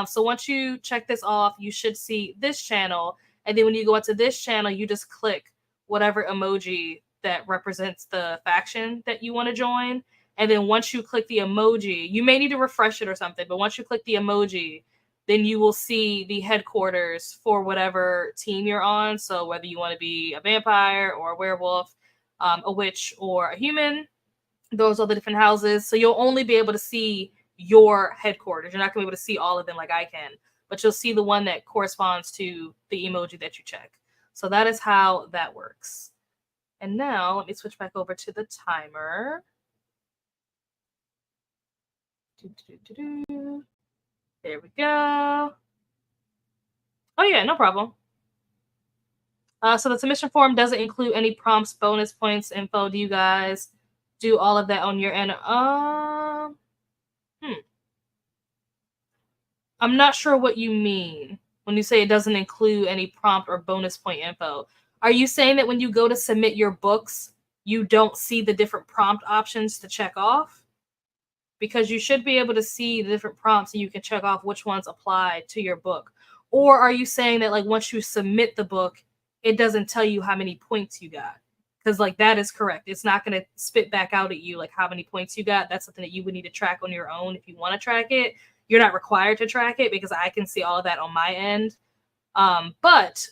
So once you check this off, you should see this channel. And then when you go into this channel, you just click whatever emoji that represents the faction that you want to join. And then once you click the emoji, you may need to refresh it or something, but once you click the emoji, then you will see the headquarters for whatever team you're on. So whether you want to be a vampire or a werewolf, a witch or a human, those are the different houses. So you'll only be able to see your headquarters. You're not going to be able to see all of them like I can, but you'll see the one that corresponds to the emoji that you check. So that is how that works. And now let me switch back over to the timer. There we go. Oh yeah, no problem. So the submission form doesn't include any prompts, bonus points, info. Do you guys do all of that on your end? I'm not sure what you mean when you say it doesn't include any prompt or bonus point info. Are you saying that when you go to submit your books, you don't see the different prompt options to check off? Because you should be able to see the different prompts and you can check off which ones apply to your book. Or are you saying that like once you submit the book, it doesn't tell you how many points you got? Because like that is correct. It's not going to spit back out at you like how many points you got. That's something that you would need to track on your own if you want to track it. You're not required to track it because I can see all of that on my end. But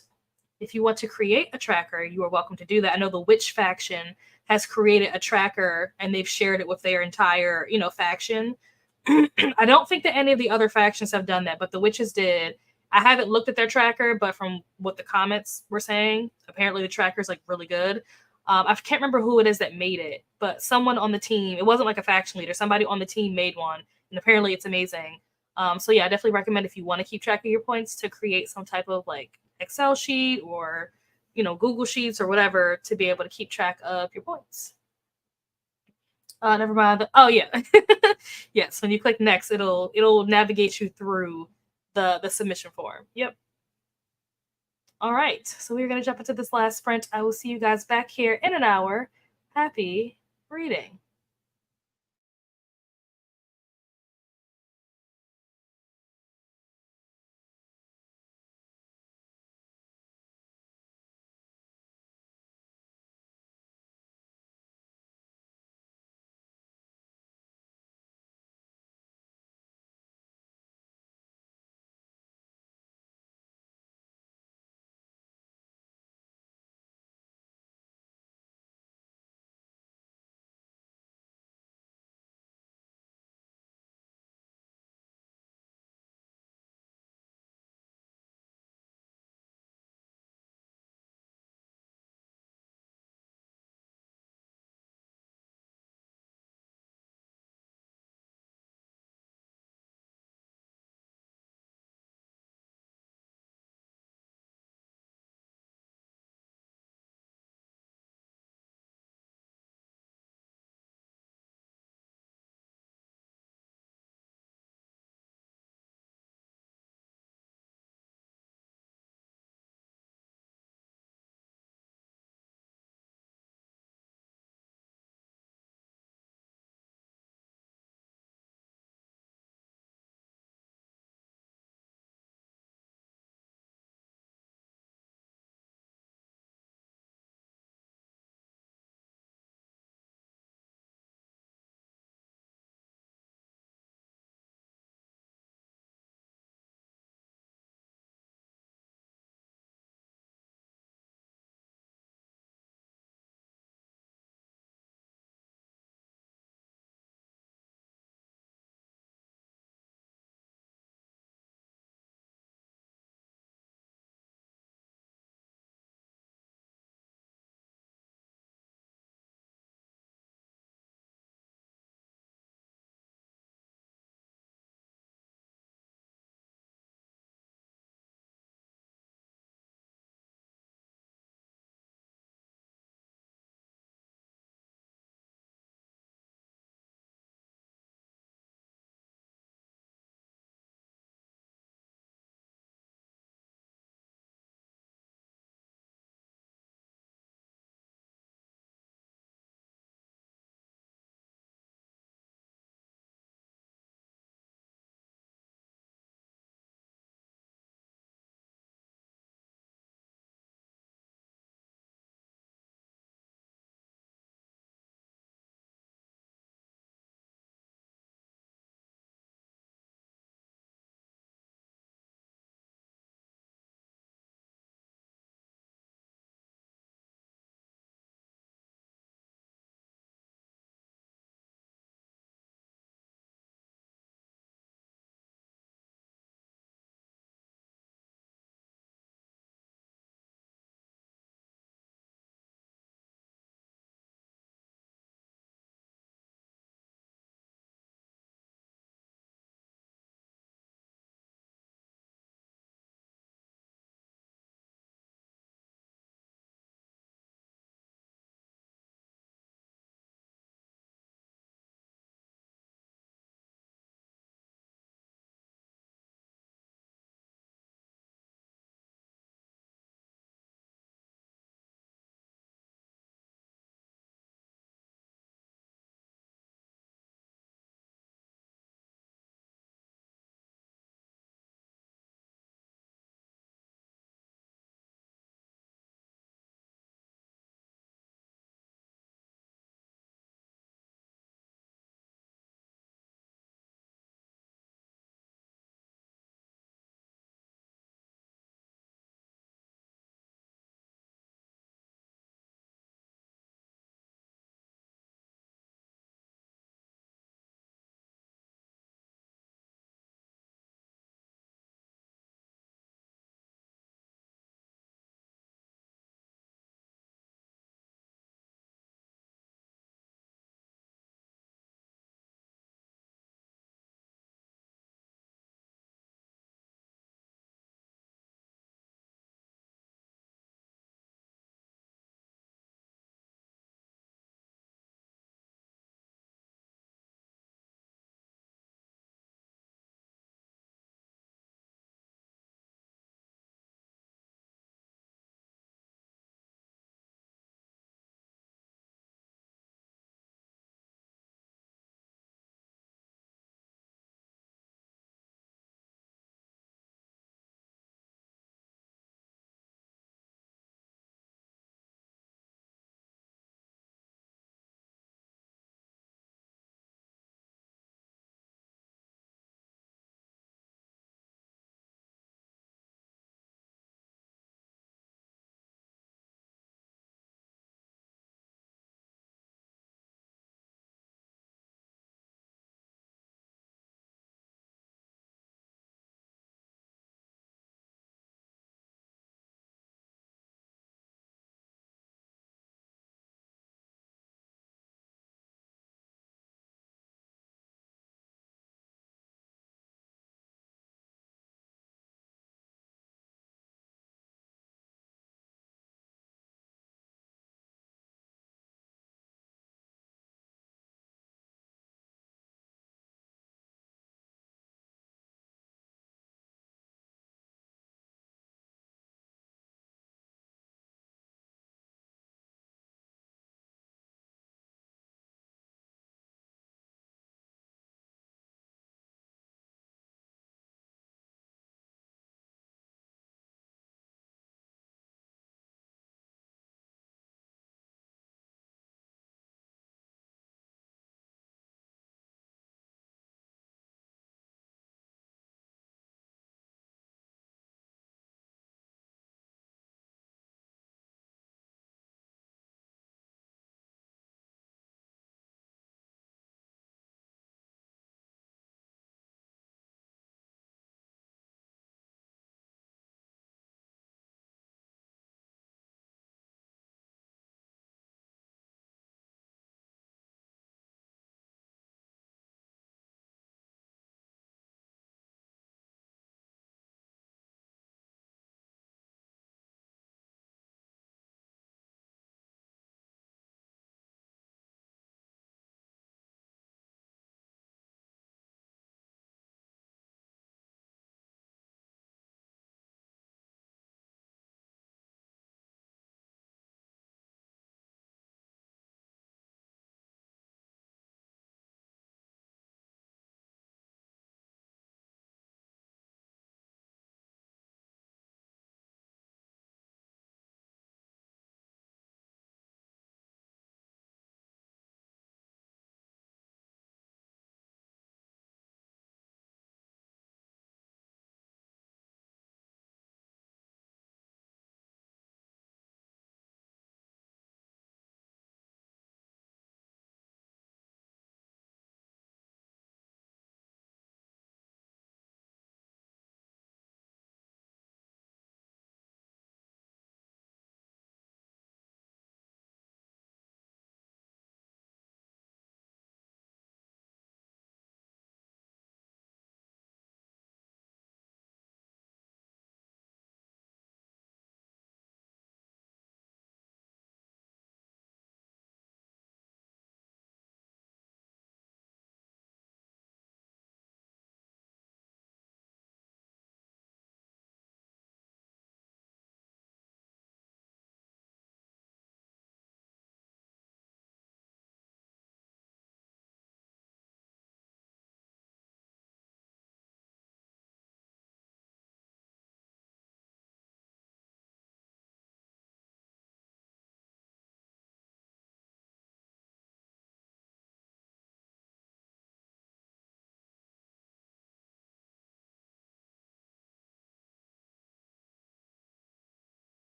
if you want to create a tracker, you are welcome to do that. I know the Witch faction has created a tracker and they've shared it with their entire, faction. I don't think that any of the other factions have done that, but the Witches did. I haven't looked at their tracker, but from what the comments were saying, apparently the tracker is like really good. I can't remember who it is that made it, but someone on the team, it wasn't like a faction leader, somebody on the team made one, and apparently it's amazing. So yeah, I definitely recommend if you want to keep track of your points to create some type of like Excel sheet or Google Sheets or whatever to be able to keep track of your points. Never mind. Oh yeah. Yes, when you click next, it'll navigate you through the submission form. Yep. All right. So we're gonna jump into this last sprint. I will see you guys back here in an hour. Happy reading.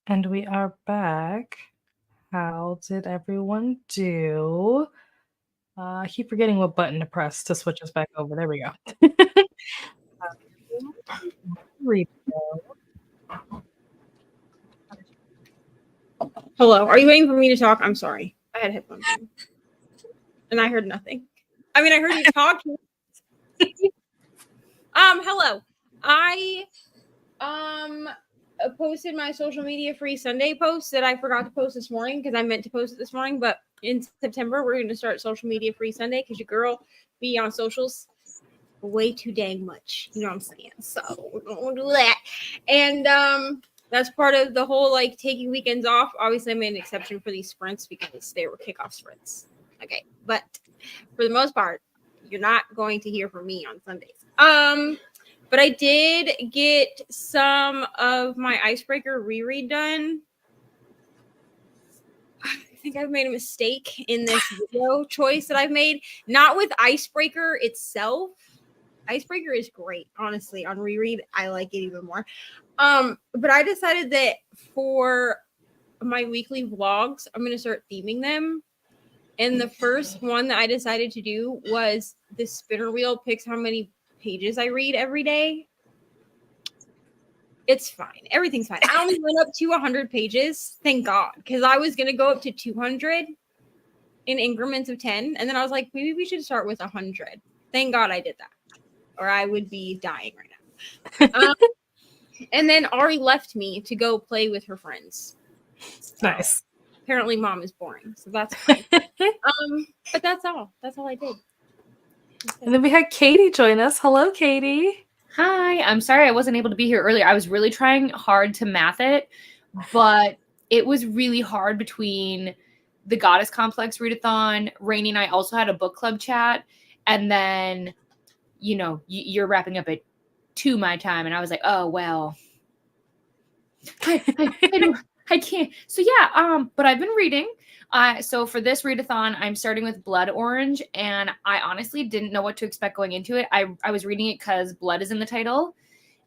And we are back. How did everyone do? I keep forgetting what button to press to switch us back over. There we go. Hello, are you waiting for me to talk? I'm sorry. I had headphones in. And I heard nothing. I mean, I heard you talking. Hello. I posted my social media free Sunday post that I forgot to post this morning because I meant to post it this morning, but in September we're going to start social media free Sunday because your girl be on socials way too dang much. You know what I'm saying? So we're going to do that. And that's part of the whole like taking weekends off. Obviously, I made an exception for these sprints because they were kickoff sprints. Okay, but for the most part, you're not going to hear from me on Sundays. But I did get some of my icebreaker reread done. I think I've made a mistake in this video choice that I've made. Not with icebreaker itself. Icebreaker is great, honestly. On reread, I like it even more. But I decided that for my weekly vlogs, I'm going to start theming them. And the first one that I decided to do was the spinner wheel picks how many pages I read every day. It's fine. Everything's fine. I only went up to 100 pages. Thank God. Because I was going to go up to 200 in increments of 10. And then I was like, maybe we should start with 100. Thank God I did that. Or I would be dying right now. And then Ari left me to go play with her friends. So nice. Apparently mom is boring. So that's fine. But that's all. That's all I did. And then we had Katie join us. Hello, Katie. Hi. I'm sorry I wasn't able to be here earlier. I was really trying hard to math it, but it was really hard between the Goddess Complex Readathon. Rainey and I also had a book club chat. And then, you know, you're wrapping up at 2 my time. And I was like, oh, well, I can't. So yeah, but I've been reading. So for this readathon, I'm starting with Blood Orange, and I honestly didn't know what to expect going into it. I was reading it because blood is in the title,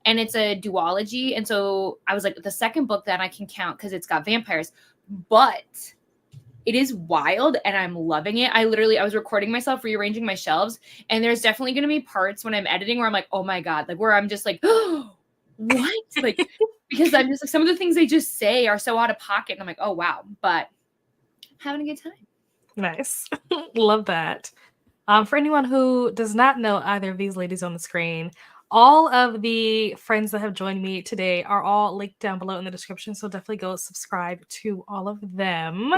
and it's a duology. And so I was like, the second book that I can count because it's got vampires, but it is wild and I'm loving it. I was recording myself rearranging my shelves, and there's definitely going to be parts when I'm editing where I'm like, oh my God, like where I'm just like, oh, what? Like, because I'm just like, some of the things they just say are so out of pocket. And I'm like, oh, wow. But having a good time. Nice. Love that. For anyone who does not know either of these ladies on the screen, all of the friends that have joined me today are all linked down below in the description. So definitely go subscribe to all of them.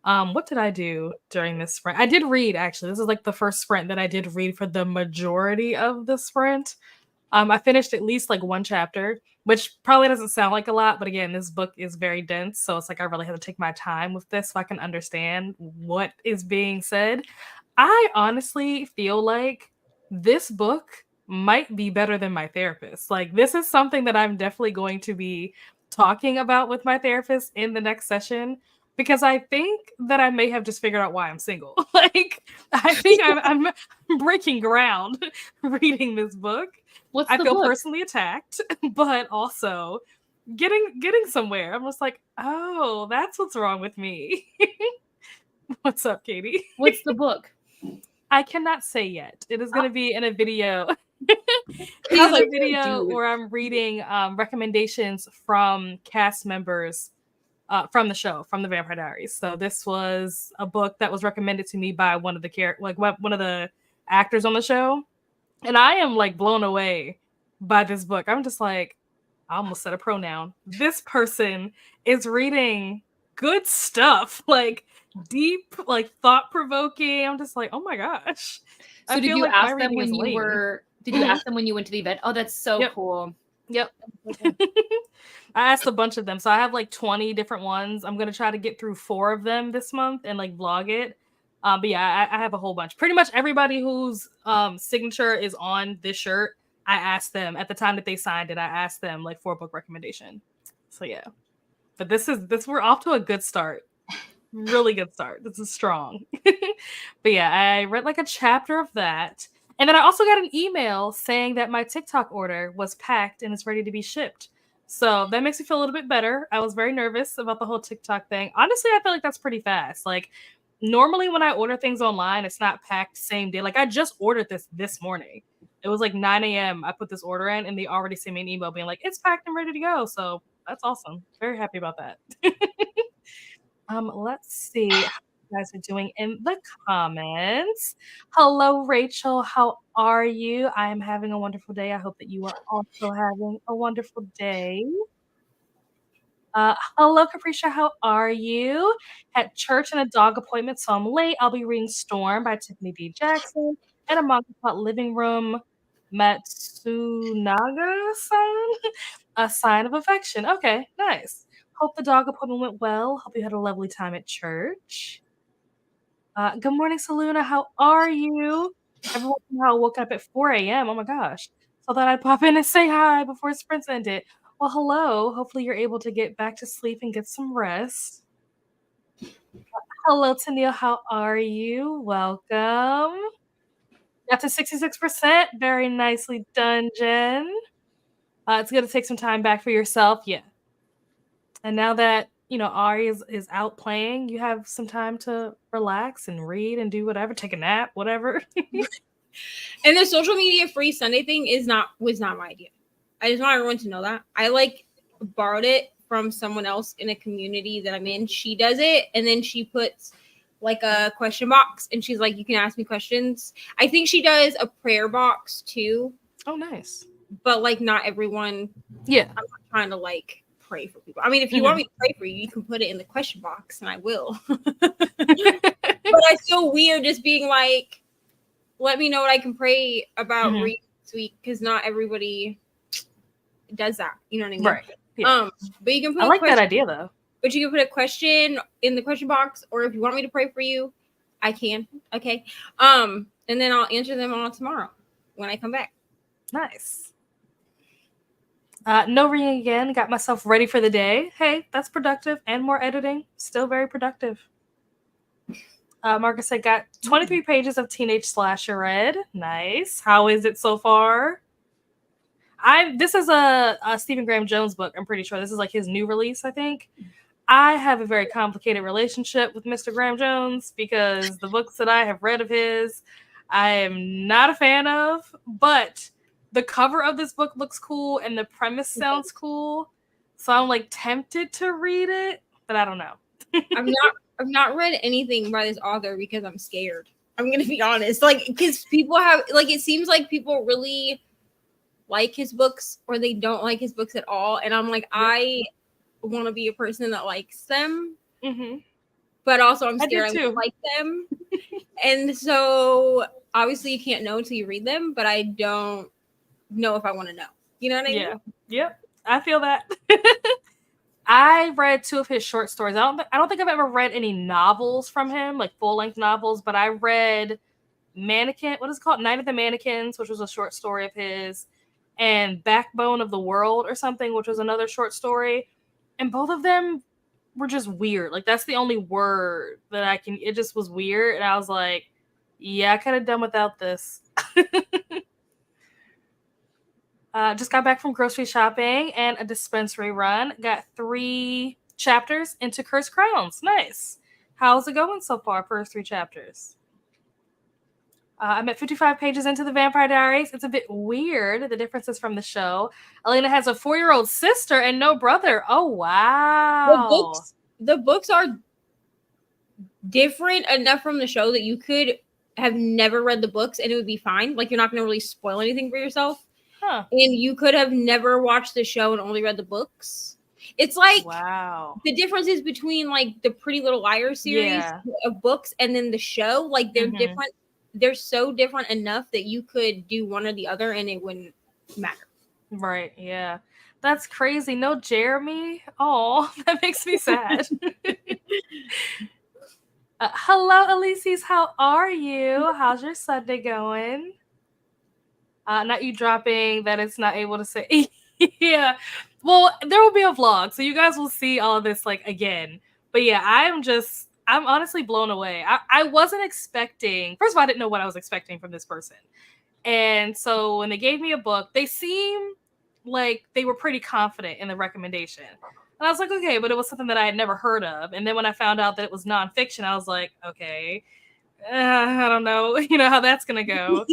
What did I do during this sprint? I did read, actually. This is like the first sprint that I did read for the majority of the sprint. I finished at least like one chapter, which probably doesn't sound like a lot, but again, this book is very dense, so it's like I really have to take my time with this so I can understand what is being said. I honestly feel like this book might be better than my therapist. Like, this is something that I'm definitely going to be talking about with my therapist in the next session, because I think that I may have just figured out why I'm single. Like, I think I'm breaking ground reading this book. I feel book? Personally attacked, but also getting somewhere. I'm just like, oh, that's what's wrong with me. What's up, Katie? What's the book? I cannot say yet. It is going to be in a video. It's a video where I'm reading recommendations from cast members from the show, from the Vampire Diaries. So this was a book that was recommended to me by one of the actors on the show. And I am like blown away by this book. I'm just like, I almost said a pronoun. This person is reading good stuff, like deep, like thought-provoking. I'm just like, oh my gosh. So did you ask them when you were? Did you ask them when you went to the event? Oh, that's so cool. Yep. I asked a bunch of them. So I have like 20 different ones. I'm going to try to get through 4 of them this month and like vlog it. But yeah, I have a whole bunch. Pretty much everybody whose signature is on this shirt, I asked them at the time that they signed it. I asked them like for a book recommendation. So yeah, but we're off to a good start. Really good start. This is strong. But yeah, I read like a chapter of that. And then I also got an email saying that my TikTok order was packed and is ready to be shipped. So that makes me feel a little bit better. I was very nervous about the whole TikTok thing. Honestly, I feel like that's pretty fast. Like normally when I order things online, it's not packed same day. Like I just ordered this morning. It was like 9 a.m. I put this order in and they already sent me an email being like, it's packed and ready to go. So that's awesome. Very happy about that. Let's see how you guys are doing in the comments. Hello, Rachel. How are you? I am having a wonderful day. I hope that you are also having a wonderful day. Hello, Capricia. How are you? At church and a dog appointment, so I'm late. I'll be reading Storm by Tiffany D. Jackson and a manga called Living Room Matsunaga-san. A sign of affection. Okay, nice. Hope the dog appointment went well. Hope you had a lovely time at church. Good morning, Saluna. How are you? Everyone somehow woke up at 4 a.m. Oh my gosh. So thought I'd pop in and say hi before sprints ended. Well, hello. Hopefully you're able to get back to sleep and get some rest. Hello, Tennille. How are you? Welcome. Got to 66%. Very nicely done, Jen. It's going to take some time back for yourself. Yeah. And now that, Ari is out playing, you have some time to relax and read and do whatever, take a nap, whatever. And the social media free Sunday thing was not my idea. I just want everyone to know that. I borrowed it from someone else in a community that I'm in. She does it and then she puts like a question box and she's like, you can ask me questions. I think she does a prayer box too. Oh, nice. But like not everyone. Yeah. I'm not trying to pray for people. I mean, if you want me to pray for you, you can put it in the question box and I will. But I feel weird just being like, let me know what I can pray about reading this week because not everybody does that. You know what I mean? Right. Yeah. But you can put I like that idea though. But you can put a question in the question box, or if you want me to pray for you, I can. Okay. And then I'll answer them all tomorrow when I come back. Nice. No reading again. Got myself ready for the day. Hey, that's productive and more editing. Still very productive. Marcus said, got 23 pages of Teenage Slasher read. Nice. How is it so far? This is a Stephen Graham Jones book. I'm pretty sure this is like his new release, I think. I have a very complicated relationship with Mr. Graham Jones because the books that I have read of his, I am not a fan of, but the cover of this book looks cool and the premise sounds cool. So I'm like tempted to read it, but I don't know. I've not read anything by this author because I'm scared. I'm gonna be honest. Because people have it seems like people really like his books or they don't like his books at all. And I'm like, I want to be a person that likes them. But also I'm scared I won't like them. And so obviously you can't know until you read them, but I don't know if I want to know. You know what I mean? Yeah. Yep. I feel that. I read 2 of his short stories. I don't think I've ever read any novels from him, like full-length novels, but I read Mannequin, what is it called? Night of the Mannequins, which was a short story of his, and Backbone of the World or something, which was another short story. And both of them were just weird. Like, that's the only word that it just was weird. And I was like, yeah, I could have done without this. Just got back from grocery shopping and a dispensary run. Got 3 chapters into Cursed Crowns. Nice. How's it going so far? First 3 chapters. I'm at 55 pages into the Vampire Diaries. It's a bit weird, the differences from the show. Elena has a 4-year-old sister and no brother. Oh, wow. The books are different enough from the show that you could have never read the books and it would be fine. Like, you're not going to really spoil anything for yourself. Huh. And you could have never watched the show and only read the books. It's like, wow. The difference is between like the Pretty Little Liars series of books and then the show. Like, they're different. They're so different enough that you could do one or the other and it wouldn't matter. Right. Yeah. That's crazy. No Jeremy. Oh, that makes me sad. Hello, Elises. How are you? How's your Sunday going? Not you dropping that it's not able to say. Yeah. Well, there will be a vlog, so you guys will see all of this like again. But yeah, I'm honestly blown away. I wasn't expecting, first of all, I didn't know what I was expecting from this person. And so when they gave me a book, they seem like they were pretty confident in the recommendation. And I was like, okay, but it was something that I had never heard of. And then when I found out that it was nonfiction, I was like, okay, I don't know, how that's going to go.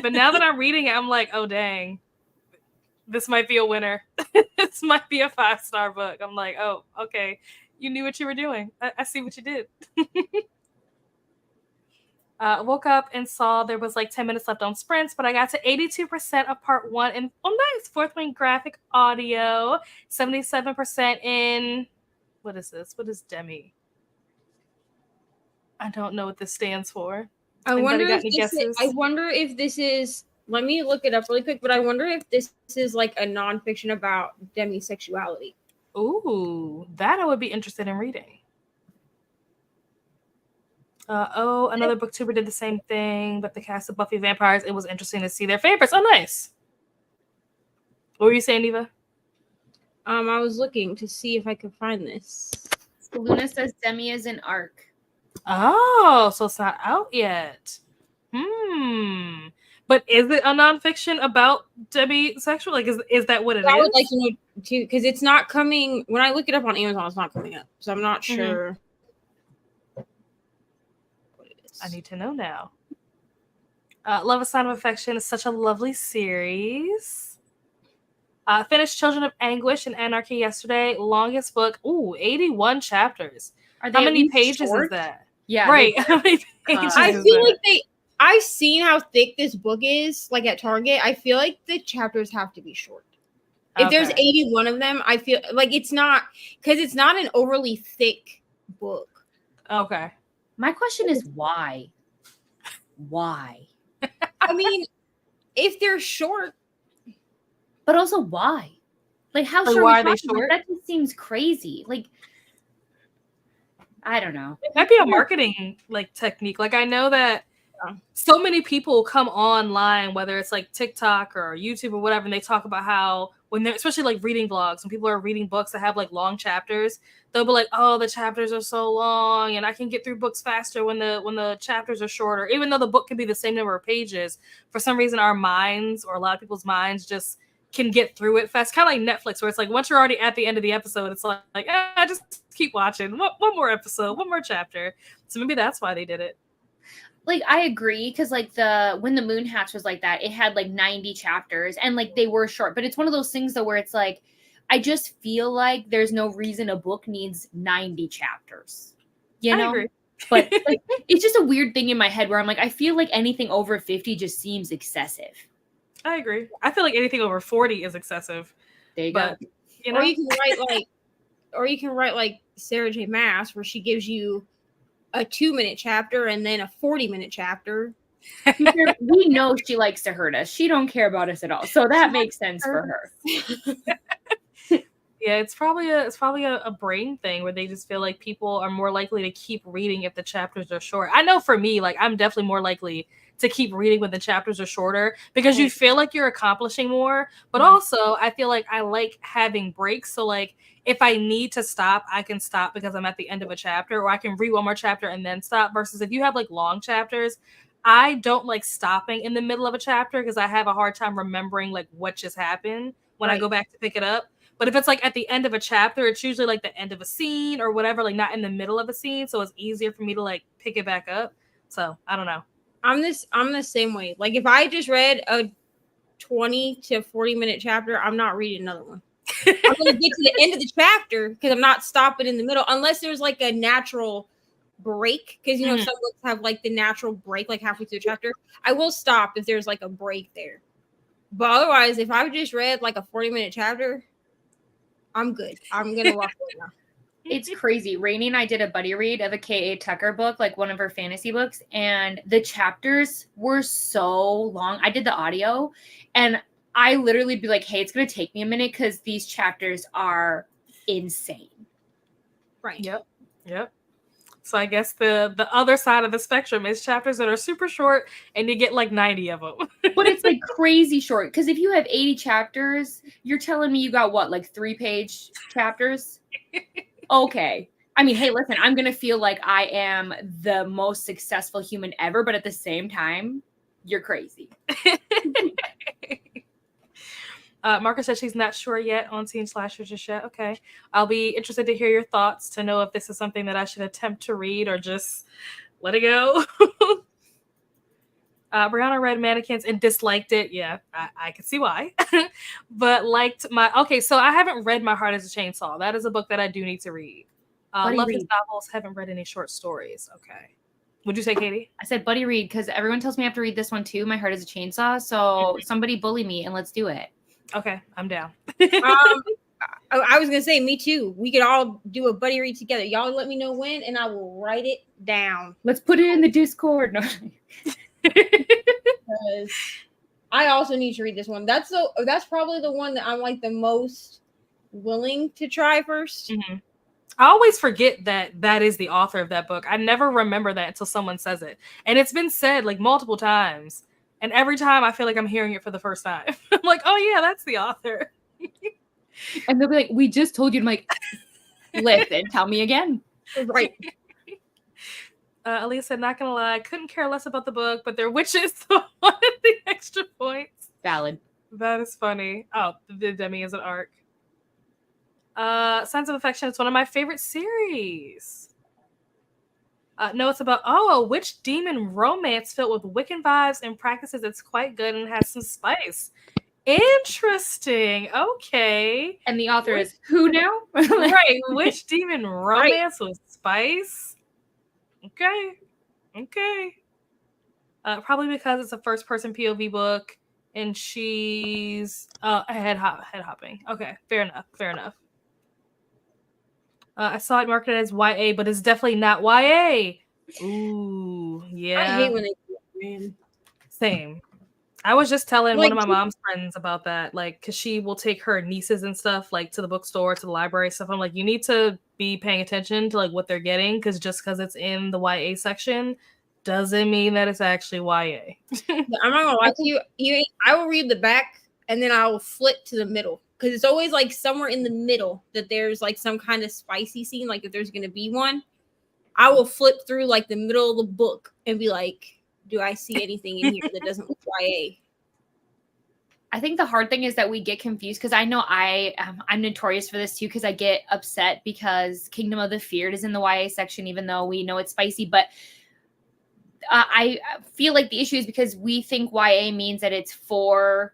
But now that I'm reading it, I'm like, oh, dang, this might be a winner. This might be a 5-star book. I'm like, oh, okay. You knew what you were doing. I see what you did. Woke up and saw there was like 10 minutes left on sprints, but I got to 82% of part 1 and nice. Fourth Wing graphic audio, 77% in, what is this? What is Demi? I don't know what this stands for. I wonder if this is, let me look it up really quick, but I wonder if this is like a nonfiction about demisexuality. Ooh, that I would be interested in reading. Another booktuber did the same thing, but the cast of Buffy vampires, it was interesting to see their favorites. Oh, nice. What were you saying, Eva? I was looking to see if I could find this. Luna says Demi is an arc. Oh, so it's not out yet. But is it a nonfiction about demisexual? Like, is that what it is? I would like to know too, because it's not coming. When I look it up on Amazon, it's not coming up, so I'm not sure. I need to know now. Love, A Sign of Affection is such a lovely series. Finished Children of Anguish and Anarchy yesterday. Longest book. 81 chapters. How many pages is that? Yeah. Right. How many pages I feel like I've seen how thick this book is, like at Target. I feel like the chapters have to be short. If there's 81 of them, I feel like it's not, because it's not an overly thick book. Okay. My question is why? Why? I mean, if they're short. But also why? Like, how short why are they short? That just seems crazy. Like, I don't know. It might be a marketing technique. Like, I know that so many people come online, whether it's like TikTok or YouTube or whatever, and they talk about how when they're, especially like reading blogs, when people are reading books that have like long chapters, they'll be like, oh, the chapters are so long and I can get through books faster when the chapters are shorter. Even though the book can be the same number of pages, for some reason our minds, or a lot of people's minds, just can get through it fast. Kind of like Netflix, where it's like once you're already at the end of the episode, it's like just keep watching. One more episode, one more chapter. So maybe that's why they did it. Like, I agree, because like when the Moon Hatch was like that, it had like 90 chapters and like they were short. But it's one of those things though where it's like, I just feel like there's no reason a book needs 90 chapters. You know? I agree. But like, it's just a weird thing in my head where I'm like, I feel like anything over 50 just seems excessive. I agree. I feel like anything over 40 is excessive. There you go. You know? Or you can write like Sarah J. Maas, where she gives you a 2-minute chapter and then a 40-minute chapter. We know she likes to hurt us. She don't care about us at all. So that makes sense for her. Yeah, it's probably a brain thing where they just feel like people are more likely to keep reading if the chapters are short. I know for me, like I'm definitely more likely to keep reading when the chapters are shorter because you feel like you're accomplishing more. But also I feel like I like having breaks. So like if I need to stop, I can stop because I'm at the end of a chapter, or I can read one more chapter and then stop. Versus if you have like long chapters, I don't like stopping in the middle of a chapter because I have a hard time remembering like what just happened when I go back to pick it up. But if it's like at the end of a chapter, it's usually like the end of a scene or whatever, like not in the middle of a scene. So it's easier for me to like pick it back up. So I don't know. I'm the same way. Like if I just read a 20 to 40-minute chapter, I'm not reading another one. I'm going to get to the end of the chapter because I'm not stopping in the middle unless there's like a natural break. Because, you know, some books have like the natural break, like halfway through the chapter. I will stop if there's like a break there. But otherwise, if I've just read like a 40-minute chapter, I'm good. I'm going to walk away now. It's crazy. Rainey and I did a buddy read of a K.A. Tucker book, like one of her fantasy books, and the chapters were so long. I did the audio, and I literally be like, hey, it's going to take me a minute because these chapters are insane. Right. Yep. So I guess the other side of the spectrum is chapters that are super short and you get like 90 of them. But it's like crazy short because if you have 80 chapters, you're telling me you got what, like 3-page chapters? Okay. I mean, hey, listen, I'm going to feel like I am the most successful human ever, but at the same time, you're crazy. Marcus said she's not sure yet on teen slashers just yet. Okay. I'll be interested to hear your thoughts to know if this is something that I should attempt to read or just let it go. Brianna read Mannequins and disliked it. Yeah, I can see why. But liked okay, so I haven't read My Heart as a Chainsaw. That is a book that I do need to read. Love his novels, haven't read any short stories. Okay. Would you say, Katie? I said Buddy read because everyone tells me I have to read this one too. My Heart is a Chainsaw. So somebody bully me and let's do it. Okay, I'm down. I was gonna say, me too. We could all do a buddy read together. Y'all let me know when, and I will write it down. Let's put it in the Discord. No. Because I also need to read this one. That's probably the one that I'm like the most willing to try first. Mm-hmm. I always forget that is the author of that book. I never remember that until someone says it, and it's been said like multiple times. And every time I feel like I'm hearing it for the first time. I'm like, oh yeah, that's the author. And they'll be like, we just told you. I'm like, listen, tell me again. Right. Aaliyah said, not gonna lie, couldn't care less about the book, but they're witches, so I wanted the extra points. Valid. That is funny. Oh, the Demi is an arc. Signs of Affection. It's one of my favorite series. No, it's about a witch demon romance filled with Wiccan vibes and practices. It's quite good and has some spice. Interesting. Okay. And the author is who now? Right. Witch demon romance with spice. Okay. Probably because it's a first-person POV book, and she's head hopping. Okay, fair enough. I saw it marketed as YA, but it's definitely not YA. Ooh, yeah. I hate when they do that, man. Same. I was just telling one of my mom's friends about that, like, because she will take her nieces and stuff, like, to the bookstore, to the library stuff. I'm like, you need to be paying attention to, like, what they're getting, because just because it's in the YA section doesn't mean that it's actually YA. I'm not gonna lie to you. I will read the back, and then I will flip to the middle, because it's always, like, somewhere in the middle that there's, like, some kind of spicy scene, like, if there's going to be one. I will flip through, like, the middle of the book and be like, do I see anything in here that doesn't look YA? I think the hard thing is that we get confused because I know I'm notorious for this too because I get upset because Kingdom of the Feared is in the YA section even though we know it's spicy. But I feel like the issue is because we think YA means that it's for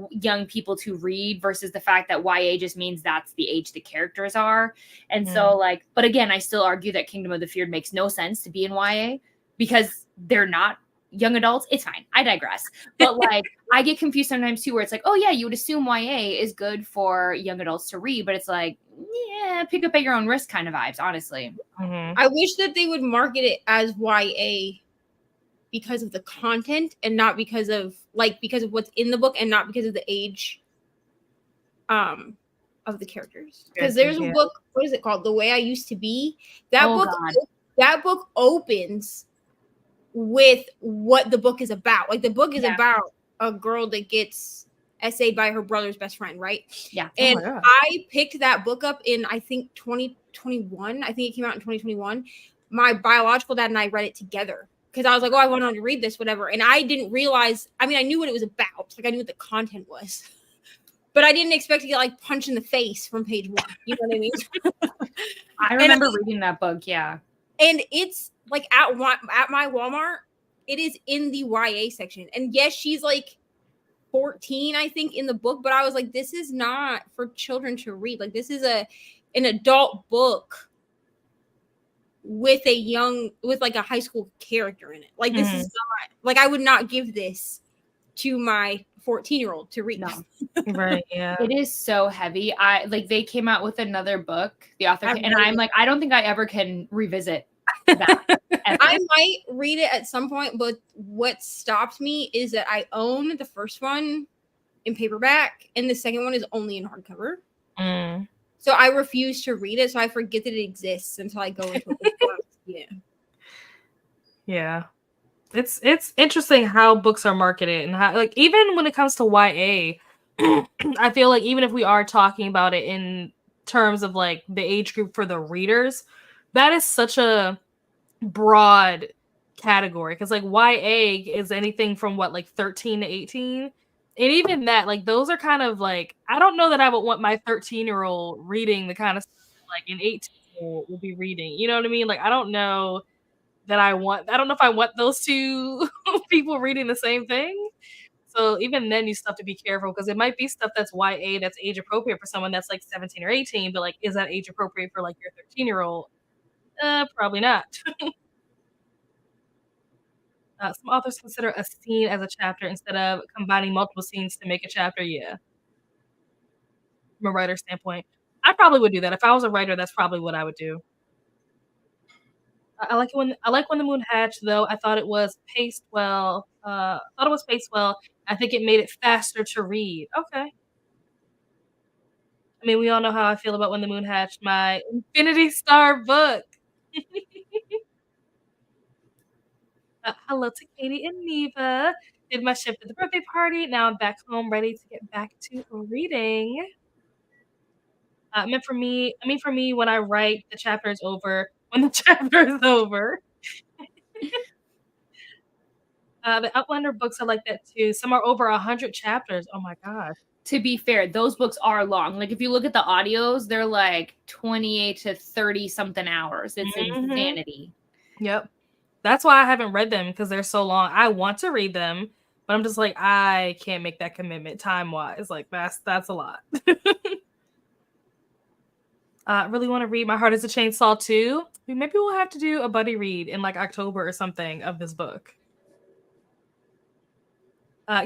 young people to read versus the fact that YA just means that's the age the characters are. And so like, but again, I still argue that Kingdom of the Feared makes no sense to be in YA because they're not young adults. It's fine. I digress. But like, I get confused sometimes too, where it's like, oh yeah, you would assume YA is good for young adults to read, but it's like, yeah, pick up at your own risk kind of vibes, honestly. I wish that they would market it as YA because of the content and not because of what's in the book and not because of the age of the characters. Because there's a book, what is it called? The Way I Used to Be. That book opens with what the book is about. Like the book is about a girl that gets essayed by her brother's best friend, right? Yeah. And I picked that book up in I think 2021. I think it came out in 2021. My biological dad and I read it together because I was like, oh, I wanted to read this, whatever. And I didn't realize, I mean, I knew what it was about. Like I knew what the content was. But I didn't expect to get like punched in the face from page 1. You know what I mean? I remember reading that book, yeah. And it's like at my Walmart, it is in the YA section. And yes, she's like 14, I think, in the book. But I was like, this is not for children to read. Like this is an adult book with like a high school character in it. Like this is not like I would not give this to my 14-year-old to read. No. Right, yeah. It is so heavy. They came out with another book, the author, and I'm like, I don't think I ever can revisit that. I might read it at some point, but what stopped me is that I own the first one in paperback and the second one is only in hardcover. So I refuse to read it, so I forget that it exists until I go into it. Yeah. It's interesting how books are marketed and how, like, even when it comes to YA, I feel like even if we are talking about it in terms of like the age group for the readers, that is such a broad category because like YA is anything from like 13 to 18, And even that, like, those are kind of like, I don't know that I would want my 13-year-old reading the kind of stuff that, like, an 18-year-old will be reading. You know what I mean? Like, I don't know if I want those two people reading the same thing. So even then, you still have to be careful because it might be stuff that's YA that's age appropriate for someone that's like 17 or 18, but like, is that age appropriate for like your 13-year-old? Probably not. Some authors consider a scene as a chapter instead of combining multiple scenes to make a chapter. Yeah, from a writer's standpoint, I probably would do that if I was a writer. That's probably what I would do. I like when the moon hatched, though. I thought it was paced well. I think it made it faster to read. Okay. I mean, we all know how I feel about When the Moon Hatched, my Infinity Star book. Hello to Katie and Neva. Did my shift at the birthday party. Now I'm back home, ready to get back to reading. For me, when I write, the chapter is over. When the chapter is over. The Outlander books are like that too. Some are over 100 chapters. Oh my gosh. To be fair, those books are long. Like if you look at the audios, they're like 28 to 30 something hours. It's insanity. Yep. That's why I haven't read them, because they're so long. I want to read them, but I'm just like, I can't make that commitment time-wise. Like that's a lot. I really want to read My Heart is a Chainsaw too. Maybe we'll have to do a buddy read in like October or something of this book.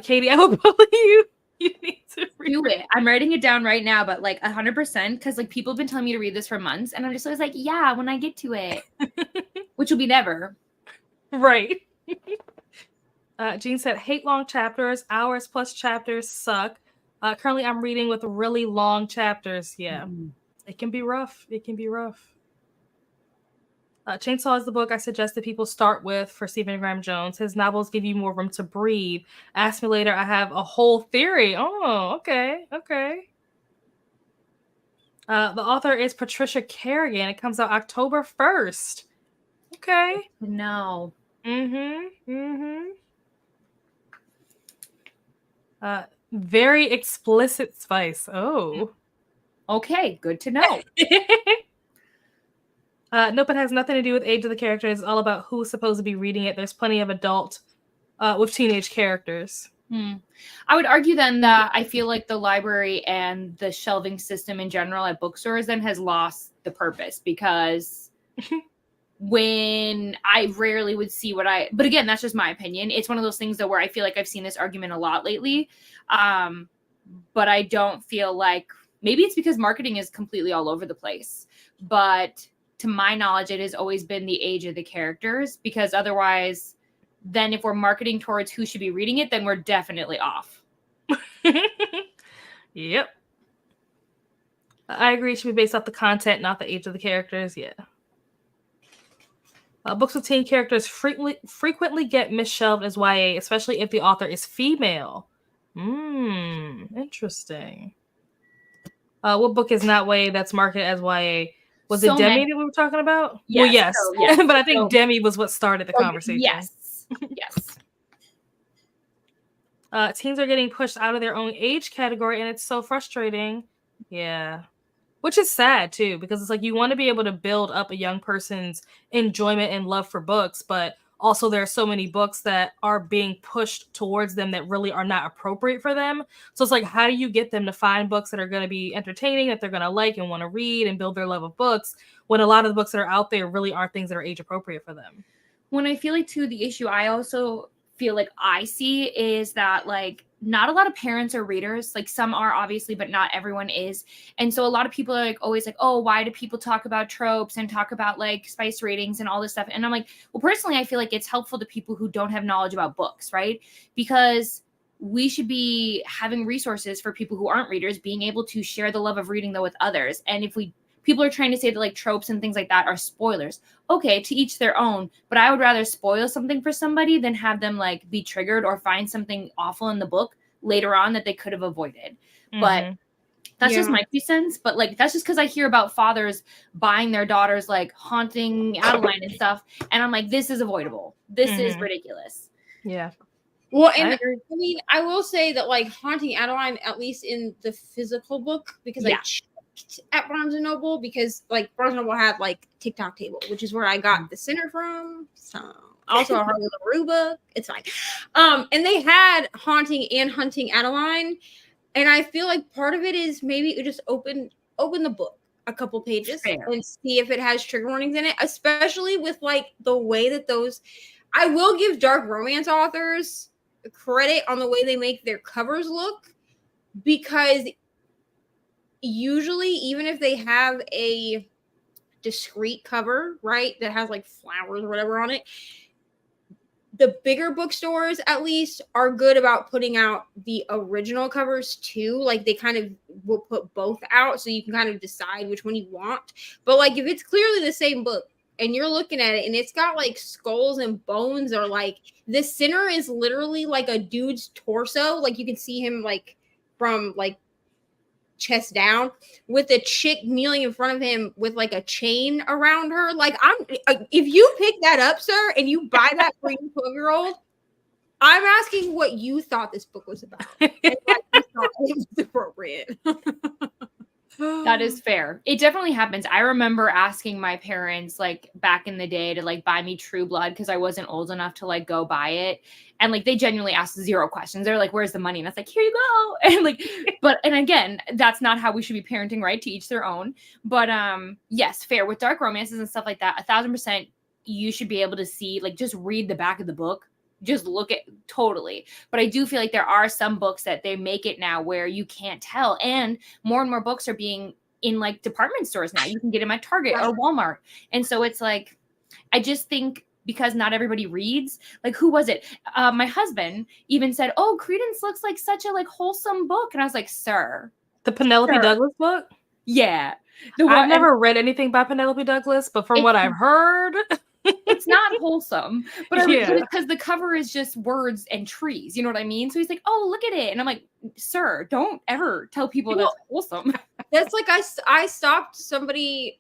Katie, I will bully you. You need to read it. I'm writing it down right now, but like 100%, because like people have been telling me to read this for months, and I'm just always like, yeah, when I get to it, which will be never. Right. Jean said, hate long chapters. Hours plus chapters suck. Currently, I'm reading with really long chapters. Yeah, It can be rough. Chainsaw is the book I suggest that people start with for Stephen Graham Jones. His novels give you more room to breathe. Ask me later. I have a whole theory. Oh, okay. The author is Patricia Kerrigan. It comes out October 1st. Okay. No. Very explicit spice. Oh. Okay, good to know. Nope, it has nothing to do with age of the characters. It's all about who's supposed to be reading it. There's plenty of adult with teenage characters. I would argue then that I feel like the library and the shelving system in general at bookstores then has lost the purpose, because when I rarely would see but again, that's just my opinion. It's one of those things though where I feel like I've seen this argument a lot lately. But I don't feel like, maybe it's because marketing is completely all over the place, but to my knowledge, it has always been the age of the characters, because otherwise then if we're marketing towards who should be reading it, then we're definitely off. Yep. I agree. It should be based off the content, not the age of the characters. Yeah. Books with teen characters frequently get misshelved as YA, especially if the author is female. Interesting. What book is not YA that's marketed as YA? Was it Demi that we were talking about? Yes. Well, yes. So, yes. But I think Demi was what started the conversation. Yes. Teens are getting pushed out of their own age category, and it's so frustrating. Yeah. Which is sad, too, because it's like you want to be able to build up a young person's enjoyment and love for books, but also there are so many books that are being pushed towards them that really are not appropriate for them. So it's like, how do you get them to find books that are going to be entertaining, that they're going to like and want to read and build their love of books, when a lot of the books that are out there really aren't things that are age appropriate for them? When I feel like, too, the issue I also feel like I see is that, like, not a lot of parents are readers. Like, some are obviously, but not everyone is. And so a lot of people are like always like, oh, why do people talk about tropes and talk about like spice ratings and all this stuff? And I'm like, well, personally, I feel like it's helpful to people who don't have knowledge about books, right? Because we should be having resources for people who aren't readers, being able to share the love of reading though with others. And if people are trying to say that like tropes and things like that are spoilers. Okay, to each their own. But I would rather spoil something for somebody than have them like be triggered or find something awful in the book later on that they could have avoided. But that's just my 2 cents. But like, that's just because I hear about fathers buying their daughters like haunting Adeline and stuff. And I'm like, this is avoidable. This is ridiculous. Yeah. Well, and I mean, I will say that like Haunting Adeline, at least in the physical book, because I checked at Barnes and Noble, because like Barnes and Noble had like TikTok table, which is where I got the center from. So also a Harley LaRue book. It's fine. And they had Haunting and Hunting Adeline, and I feel like part of it is maybe you just open the book a couple pages and see if it has trigger warnings in it, especially with like the way that those. I will give dark romance authors credit on the way they make their covers look, because usually even if they have a discreet cover, right, that has like flowers or whatever on it, the bigger bookstores at least are good about putting out the original covers too. Like they kind of will put both out so you can kind of decide which one you want. But like if it's clearly the same book and you're looking at it and it's got like skulls and bones, or like the center is literally like a dude's torso, like you can see him like from like chest down, with a chick kneeling in front of him with like a chain around her. Like if you pick that up, sir, and you buy that for your 12-year-old, I'm asking what you thought this book was about. And like, you thought it was appropriate. That is fair. It definitely happens. I remember asking my parents like back in the day to like buy me True Blood because I wasn't old enough to like go buy it. And like they genuinely asked 0 questions. They're like, where's the money? And I was like, here you go. And like, and again, that's not how we should be parenting, right? To each their own. But yes, fair. With dark romances and stuff like that, 1,000% you should be able to see, like just read the back of the book. Just look at totally. But I do feel like there are some books that they make it now where you can't tell. And more books are being in like department stores now. You can get them at Target or Walmart. And so it's like, I just think because not everybody reads, like who was it? My husband even said, oh, Credence looks like such a like wholesome book. And I was like, sir. The Penelope Douglas book? Yeah. I've never read anything by Penelope Douglas, but from what I've heard... It's not wholesome, but because the cover is just words and trees, you know what I mean? So he's like, "Oh, look at it," and I'm like, "Sir, don't ever tell people that's wholesome." That's like I stopped somebody.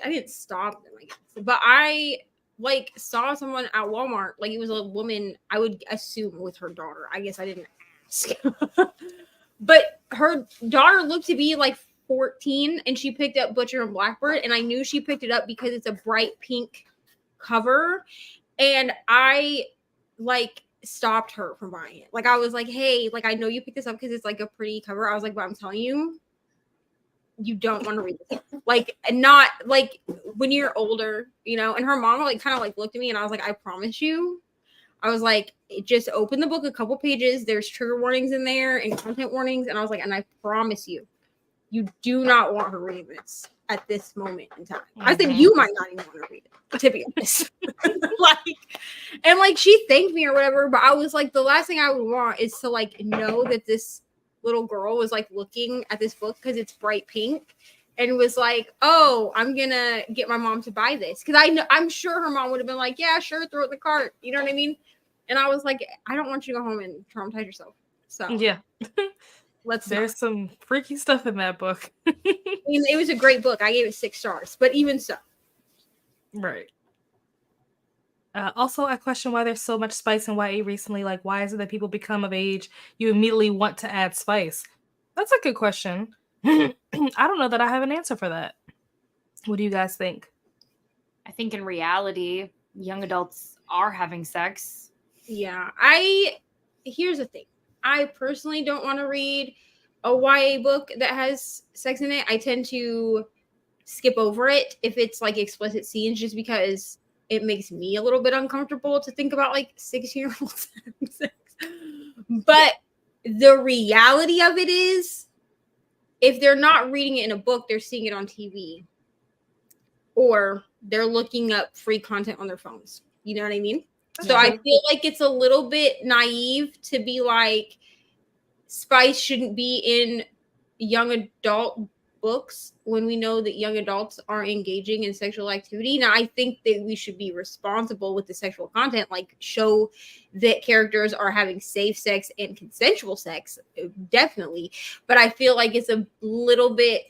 I didn't stop them, but I like saw someone at Walmart. Like it was a woman. I would assume with her daughter. I guess I didn't ask, but her daughter looked to be like 14, and she picked up Butcher and Blackbird, and I knew she picked it up because it's a bright pink cover, and I like stopped her from buying it. Like I was like, hey, like I know you picked this up because it's like a pretty cover. I was like, but I'm telling you, you don't want to read this. Like not like when you're older, you know. And her mom like kind of like looked at me, and I was like, I promise you. I was like, just open the book a couple pages. There's trigger warnings in there and content warnings, and I was like, and I promise you, you do not want her reading this at this moment in time. I said you might not even want to read it, to be honest. and like she thanked me or whatever, but I was like, the last thing I would want is to like know that this little girl was like looking at this book because it's bright pink and was like, oh, I'm gonna get my mom to buy this. Because I'm sure her mom would have been like, yeah, sure, throw it in the cart. You know what I mean? And I was like, I don't want you to go home and traumatize yourself. So yeah. There's some freaky stuff in that book. I mean, it was a great book. I gave it 6 stars, but even so. Right. Also, I question why there's so much spice in YA recently. Like, why is it that people become of age, you immediately want to add spice? That's a good question. I don't know that I have an answer for that. What do you guys think? I think in reality, young adults are having sex. Yeah. Here's the thing. I personally don't want to read a YA book that has sex in it. I tend to skip over it if it's like explicit scenes, just because it makes me a little bit uncomfortable to think about like 16-year-olds having sex. But the reality of it is, if they're not reading it in a book, they're seeing it on TV, or they're looking up free content on their phones. You know what I mean? So I feel like it's a little bit naive to be like, spice shouldn't be in young adult books when we know that young adults are engaging in sexual activity. Now, I think that we should be responsible with the sexual content, like show that characters are having safe sex and consensual sex, definitely. But I feel like it's a little bit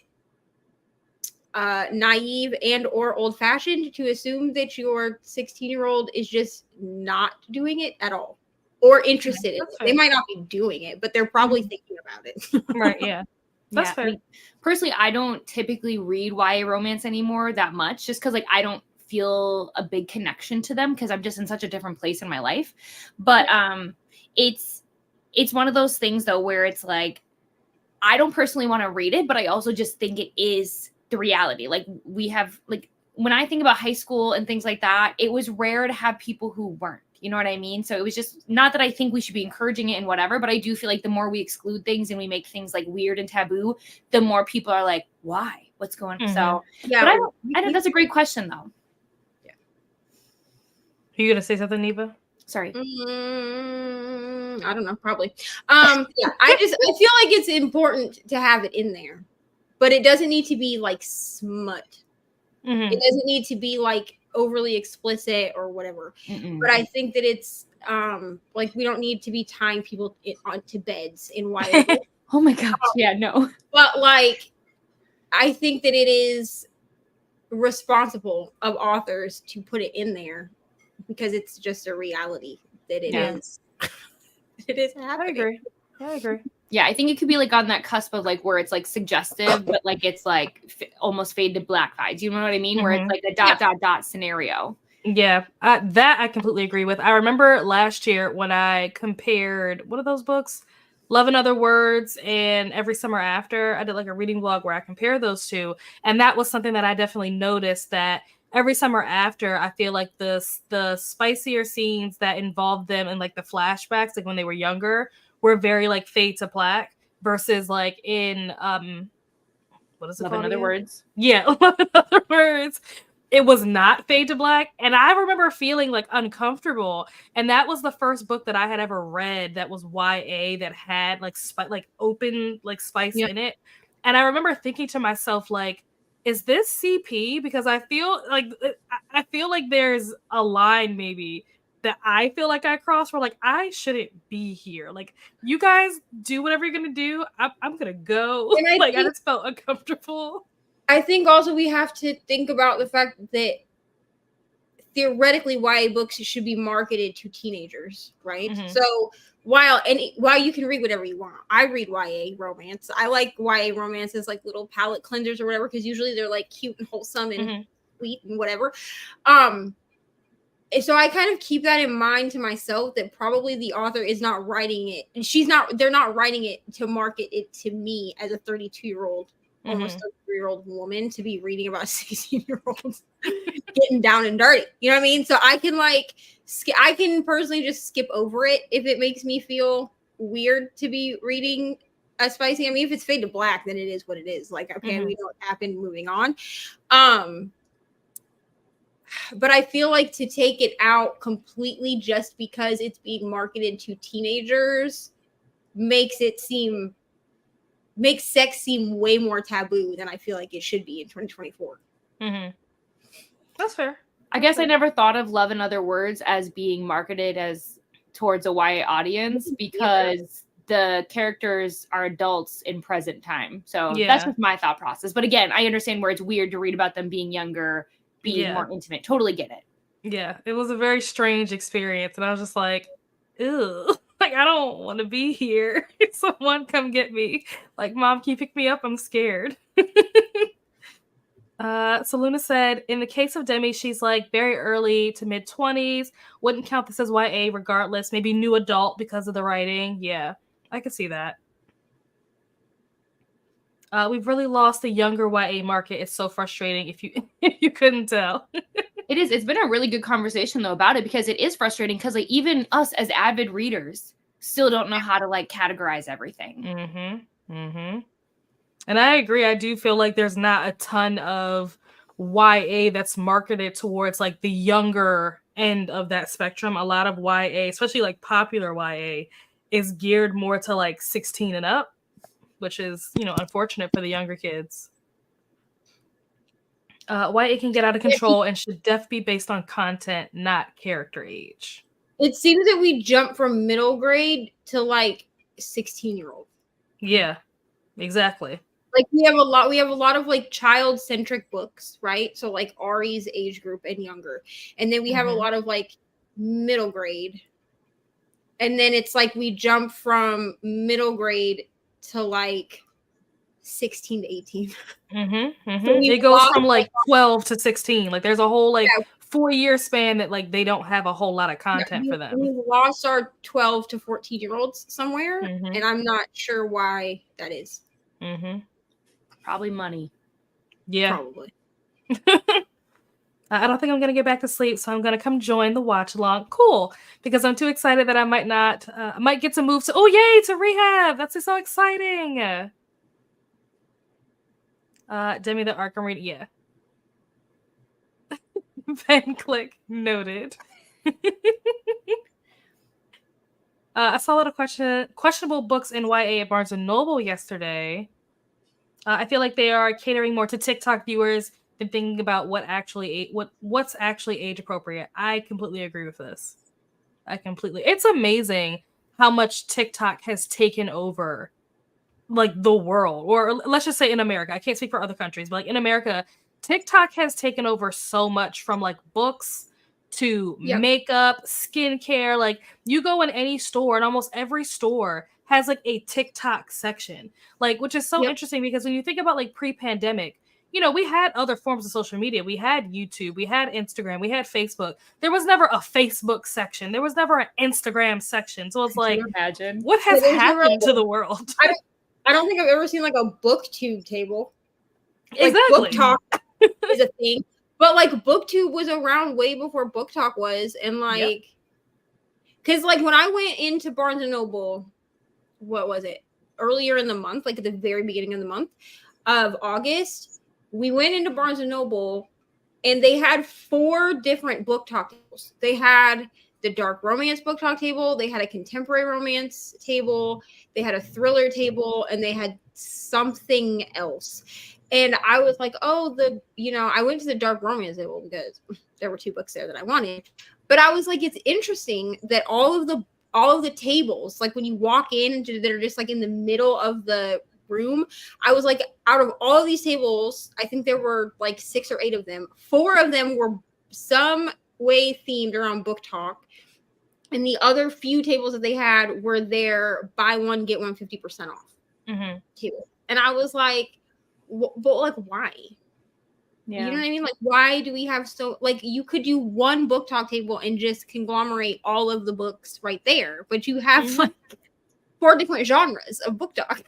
naive and or old-fashioned to assume that your 16-year-old is just not doing it at all. or interested in it. They might not be doing it, but they're probably thinking about it. Right, yeah. That's fair. I mean, personally, I don't typically read YA romance anymore that much, just because like I don't feel a big connection to them because I'm just in such a different place in my life. But it's one of those things though where it's like I don't personally want to read it, but I also just think it is the reality. Like we have like when I think about high school and things like that, it was rare to have people who weren't. You know what I mean? So it was just not that I think we should be encouraging it and whatever, but I do feel like the more we exclude things and we make things like weird and taboo, the more people are like, why? What's going on? So yeah, but I don't that's a great question though. Yeah. Are you gonna say something, Neva? Sorry. I don't know, probably. Yeah, I feel like it's important to have it in there, but it doesn't need to be like smut. It doesn't need to be like overly explicit or whatever. But I think that it's like we don't need to be tying people onto beds in YA. Oh my gosh. Yeah, no. But like I think that it is responsible of authors to put it in there because it's just a reality that it is. It is happening. I agree. Yeah, I think it could be like on that cusp of like where it's like suggestive, but like it's like almost fade to black vibes. You know what I mean? Where it's like a ... scenario. Yeah, that I completely agree with. I remember last year when I compared, what are those books? Love and Other Words and Every Summer After. I did like a reading vlog where I compared those two. And that was something that I definitely noticed that Every Summer After, I feel like the spicier scenes that involved them in like the flashbacks, like when they were younger, were very like fade to black versus like in what is it Love called? in Other Words. Yeah, Love in Other Words. It was not fade to black, and I remember feeling like uncomfortable. And that was the first book that I had ever read that was YA that had like open like spice in it. And I remember thinking to myself like, is this CP? Because I feel like there's a line maybe that I feel like I crossed where like I shouldn't be here. Like you guys do whatever you're gonna do. I'm gonna go. I just felt uncomfortable. I think also we have to think about the fact that theoretically YA books should be marketed to teenagers, right? So while you can read whatever you want, I read YA romance. I like YA romance as like little palate cleansers or whatever because usually they're like cute and wholesome and sweet and whatever. So I kind of keep that in mind to myself that probably the author is not writing it, and they're not writing it to market it to me as a 32-year-old. Almost a 3-year-old woman to be reading about 16-year-olds getting down and dirty. You know what I mean? So I can I can personally just skip over it if it makes me feel weird to be reading a spicy. I mean, if it's fade to black, then it is what it is. Like, okay, we know what happened, moving on. But I feel like to take it out completely just because it's being marketed to teenagers makes sex seem way more taboo than I feel like it should be in 2024. That's fair. I guess I never thought of Love in Other Words as being marketed as towards a YA audience because the characters are adults in present time. So that's just my thought process. But again, I understand where it's weird to read about them being younger, being more intimate. Totally get it. Yeah, it was a very strange experience. And I was just like, ew. Like, I don't want to be here. Someone come get me. Like, Mom, can you pick me up? I'm scared. So Luna said, in the case of Demi, she's like very early to mid-20s. Wouldn't count this as YA regardless. Maybe new adult because of the writing. Yeah, I could see that. We've really lost the younger YA market. It's so frustrating if you couldn't tell. It is. It's been a really good conversation though about it because it is frustrating because like even us as avid readers still don't know how to like categorize everything. And I agree. I do feel like there's not a ton of YA that's marketed towards like the younger end of that spectrum. A lot of YA, especially like popular YA, is geared more to like 16 and up, which is, unfortunate for the younger kids. YA can get out of control and should be based on content, not character age. It seems that we jump from middle grade to like 16-year-old. Yeah, exactly. Like we have a lot of like child-centric books, right? So like Ari's age group and younger. And then we have a lot of like middle grade and then it's like we jump from middle grade to like 16 to 18. So it goes from like 12 to 16. Like there's a whole like 4-year span that like they don't have a whole lot of content for them. We lost our 12 to 14-year-olds somewhere, and I'm not sure why that is. Probably money. Yeah. Probably. I don't think I'm going to get back to sleep, so I'm going to come join the watch along. Cool. Because I'm too excited that I might not, I might get to move to, oh, yay, to rehab. That's so exciting. Demi the Arkham read, yeah. Van click noted. I saw a lot of questionable books in YA at Barnes & Noble yesterday. I feel like they are catering more to TikTok viewers than thinking about what's actually age appropriate. I completely agree with this. It's amazing how much TikTok has taken over like the world, or let's just say in America. I can't speak for other countries, but like in America, TikTok has taken over so much, from like books to makeup, skincare. Like you go in any store, and almost every store has like a TikTok section, like, which is so interesting, because when you think about like pre-pandemic, you know, we had other forms of social media. We had YouTube, we had Instagram, we had Facebook. There was never a Facebook section. There was never an Instagram section. So it's like, imagine what has happened to the world? I don't think I've ever seen like a BookTube table. Like, exactly. Book Talk is a thing, but like BookTube was around way before Book Talk was, and like, because like when I went into Barnes and Noble, what was it? Earlier in the month, like at the very beginning of the month of August, we went into Barnes and Noble, and they had 4 different book talk tables. They had the dark romance book talk table, they had a contemporary romance table, they had a thriller table, and they had something else. And I was like, oh, I went to the dark romance table because there were 2 books there that I wanted. But I was like, it's interesting that all of the tables, like when you walk in, that are just like in the middle of the room, I was like, out of all of these tables, I think there were like 6 or 8 of them. 4 of them were some way themed around book talk, and the other few tables that they had were their buy one get one 50% off table. And I was like, but like, why? You know what I mean? Like, why do we have like, you could do one book talk table and just conglomerate all of the books right there, but you have like 4 different genres of book talk.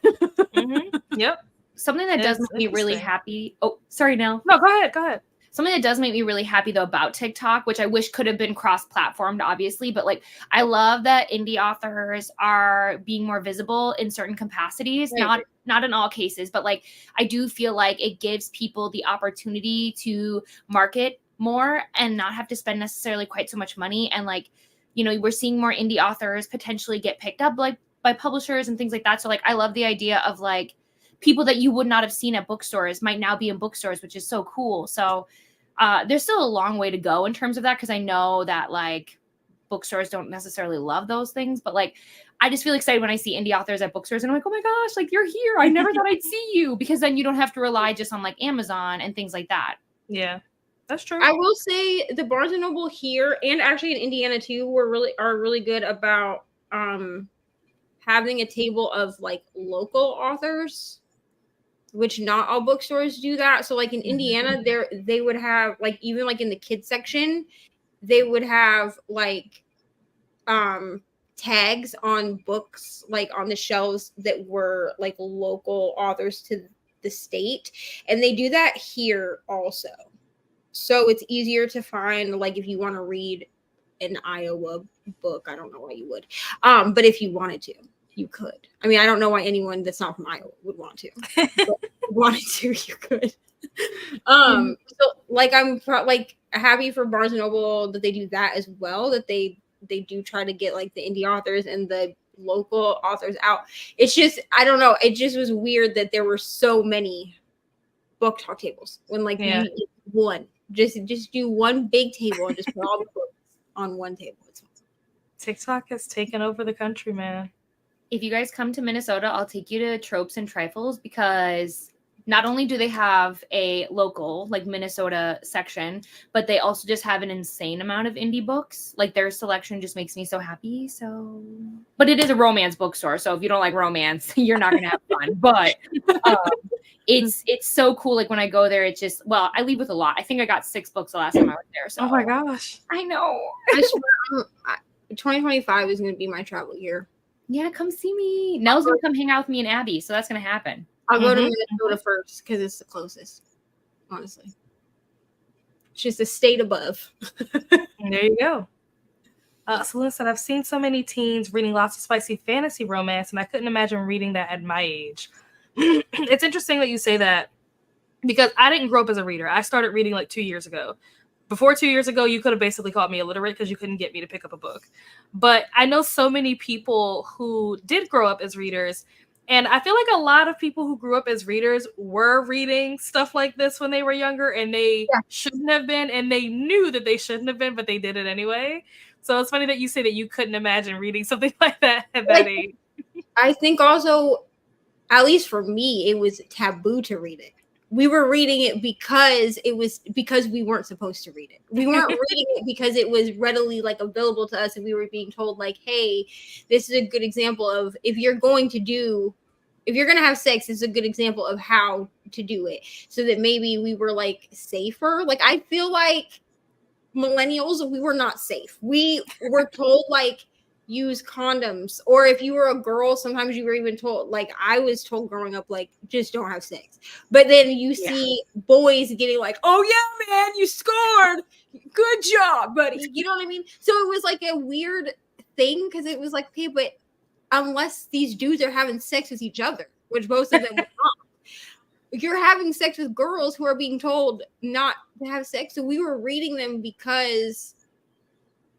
Yep. Something that does make me really happy. Oh, sorry, Nell. No, go ahead. Something that does make me really happy though about TikTok, which I wish could have been cross-platformed, obviously, but like I love that indie authors are being more visible in certain capacities, not in all cases, but like I do feel like it gives people the opportunity to market more and not have to spend necessarily quite so much money. And like, you know, we're seeing more indie authors potentially get picked up like by publishers and things like that. So like I love the idea of like people that you would not have seen at bookstores might now be in bookstores, which is so cool. So there's still a long way to go in terms of that, because I know that like bookstores don't necessarily love those things, but like I just feel excited when I see indie authors at bookstores, and I'm like, oh my gosh, like you're here. I never thought I'd see you, because then you don't have to rely just on like Amazon and things like that. Yeah, that's true. I will say the Barnes and Noble here, and actually in Indiana too, are really good about having a table of like local authors, which not all bookstores do that. So like in Indiana, they would have like, even like in the kids section, they would have like tags on books like on the shelves that were like local authors to the state, and they do that here also. So it's easier to find, like if you want to read an Iowa book, I don't know why you would, but if you wanted to, you could. I mean, I don't know why anyone that's not from Iowa would want to. But if you wanted to, you could. So like I'm like happy for Barnes and Noble that they do that as well, that they do try to get like the indie authors and the local authors out. It's just, I don't know, it just was weird that there were so many book talk tables when like one just do one big table and just put all the books on one table. It's fine. TikTok has taken over the country, man. If you guys come to Minnesota, I'll take you to Tropes and Trifles, because not only do they have a local, like Minnesota section, but they also just have an insane amount of indie books. Like their selection just makes me so happy. So, but it is a romance bookstore. So if you don't like romance, you're not going to have fun. But it's so cool. Like when I go there, it's just, well, I leave with a lot. I think I got 6 books the last time I was there. So oh my gosh. I know. I swear, 2025 is going to be my travel year. Yeah, come see me. Nell's going to come hang out with me and Abby. So that's going to happen. I'll go to Minnesota first because it's the closest, honestly. It's just a state above. There you go. Selena said, I've seen so many teens reading lots of spicy fantasy romance, and I couldn't imagine reading that at my age. It's interesting that you say that because I didn't grow up as a reader. I started reading like 2 years ago. Before 2 years ago, you could have basically called me illiterate because you couldn't get me to pick up a book. But I know so many people who did grow up as readers. And I feel like a lot of people who grew up as readers were reading stuff like this when they were younger, and they shouldn't have been, and they knew that they shouldn't have been, but they did it anyway. So it's funny that you say that you couldn't imagine reading something like that at that age. I think also, at least for me, it was taboo to read it. We were reading it because we weren't supposed to read it. We weren't reading it because it was readily like available to us, and we were being told like, hey, this is a good example of if you're going to have sex, this is a good example of how to do it. So that maybe we were like safer. Like I feel like millennials, we were not safe. We were told like use condoms, or if you were a girl, sometimes you were even told, like I was told growing up, like just don't have sex. But then you see boys getting like, oh yeah, man, you scored, good job, buddy. You know what I mean? So it was like a weird thing because it was like, okay, but unless these dudes are having sex with each other, which most of them were not, you're having sex with girls who are being told not to have sex. So we were reading them because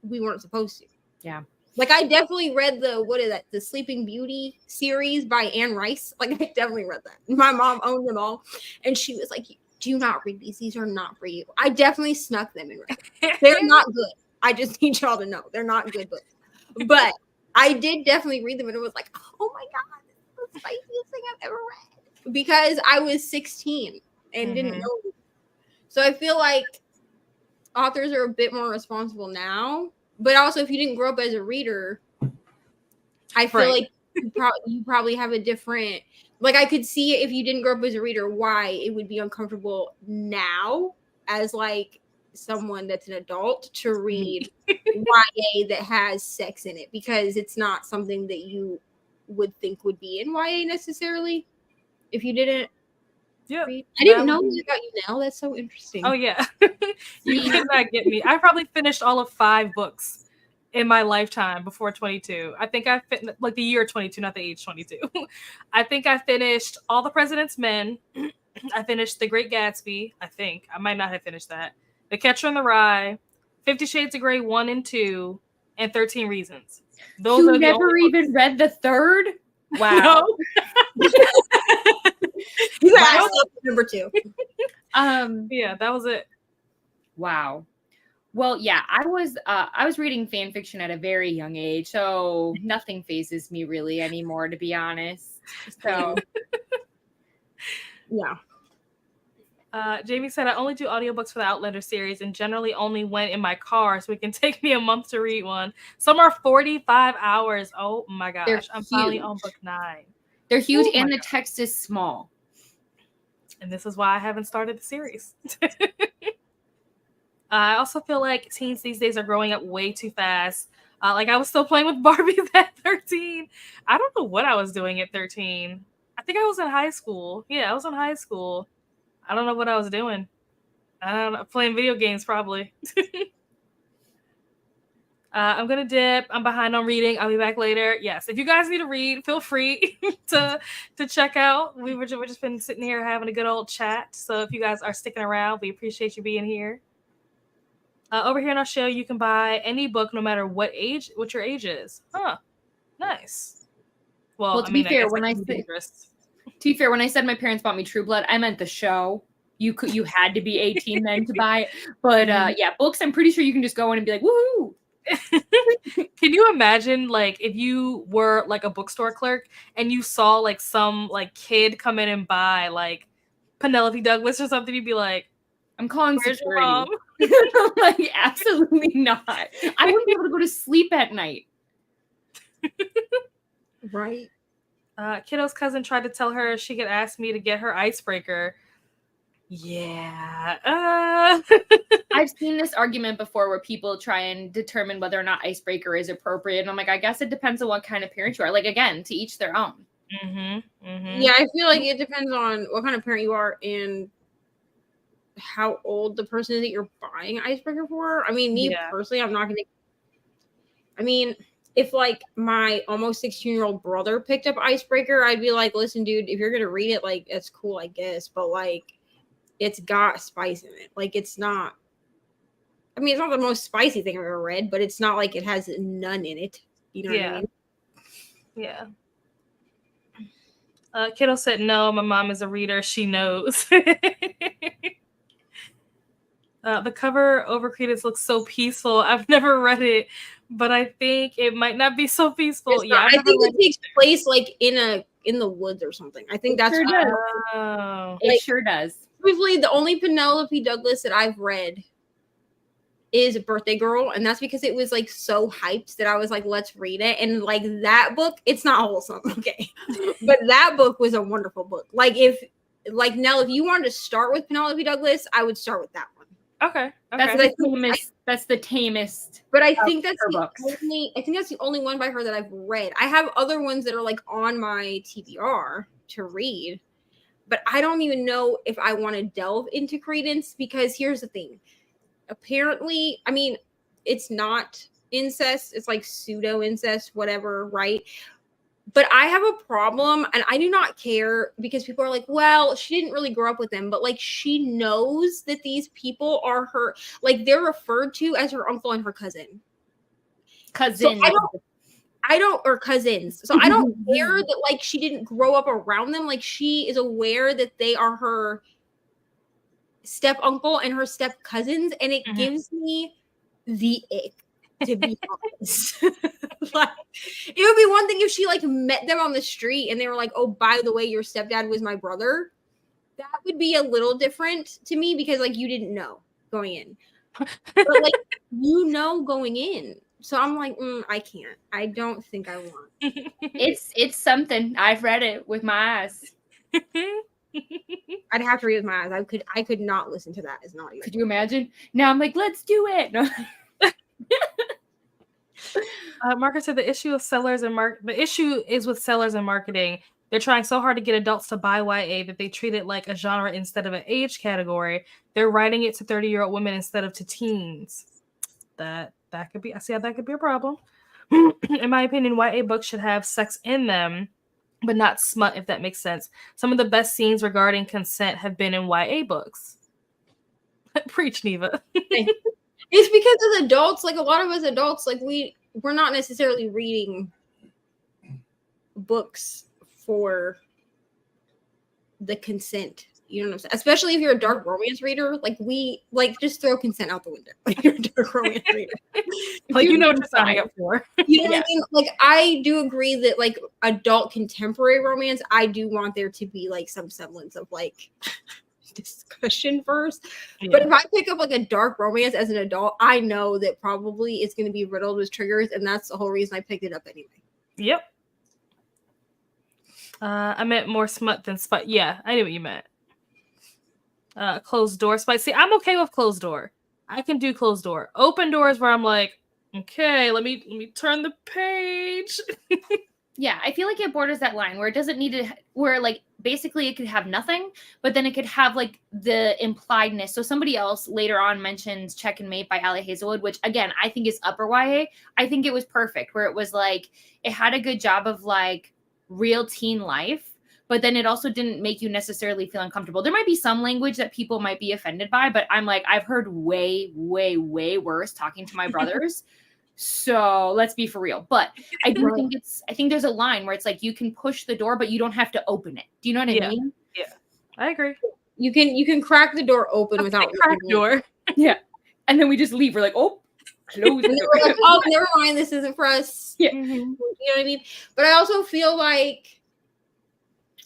we weren't supposed to. Yeah. Like I definitely read the Sleeping Beauty series by Anne Rice. Like I definitely read that. My mom owned them all, and she was like, "Do not read these. These are not for you." I definitely snuck them and read them. They're not good. I just need y'all to know they're not good books. But I did definitely read them, and it was like, "Oh my god, this is the spiciest thing I've ever read." Because I was 16 and didn't know. So I feel like authors are a bit more responsible now. But also, if you didn't grow up as a reader, I feel like you probably have a different, like I could see if you didn't grow up as a reader, why it would be uncomfortable now as like someone that's an adult to read YA that has sex in it, because it's not something that you would think would be in YA necessarily if you didn't. Yeah, I didn't know that about you now. That's so interesting. Oh yeah. You could not get me. I probably finished all of 5 books in my lifetime before 22. I think I fit like the year 22, not the age 22. I think I finished All the President's Men. I finished The Great Gatsby. I think I might not have finished that. The Catcher in the Rye, 50 Shades of Grey 1 and 2, and 13 Reasons. Those you are never even read the third? Wow. No. Wow. Number 2. Yeah, that was it. Wow. Well, yeah, I was reading fan fiction at a very young age, so nothing phases me really anymore, to be honest. So yeah. Jamie said, I only do audiobooks for the Outlander series and generally only when in my car, so it can take me a month to read one. Some are 45 hours. Oh my gosh. I'm finally on book 9. They're huge, and the text is small. And this is why I haven't started the series. I also feel like teens these days are growing up way too fast. Like I was still playing with Barbies at 13. I don't know what I was doing at 13. I think I was in high school. Yeah, I was in high school. I don't know what I was doing. I don't know, playing video games probably. I'm gonna dip. I'm behind on reading. I'll be back later. Yes, if you guys need to read, feel free to check out. We're just been sitting here having a good old chat. So if you guys are sticking around, we appreciate you being here. Over here in Australia, you can buy any book, no matter what your age is. Huh? Nice. Well, to be fair, when I said my parents bought me True Blood, I meant the show. You had to be 18 then to buy it. But yeah, books, I'm pretty sure you can just go in and be like, woohoo. Can you imagine like if you were like a bookstore clerk and you saw like some like kid come in and buy like Penelope Douglas or something, you'd be like, I'm calling where's your mom? security. Like, absolutely not. I wouldn't be able to go to sleep at night. Right. Kiddo's cousin tried to tell her she could ask me to get her icebreaker. Yeah. I've seen this argument before where people try and determine whether or not icebreaker is appropriate. And I'm like, I guess it depends on what kind of parent you are. Like, again, to each their own. Mm-hmm, mm-hmm. Yeah, I feel like it depends on what kind of parent you are and how old the person is that you're buying icebreaker for. I mean, me personally, I'm not going to. I mean, if like my almost 16-year-old brother picked up icebreaker, I'd be like, listen, dude, if you're going to read it, like, that's cool, I guess. But like, it's got spice in it. Like, it's not. I mean, it's not the most spicy thing I've ever read, but it's not like it has none in it. You know what I mean? Yeah. Kiddo said, no, my mom is a reader. She knows. The cover over Credence looks so peaceful. I've never read it, but I think it might not be so peaceful. Yeah, I think it takes place like in the woods or something. I think that's sure what does. It sure does. Truthfully, the only Penelope Douglas that I've read is Birthday Girl, and that's because it was like so hyped that I was like, let's read it. And like that book, it's not wholesome, okay, but that book was a wonderful book. Like if Nell, if you wanted to start with Penelope Douglas, I would start with that one. Okay. That's the tamest. But I think that's the only one by her that I've read. I have other ones that are like on my TBR to read, but I don't even know if I want to delve into Credence, because here's the thing. Apparently, I mean, it's not incest. It's like pseudo incest, whatever, right? But I have a problem, and I do not care, because people are like, well, she didn't really grow up with them, but like she knows that these people are her, like they're referred to as her uncle and her cousin. So I don't, or cousins. So I don't care that like she didn't grow up around them. Like she is aware that they are her step uncle and her step cousins, and it gives me the ick, to be honest. Like, it would be one thing if she like met them on the street and they were like, oh, by the way, your stepdad was my brother. That would be a little different to me, because like you didn't know going in, but like you know going in. So I'm like, I can't. I don't think I want. It's something. I've read it with my eyes. I'd have to read it with my eyes. I could not listen to that as naughty. Could you imagine? Now I'm like, let's do it. No. Margaret said the issue is with sellers and marketing. They're trying so hard to get adults to buy YA that they treat it like a genre instead of an age category. They're writing it to 30-year-old women instead of to teens. That could be. I see how that could be a problem. In my opinion, YA books should have sex in them, but not smut, if that makes sense. Some of the best scenes regarding consent have been in YA books. Preach, Neva. It's because as adults, like a lot of us adults, like we're not necessarily reading books for the consent. You know what I'm saying? Especially if you're a dark romance reader, like just throw consent out the window. Like you're a dark romance reader. Like you know what you're signing up for. You know what I mean? Like I do agree that like adult contemporary romance, I do want there to be like some semblance of like discussion first. Yeah. But if I pick up like a dark romance as an adult, I know that probably it's going to be riddled with triggers, and that's the whole reason I picked it up anyway. Yep. I meant more smut than spite. Yeah, I knew what you meant. Closed door spite. See, I'm okay with closed door. I can do closed door. Open doors where I'm like, okay, let me turn the page. Yeah, I feel like it borders that line where it doesn't need to, where like basically it could have nothing, but then it could have like the impliedness. So somebody else later on mentions Check and Mate by Allie Hazelwood, which again, I think is upper YA. I think it was perfect, where it was like, it had a good job of like real teen life, but then it also didn't make you necessarily feel uncomfortable. There might be some language that people might be offended by, but I'm like, I've heard way, way, way worse talking to my brothers. So let's be for real. But I do think I think there's a line where it's like you can push the door, but you don't have to open it. Do you know what I mean? Yeah, I agree. You can crack the door open without crack the door. Yeah. And then we just leave. We're like, oh, close it. We're like, oh, never mind. This isn't for us. Yeah. You know what I mean? But I also feel like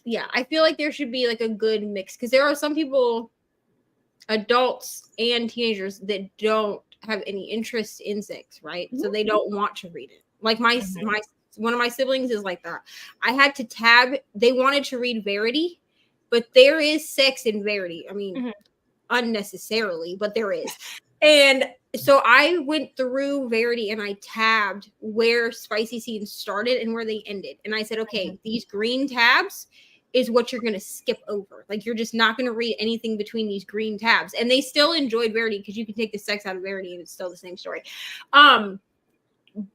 yeah, I feel like there should be like a good mix because there are some people, adults and teenagers, that don't have any interest in sex, right? So they don't want to read it. Like my one of my siblings is like that. I had to tab. They wanted to read Verity, but there is sex in Verity. I mean, unnecessarily, but there is. And so I went through Verity and I tabbed where spicy scenes started and where they ended. And I said, okay, these green tabs is what you're going to skip over. Like, you're just not going to read anything between these green tabs. And they still enjoyed Verity because you can take the sex out of Verity and it's still the same story.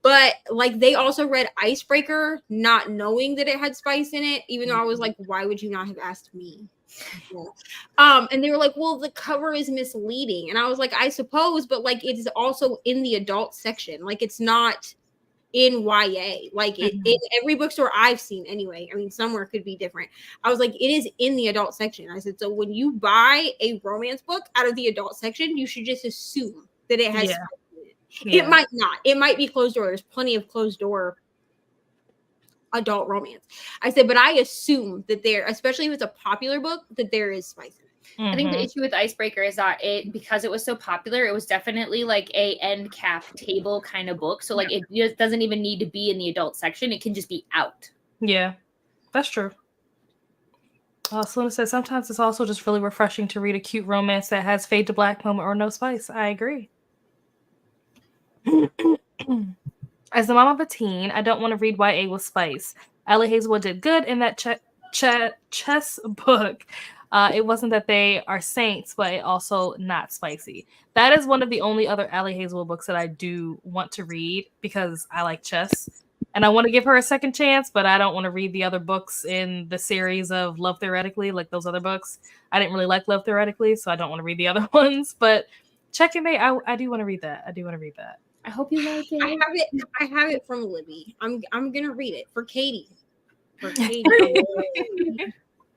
But like, they also read Icebreaker not knowing that it had spice in it, even though I was like, why would you not have asked me? And they were like, well, the cover is misleading. And I was like, I suppose, but like, it is also in the adult section. Like, it's not in YA. Like, in every bookstore I've seen anyway. I mean, somewhere could be different. I was like, it is in the adult section. I said, so when you buy a romance book out of the adult section, you should just assume that it has spice in it. It might not. It might be closed door. There's plenty of closed door adult romance. I said, but I assume that there, especially if it's a popular book, that there is spice in it. I think the issue with Icebreaker is that because it was so popular, it was definitely like a end cap table kind of book. So like, it just doesn't even need to be in the adult section. It can just be out. Yeah, that's true. Selena says sometimes it's also just really refreshing to read a cute romance that has fade to black moment or no spice. I agree. As the mom of a teen, I don't want to read YA with spice. Allie Hazelwood did good in that chess book. It wasn't that they are saints, but it also not spicy. That is one of the only other Allie Hazelwood books that I do want to read because I like chess. And I want to give her a second chance, but I don't want to read the other books in the series of Love Theoretically, like those other books. I didn't really like Love Theoretically, so I don't want to read the other ones. But Checkmate, I do want to read that. I do want to read that. I hope you like it. I have it from Libby. I'm gonna read it for Katie. For Katie.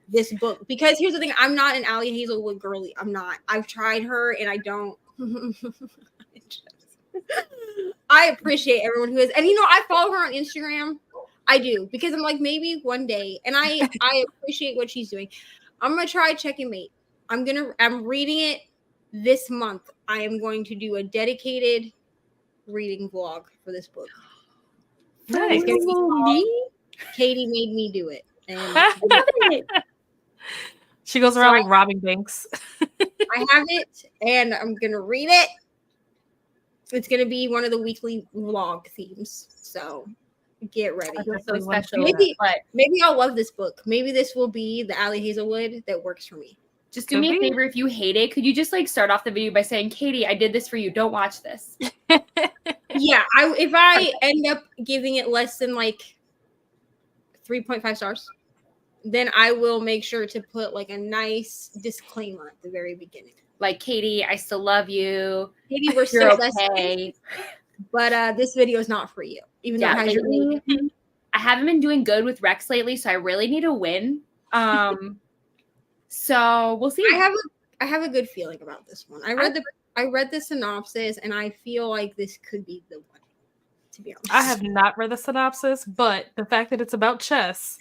This book, because here's the thing, I'm not an Allie Hazelwood girly. I'm not. I've tried her and I don't. I appreciate everyone who is, and you know, I follow her on Instagram. I do, because I'm like, maybe one day, and I appreciate what she's doing. I'm gonna try Checkmate. I'm reading it this month. I am going to do a dedicated reading vlog for this book. Nice. Katie made me do it. And she goes around like robbing banks. I have it, and I'm gonna read it. It's gonna be one of the weekly vlog themes, so get ready. So special. Maybe I'll love this book. Maybe this will be the Allie Hazelwood that works for me. Just do me a favor, if you hate it, could you just like start off the video by saying, Katie, I did this for you. Don't watch this. Yeah, if I end up giving it less than like 3.5 stars, then I will make sure to put like a nice disclaimer at the very beginning. Like, Katie, I still love you. Katie, we're still okay. But this video is not for you. Even though it has your name. I haven't been doing good with Rex lately, so I really need a win. So we'll see. I have a good feeling about this one. I read the synopsis and I feel like this could be the one, to be honest. I have not read the synopsis, but the fact that it's about chess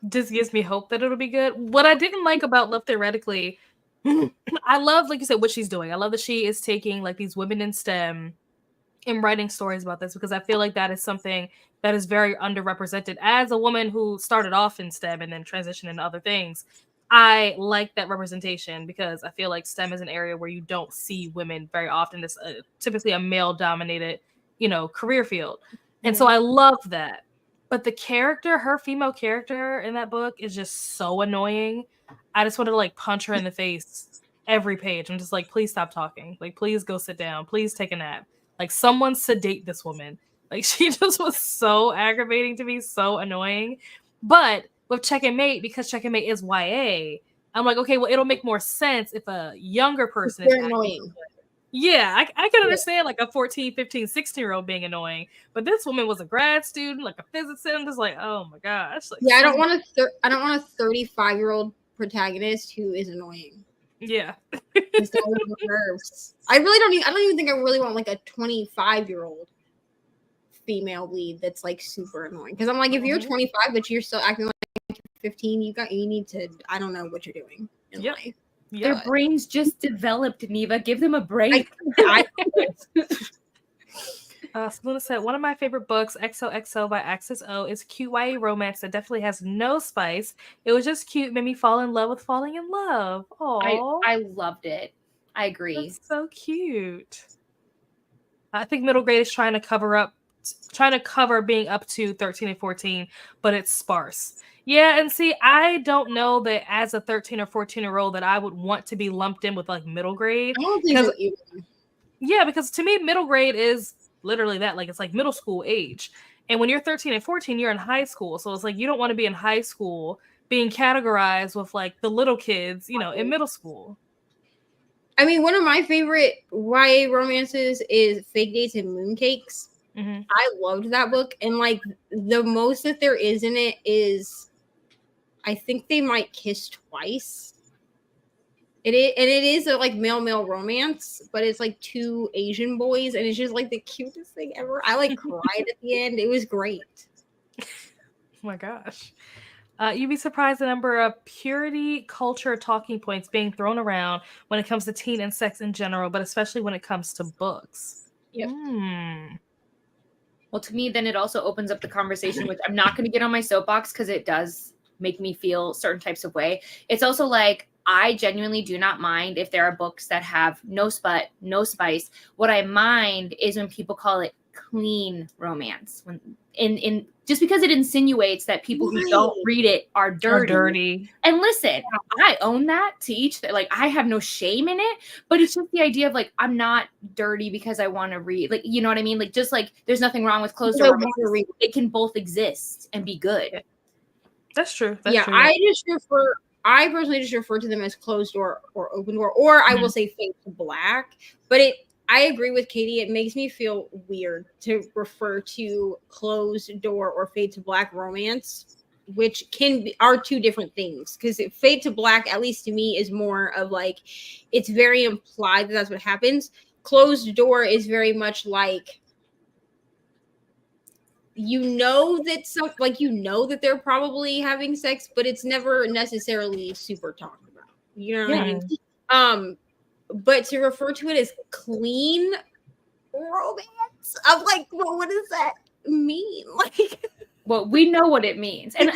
just gives me hope that it'll be good. What I didn't like about Love Theoretically, I love, like you said, what she's doing. I love that she is taking like these women in STEM and writing stories about this, because I feel like that is something that is very underrepresented. As a woman who started off in STEM and then transitioned into other things, I like that representation because I feel like STEM is an area where you don't see women very often. It's typically a male-dominated, career field. And so I love that. But the character, her female character in that book is just so annoying. I just want to like punch her in the face every page. I'm just like, please stop talking. Like, please go sit down. Please take a nap. Like, someone sedate this woman. Like, she just was so aggravating to me, so annoying. But with Checkmate, because Checkmate is YA, I'm like, okay, well, it'll make more sense if a younger person is annoying. Yeah, I can understand like a 14, 15, 16-year-old being annoying, but this woman was a grad student, like a physicist. I'm just like, oh my gosh. Like, yeah, I don't want a 35-year-old protagonist who is annoying. Yeah. Nerves. I don't even think I really want like a 25-year-old female lead that's like super annoying. Because I'm like, if you're 25 but you're still acting like you're 15, you need to, I don't know what you're doing in life. Their brains just developed, Neva. Give them a break. Luna said, one of my favorite books, XOXO by Axis O, is cute YA romance that definitely has no spice. It was just cute, made me fall in love with falling in love. Oh, I loved it. I agree. That's so cute. I think middle grade is trying to cover being up to 13 and 14, but it's sparse. Yeah, and see, I don't know that as a 13 or 14-year-old that I would want to be lumped in with like middle grade. I don't think so either. Yeah, because to me, middle grade is literally that. Like, it's like middle school age. And when you're 13 and 14, you're in high school. So it's like you don't want to be in high school being categorized with like the little kids, you know, in middle school. I mean, one of my favorite YA romances is Fake Dates and Mooncakes. Mm-hmm. I loved that book. And like the most that there is in it is, I think they might kiss twice. It is a like male romance, but it's like two Asian boys, and it's just like the cutest thing ever. I like cried at the end. It was great. Oh my gosh. You'd be surprised the number of purity culture talking points being thrown around when it comes to teen and sex in general, but especially when it comes to books. Yep. Well, to me, then it also opens up the conversation, which I'm not going to get on my soapbox because it does make me feel certain types of way. It's also like, I genuinely do not mind if there are books that have no sput, no spice. What I mind is when people call it clean romance. When in just because it insinuates that people who don't read it are dirty. And listen, I own that, to each like I have no shame in it, but it's just the idea of like I'm not dirty because I want to read. Like, you know what I mean? Like just like there's nothing wrong with closed door romance. It can both exist and be good. That's true. True. I personally just refer to them as closed door or open door, or I will say fade to black. But I agree with Katie. It makes me feel weird to refer to closed door or fade to black romance, which are two different things. Because fade to black, at least to me, is more of like, it's very implied that that's what happens. Closed door is very much like, that they're probably having sex, but it's never necessarily super talked about. You know what I mean? But to refer to it as clean romance, I'm like, well, what does that mean? Like, well, we know what it means, and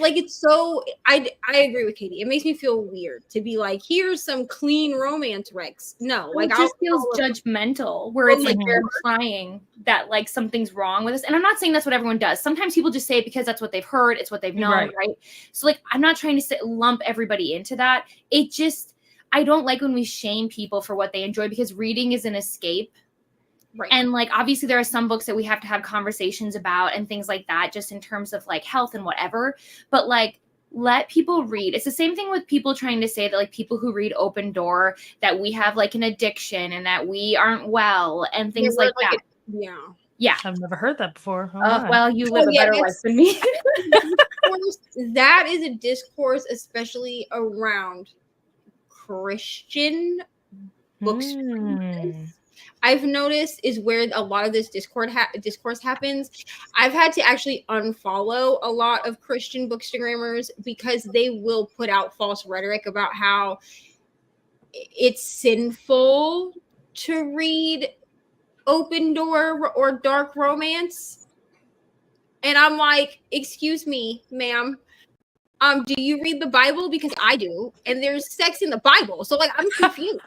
like it's so. I agree with Katie. It makes me feel weird to be like, here's some clean romance recs. No, like it just feels judgmental, where it's like they're implying that like something's wrong with us. And I'm not saying that's what everyone does. Sometimes people just say it because that's what they've heard, it's what they've known, right? So like, I'm not trying to lump everybody into that. It just, I don't like when we shame people for what they enjoy, because reading is an escape. Right. And like, obviously there are some books that we have to have conversations about and things like that, just in terms of like health and whatever, but like, let people read. It's the same thing with people trying to say that like people who read Open Door, that we have like an addiction and that we aren't well and things like that. Yeah. I've never heard that before. Well, you live a better life than me. That is a discourse, especially around Christian books. I've noticed is where a lot of this discourse happens. I've had to actually unfollow a lot of Christian bookstagrammers because they will put out false rhetoric about how it's sinful to read open door or dark romance. And I'm like, excuse me, ma'am. Do you read the Bible? Because I do. And there's sex in the Bible. So like, I'm confused.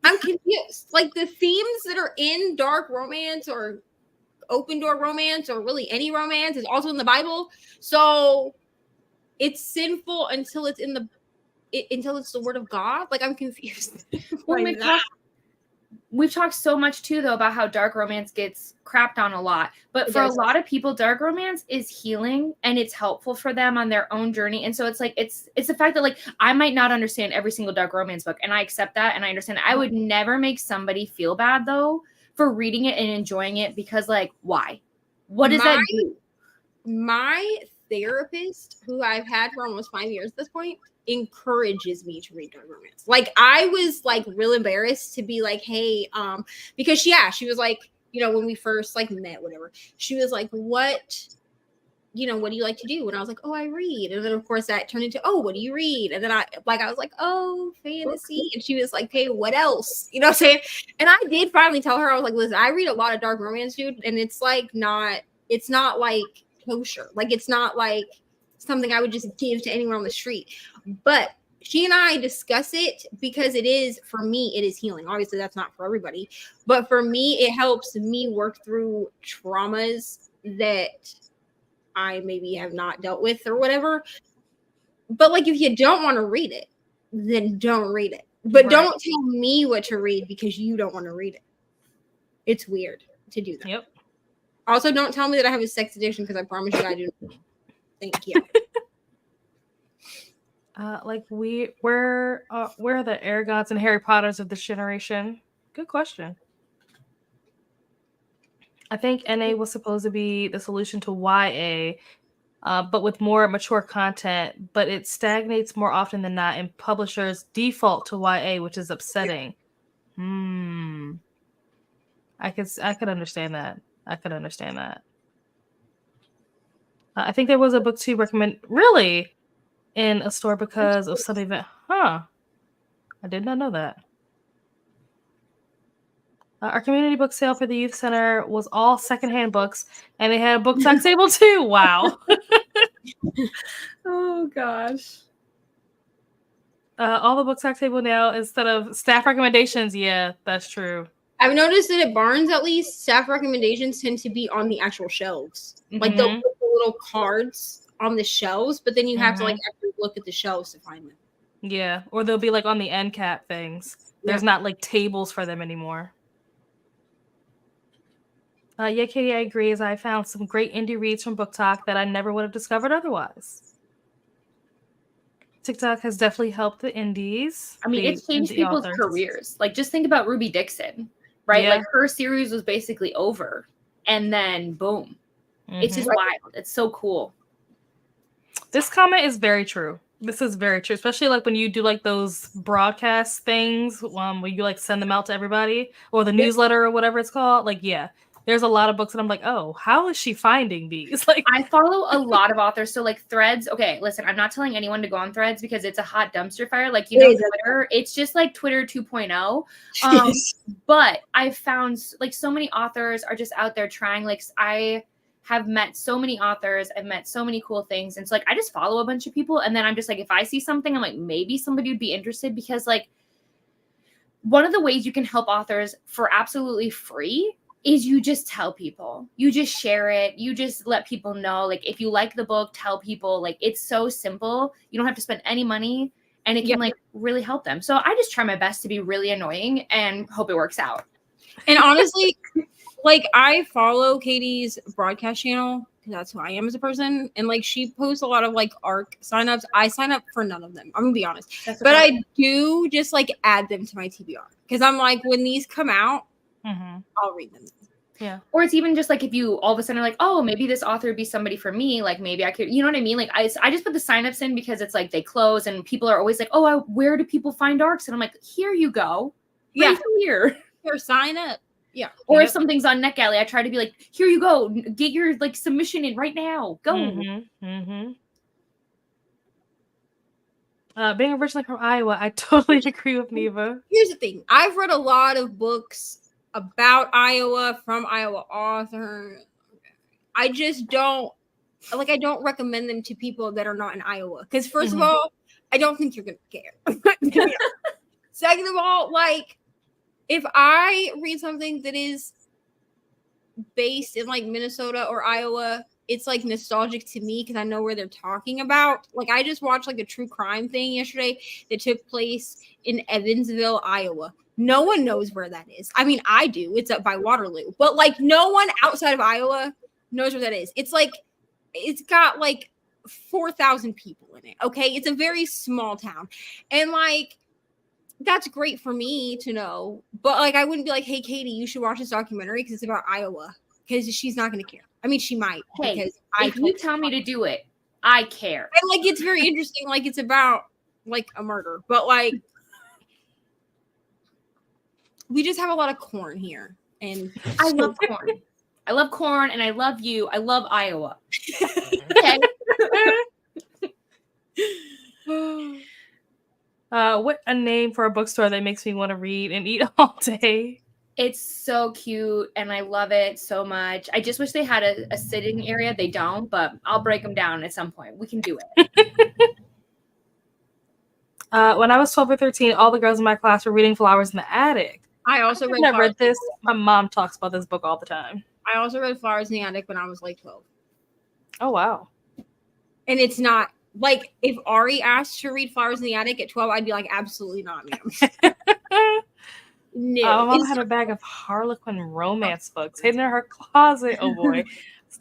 I'm confused. Like the themes that are in dark romance or open door romance or really any romance is also in the Bible. So it's sinful until it's until it's the word of God. Like I'm confused. We've talked so much too though about how dark romance gets crapped on a lot, but for a lot of people, dark romance is healing and it's helpful for them on their own journey. And so it's like, it's the fact that like, I might not understand every single dark romance book, and I accept that. And I understand that. I would never make somebody feel bad though for reading it and enjoying it, because like, why? What does that do? My therapist, who I've had for almost 5 years at this point, encourages me to read dark romance. Like I was like real embarrassed to be like, hey, because she was like, you know, when we first like met, whatever, she was like, what what do you like to do? And I was like, oh, I read. And then of course that turned into, oh, what do you read? And then I was like, oh, fantasy. And she was like, hey, what else? You know what I'm saying? And I did finally tell her, I was like, listen, I read a lot of dark romance, dude. And it's like it's not like kosher. Like it's not like something I would just give to anyone on the street. But she and I discuss it because it is, for me, it is healing. Obviously that's not for everybody, but for me, it helps me work through traumas that I maybe have not dealt with or whatever. But like, if you don't want to read it, then don't read it. But don't tell me what to read because you don't want to read it. It's weird to do that. Yep. Also, don't tell me that I have a sex addiction because I promise you I do. Thank you. Where are the Aragons and Harry Potters of this generation? Good question. I think NA was supposed to be the solution to YA, but with more mature content, but it stagnates more often than not, and publishers default to YA, which is upsetting. I could understand that. I could understand that. I think there was a book to recommend, really, in a store because of some event. I did not know that. Our community book sale for the youth center was all secondhand books, and they had a book tax table too. Wow. Oh gosh. All the book tax table now instead of staff recommendations. Yeah, that's true. I've noticed that at Barnes, at least, staff recommendations tend to be on the actual shelves. Like they'll put the little cards on the shelves, but then you have to like actually look at the shelves to find them. Yeah, or they'll be like on the end cap things. There's not like tables for them anymore. Yeah, Katie, I agree. As I found some great indie reads from Book Talk that I never would have discovered otherwise. TikTok has definitely helped the indies. I mean, it's changed people's careers. Like, just think about Ruby Dixon, right? Yeah. Like, her series was basically over, and then boom. It's just wild. It's so cool. This comment is very true. This is very true, especially like when you do like those broadcast things, where you like send them out to everybody, or the newsletter or whatever it's called. Like, yeah. There's a lot of books that I'm like, oh, how is she finding these? Like, I follow a lot of authors. So like Threads. Okay, listen, I'm not telling anyone to go on Threads because it's a hot dumpster fire. Like, Twitter, it's just like Twitter 2.0. But I've found like so many authors are just out there trying. Like, I have met so many authors. I've met so many cool things. And so like, I just follow a bunch of people. And then I'm just like, if I see something, I'm like, maybe somebody would be interested, because like one of the ways you can help authors for absolutely free is you just tell people, you just share it. You just let people know, like, if you like the book, tell people. Like, it's so simple. You don't have to spend any money, and it can like really help them. So I just try my best to be really annoying and hope it works out. And honestly, like, I follow Katie's broadcast channel because that's who I am as a person. And like, she posts a lot of like ARC signups. I sign up for none of them. I'm gonna be honest, but I do just like add them to my TBR because I'm like, when these come out, I'll read them. Yeah. Or it's even just like, if you all of a sudden are like, oh, maybe this author would be somebody for me. Like, maybe I could, you know what I mean? Like, I just put the signups in because it's like they close and people are always like, oh, where do people find ARCs? And I'm like, here you go. Right here. Here, sign up. Yeah. Or if something's on NetGalley, I try to be like, here you go. Get your like submission in right now. Go. Being originally from Iowa, I totally agree with Neva. Here's the thing. I've read a lot of books about Iowa from Iowa authors. I just don't recommend them to people that are not in Iowa. Because first of all, I don't think you're going to care. Second of all, like, if I read something that is based in like Minnesota or Iowa, it's like nostalgic to me because I know where they're talking about. Like, I just watched like a true crime thing yesterday that took place in Evansville, Iowa. No one knows where that is. I mean, I do. It's up by Waterloo. But like, no one outside of Iowa knows where that is. It's like, it's got like 4,000 people in it. Okay. It's a very small town. And like, that's great for me to know. But like, I wouldn't be like, hey, Katie, you should watch this documentary because it's about Iowa. Because she's not going to care. I mean, she might. Hey, because if you tell me to do it, I care. And like, it's very interesting. Like, it's about like a murder. But like, we just have a lot of corn here. And I love corn. I love corn, and I love you. I love Iowa. What a name for a bookstore that makes me want to read and eat all day. It's so cute, and I love it so much. I just wish they had a sitting area. They don't, but I'll break them down at some point. We can do it. When I was 12 or 13, all the girls in my class were reading Flowers in the Attic. I also read this. My mom talks about this book all the time. I also read Flowers in the Attic when I was like 12. Oh, wow. And it's not like if Ari asked to read Flowers in the Attic at 12, I'd be like, absolutely not, ma'am. No. My mom had a bag of Harlequin romance books hidden in her closet. Oh boy.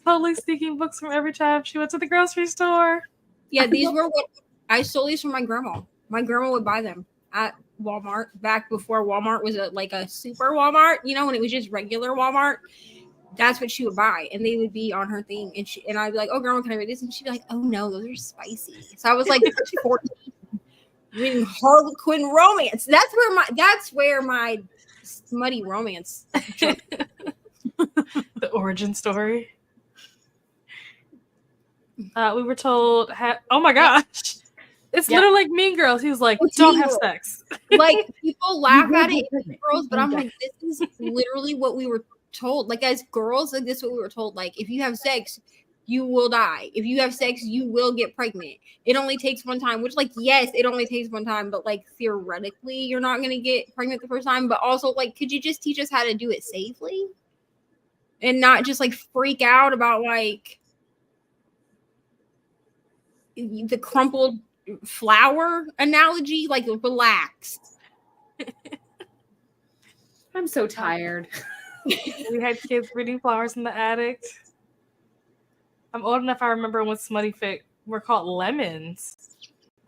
Totally sneaking books from every time she went to the grocery store. Yeah, these were what I stole these from my grandma. My grandma would buy them at Walmart back before Walmart was a super Walmart, when it was just regular Walmart. That's what she would buy, and they would be on her thing, and I'd be like, "Oh, grandma, can I read this?" And she'd be like, "Oh no, those are spicy." So I was like 14. Reading Harlequin romance. That's where my smutty romance. The origin story. We were told, oh my gosh, it's literally like Mean Girls. He was like, "Don't have sex." Like people laugh at it, girls, but I'm like, this is literally what we were told. Like as girls, like this is what we were told. Like if you have sex, you will die. If you have sex, you will get pregnant. It only takes one time, which like, yes, it only takes one time, but like theoretically, you're not going to get pregnant the first time. But also like, could you just teach us how to do it safely and not just like freak out about like the crumpled flower analogy? Like relax. I'm so tired. We had kids reading Flowers in the Attic. I'm old enough. I remember when smutty fic were called lemons.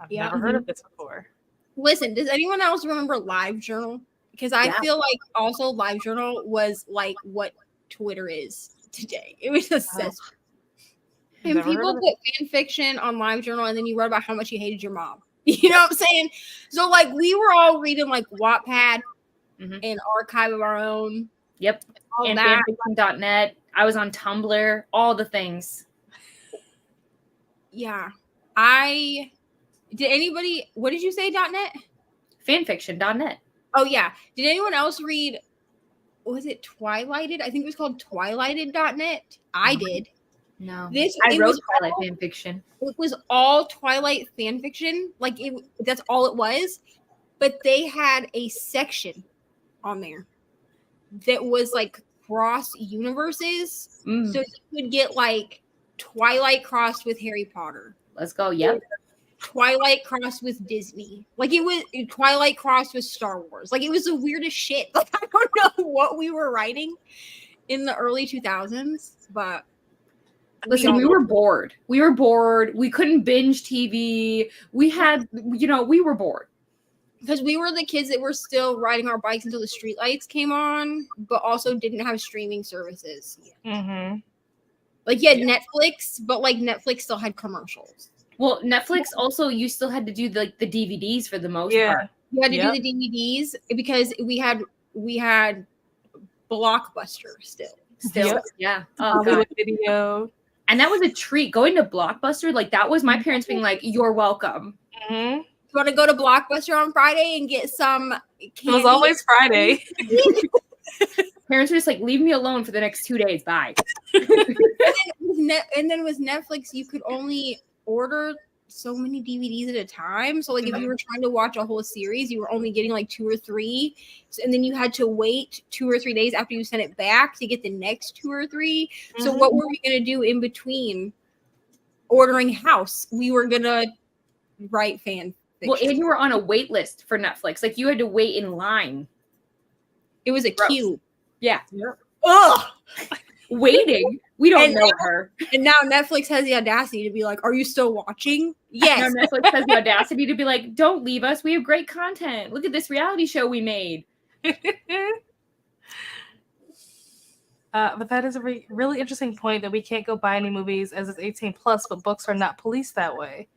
I've never heard of this before. Listen, does anyone else remember LiveJournal? Because I feel like also LiveJournal was like what Twitter is today. It was a cesspool. And people put fan fiction on LiveJournal, and then you wrote about how much you hated your mom. You know what I'm saying? So like we were all reading like Wattpad and Archive of Our Own. Yep. And fanfiction.net. I was on Tumblr. All the things. Yeah. What did you say, .net? Fanfiction.net. Oh, yeah. Did anyone else read, was it Twilighted? I think it was called Twilighted.net. I did. No. I wrote Twilight fanfiction. It was all Twilight fanfiction. Like, that's all it was. But they had a section on there that was like cross universes. So you could get like Twilight crossed with Harry Potter. Let's go. Yep. Twilight crossed with Disney. Like it was Twilight crossed with Star Wars. Like it was the weirdest shit. Like I don't know what we were writing in the early 2000s, but listen, we were bored. We couldn't binge TV. We were bored. Because we were the kids that were still riding our bikes until the streetlights came on, but also didn't have streaming services. Like you had Netflix, but like Netflix still had commercials. Well, Netflix also, you still had to do the DVDs for the most part. You had to do the DVDs because we had Blockbuster still. Yeah. Oh, God. Video. And that was a treat. Going to Blockbuster, like that was my parents being like, "You're welcome." You want to go to Blockbuster on Friday and get some candy? It was always Friday. Parents were just like, "Leave me alone for the next 2 days. Bye." And then with Netflix, you could only order so many DVDs at a time. So like if you were trying to watch a whole series, you were only getting like 2 or 3. And then you had to wait 2 or 3 days after you sent it back to get the next 2 or 3. So what were we going to do in between ordering House? We were going to write fan fiction. Well, and you were on a wait list for Netflix. Like you had to wait in line. It was a queue. Yeah. Ugh. Waiting. We don't know her. And now Netflix has the audacity to be like, "Are you still watching?" Yes. Now Netflix has the audacity to be like, "Don't leave us. We have great content. Look at this reality show we made." But that is a really interesting point that we can't go buy any movies as it's 18 plus, but books are not policed that way.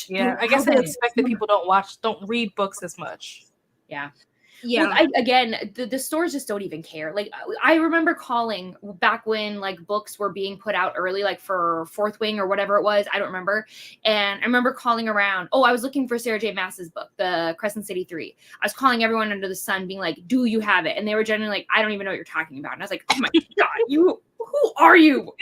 Yeah, I guess they expect that people don't read books as much. Yeah. Yeah. Well, again, the stores just don't even care. Like, I remember calling back when like books were being put out early, like for Fourth Wing or whatever it was. I don't remember. And I remember calling around. Oh, I was looking for Sarah J. Maas's book, The Crescent City 3. I was calling everyone under the sun being like, do you have it? And they were generally like, I don't even know what you're talking about. And I was like, oh my God, who are you?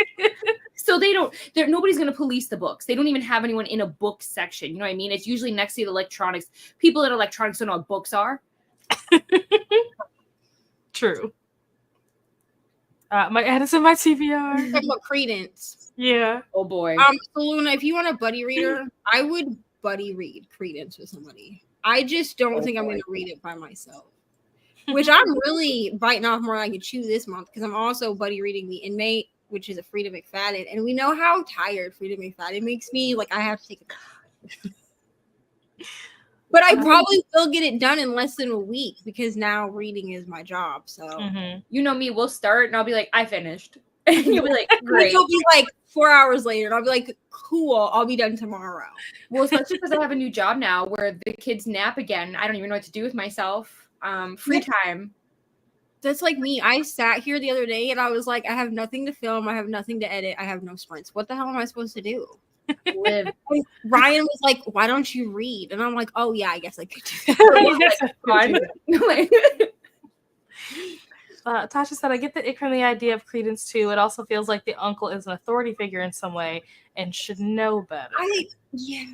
So nobody's going to police the books. They don't even have anyone in a book section. You know what I mean? It's usually next to the electronics. People at electronics don't know what books are. True. My Addison, my TBR. Talking about Credence. Yeah. Oh boy. So Luna, if you want a buddy reader, I would buddy read Credence with somebody. I just don't think I'm going to read it by myself. Which I'm really biting off more than I can chew this month because I'm also buddy reading The Inmate, which is a Frida McFadden, and we know how tired Frida McFadden makes me. Like I have to take a bath. But I probably will get it done in less than a week because now reading is my job. So you know me, we'll start and I'll be like, I finished. And you'll be like, great. You'll be like 4 hours later, and I'll be like, cool, I'll be done tomorrow. Well, especially because I have a new job now where the kids nap again. I don't even know what to do with myself. Free time. That's like me. I sat here the other day and I was like, I have nothing to film. I have nothing to edit. I have no sprints. What the hell am I supposed to do? Live. And Ryan was like, why don't you read? And I'm like, oh yeah, I guess I could do that. Tasha said, I get the ick from the idea of Credence too. It also feels like the uncle is an authority figure in some way and should know better. Yeah.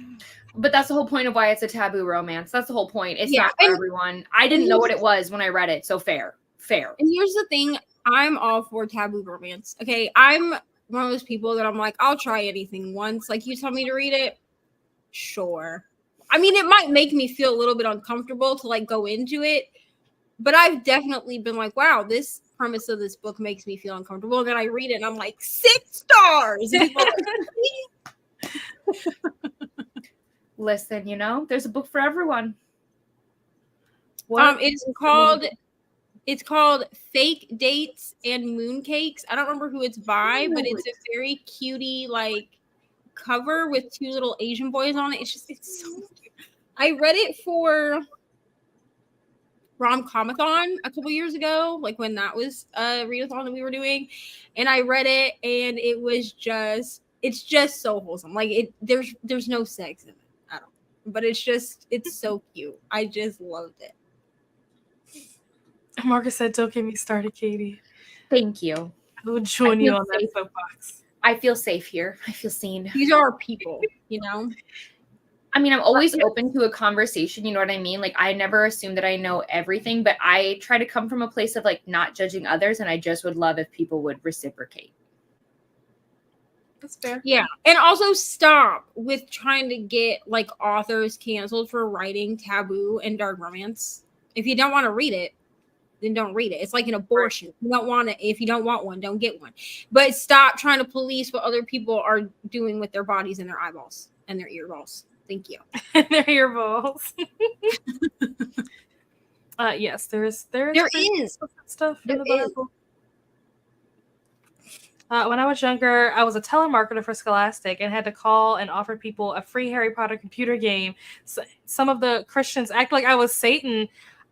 But that's the whole point of why it's a taboo romance. That's the whole point. It's not for everyone. I didn't know what it was when I read it. So fair. And here's the thing. I'm all for taboo romance. Okay. I'm one of those people that I'm like, I'll try anything once. Like you tell me to read it. Sure. I mean, it might make me feel a little bit uncomfortable to like go into it. But I've definitely been like, wow, this premise of this book makes me feel uncomfortable. And then I read it and I'm like, 6 stars. Listen, there's a book for everyone. It's called Fake Dates and Mooncakes. I don't remember who it's by, but it's a very cutie like cover with 2 little Asian boys on it. It's so cute. I read it for Rom-Comathon a couple years ago, like when that was a readathon that we were doing, and I read it and it's just so wholesome. Like there's no sex in it at all, but it's so cute. I just loved it. Marcus said, don't get me started, Katie. Thank you. I will join you on that soapbox. I feel safe here. I feel seen. These are our people, I mean, I'm always open to a conversation, you know what I mean? Like, I never assume that I know everything, but I try to come from a place of, like, not judging others, and I just would love if people would reciprocate. That's fair. Yeah, and also stop with trying to get, like, authors canceled for writing taboo and dark romance. If you don't want to read it, then don't read it. It's like an abortion. If you don't want one, don't get one. But stop trying to police what other people are doing with their bodies and their eyeballs and their earballs. Thank you. Their earballs. Yes, there is stuff in the Bible. When I was younger, I was a telemarketer for Scholastic and had to call and offer people a free Harry Potter computer game. So some of the Christians act like I was Satan.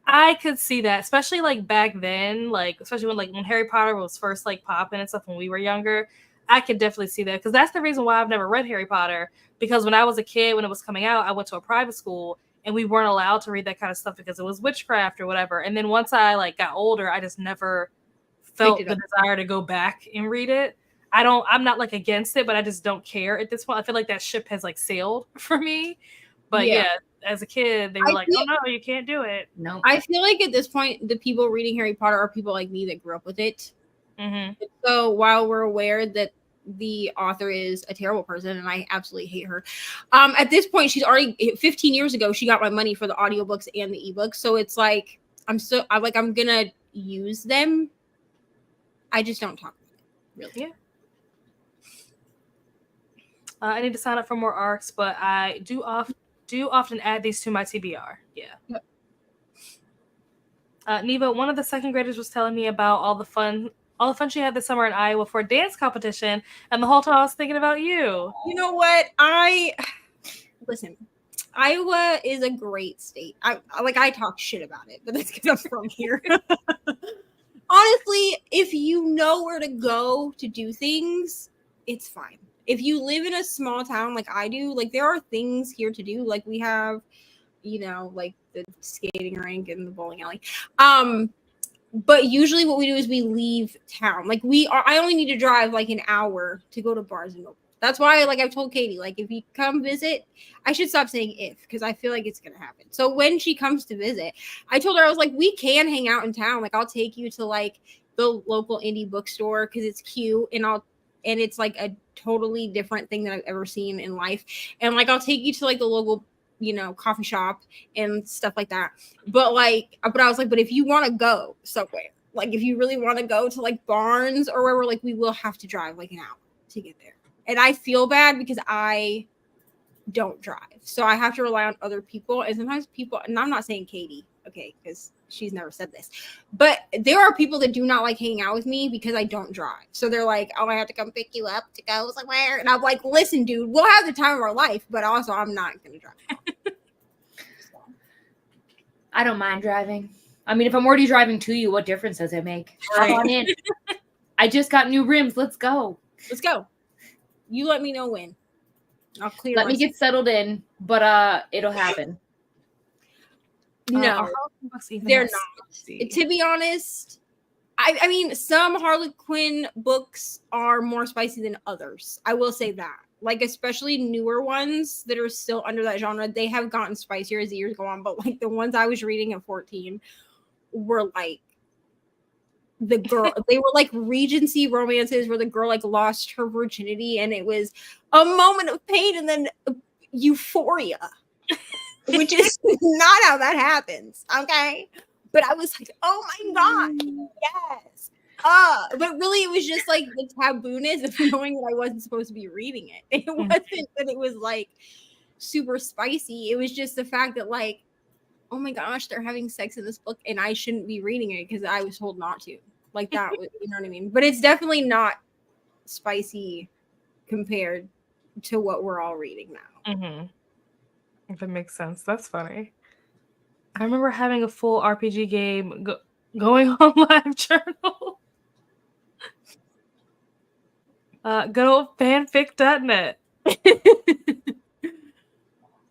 I could see that, especially like back then, like especially when Harry Potter was first like popping and stuff when we were younger. I could definitely see that because that's the reason why I've never read Harry Potter. Because when I was a kid, when it was coming out, I went to a private school and we weren't allowed to read that kind of stuff because it was witchcraft or whatever. And then once I like got older, I just never felt the desire to go back and read it. I'm not like against it, but I just don't care at this point. I feel like that ship has like sailed for me. But yeah as a kid, they were oh no, you can't do it. No, I feel like at this point, the people reading Harry Potter are people like me that grew up with it. Mm-hmm. So while we're aware that the author is a terrible person and I absolutely hate her, at this point, she's already 15 years ago, she got my money for the audiobooks and the ebooks. So it's like, I'm gonna use them. I just don't talk about it, really. Yeah. I need to sign up for more arcs, but I do often add these to my TBR. Yeah. Yep. Neva, one of the second graders was telling me about all the fun she had this summer in Iowa for a dance competition, and the whole time I was thinking about you. You know what? Listen, Iowa is a great state. I talk shit about it, but that's because I'm from here. Honestly, if you know where to go to do things, it's fine. If you live in a small town like I do, like there are things here to do. Like we have, like the skating rink and the bowling alley. But usually what we do is we leave town. Like I only need to drive like an hour to go to Barnes and Noble. That's why, like I've told Katie, like if you come visit, I should stop saying if, because I feel like it's gonna happen. So when she comes to visit, I told her, I was like, we can hang out in town. Like I'll take you to like the local indie bookstore because it's cute, and it's like a totally different thing that I've ever seen in life. And like I'll take you to like the local, coffee shop and stuff like that. But I was like, but if you want to go somewhere, like if you really want to go to like Barnes or wherever, like we will have to drive like an hour to get there. And I feel bad because I don't drive. So I have to rely on other people. And sometimes people, and I'm not saying Katie, okay, because she's never said this, but there are people that do not like hanging out with me because I don't drive. So they're like, oh, I have to come pick you up to go somewhere. And I'm like, listen, dude, we'll have the time of our life, but also I'm not going to drive. I don't mind driving. I mean, if I'm already driving to you, what difference does it make? Right. Hop on in. I just got new rims. Let's go. Let's go. You let me know when. I'll clear. Let me get settled in, but it'll happen. No, they're not. To be honest, I mean, some Harlequin books are more spicy than others. I will say that. Like, especially newer ones that are still under that genre, they have gotten spicier as the years go on. But like the ones I was reading at 14 were like the girl, they were like Regency romances where the girl like lost her virginity and it was a moment of pain and then euphoria, which is not how that happens. Okay. But I was like, oh my God, yes. But really it was just like the tabooness of knowing that I wasn't supposed to be reading it. It wasn't that it was like super spicy. It was just the fact that like, oh my gosh, they're having sex in this book and I shouldn't be reading it because I was told not to. Like that, you know what I mean? But it's definitely not spicy compared to what we're all reading now. Mm-hmm. If it makes sense. That's funny. I remember having a full RPG game going on LiveJournal. Good old fanfic.net.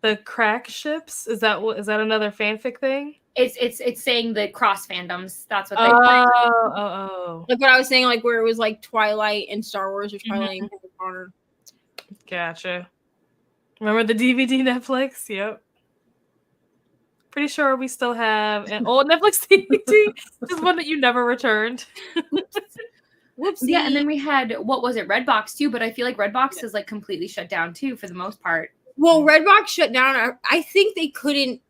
The crack ships, is that another fanfic thing? It's saying the cross fandoms. That's what they Oh. Like what I was saying, like where it was like Twilight and Star Wars or Twilight and Harry Potter. Gotcha. Remember the DVD Netflix? Yep. Pretty sure we still have an old Netflix DVD, just one that you never returned. Whoopsie. Yeah, and then we had, what was it, Redbox too, but I feel like Redbox is like completely shut down too for the most part. Well, Redbox shut down. I think they couldn't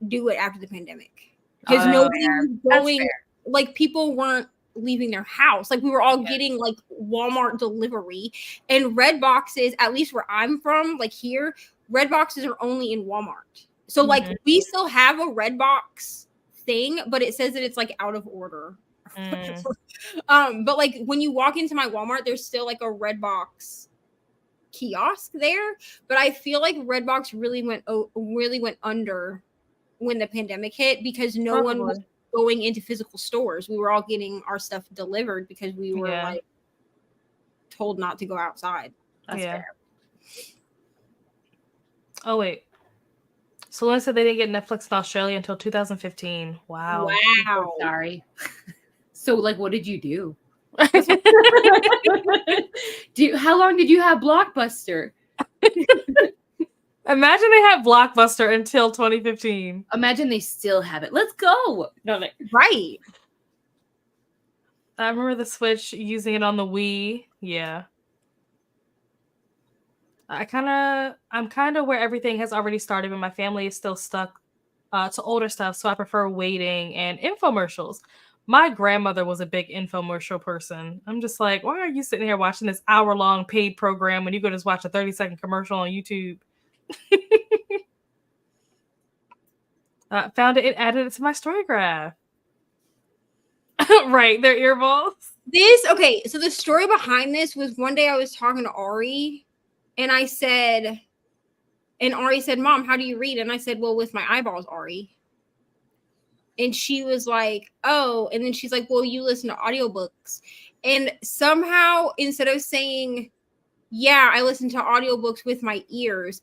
do it after the pandemic because nobody was going, like people weren't leaving their house. Like we were all getting like Walmart delivery, and Redboxes, at least where I'm from, like here, Redboxes are only in Walmart. So like we still have a Redbox thing, but it says that it's like out of order. But like when you walk into my Walmart, there's still like a Redbox kiosk there. But I feel like Redbox really went under when the pandemic hit because no one was going into physical stores. We were all getting our stuff delivered because we were like told not to go outside. That's fair. Oh wait. Solana said they didn't get Netflix in Australia until 2015. Wow. So sorry. So, like, what did you do? How long did you have Blockbuster? Imagine they had Blockbuster until 2015. Imagine they still have it. Let's go. No, right. I remember the Switch using it on the Wii. Yeah. I'm kind of where everything has already started, but my family is still stuck to older stuff, so I prefer waiting and infomercials. My grandmother was a big infomercial person. I'm just like, why are you sitting here watching this hour-long paid program when you could just watch a 30-second commercial on YouTube? Found it and added it to my story graph. Right, they're earballs. So the story behind this was one day I was talking to Ari, and I said, And Ari said, Mom, how do you read? And I said, well, with my eyeballs, Ari. And she was like, oh. And then she's like, well, you listen to audiobooks. And somehow, instead of saying, yeah, I listen to audiobooks with my ears,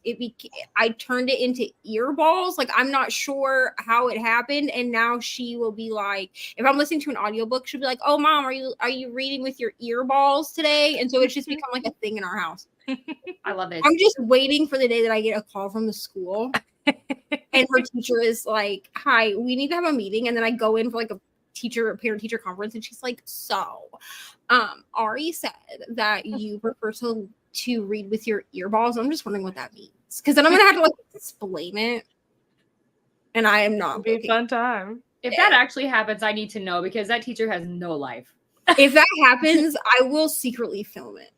I turned it into earballs. Like, I'm not sure how it happened. And now she will be like, if I'm listening to an audiobook, she'll be like, oh, Mom, are you reading with your earballs today? And so it's just become like a thing in our house. I love it. I'm just waiting for the day that I get a call from the school and her teacher is like, hi, we need to have a meeting. And then I go in for like a parent-teacher conference, and she's like, so Ari said that you prefer to read with your earballs. I'm just wondering what that means, because then I'm gonna have to like explain it, and I am not. It'll be a fun time. If that actually happens, I need to know, because that teacher has no life. If that happens, I will secretly film it.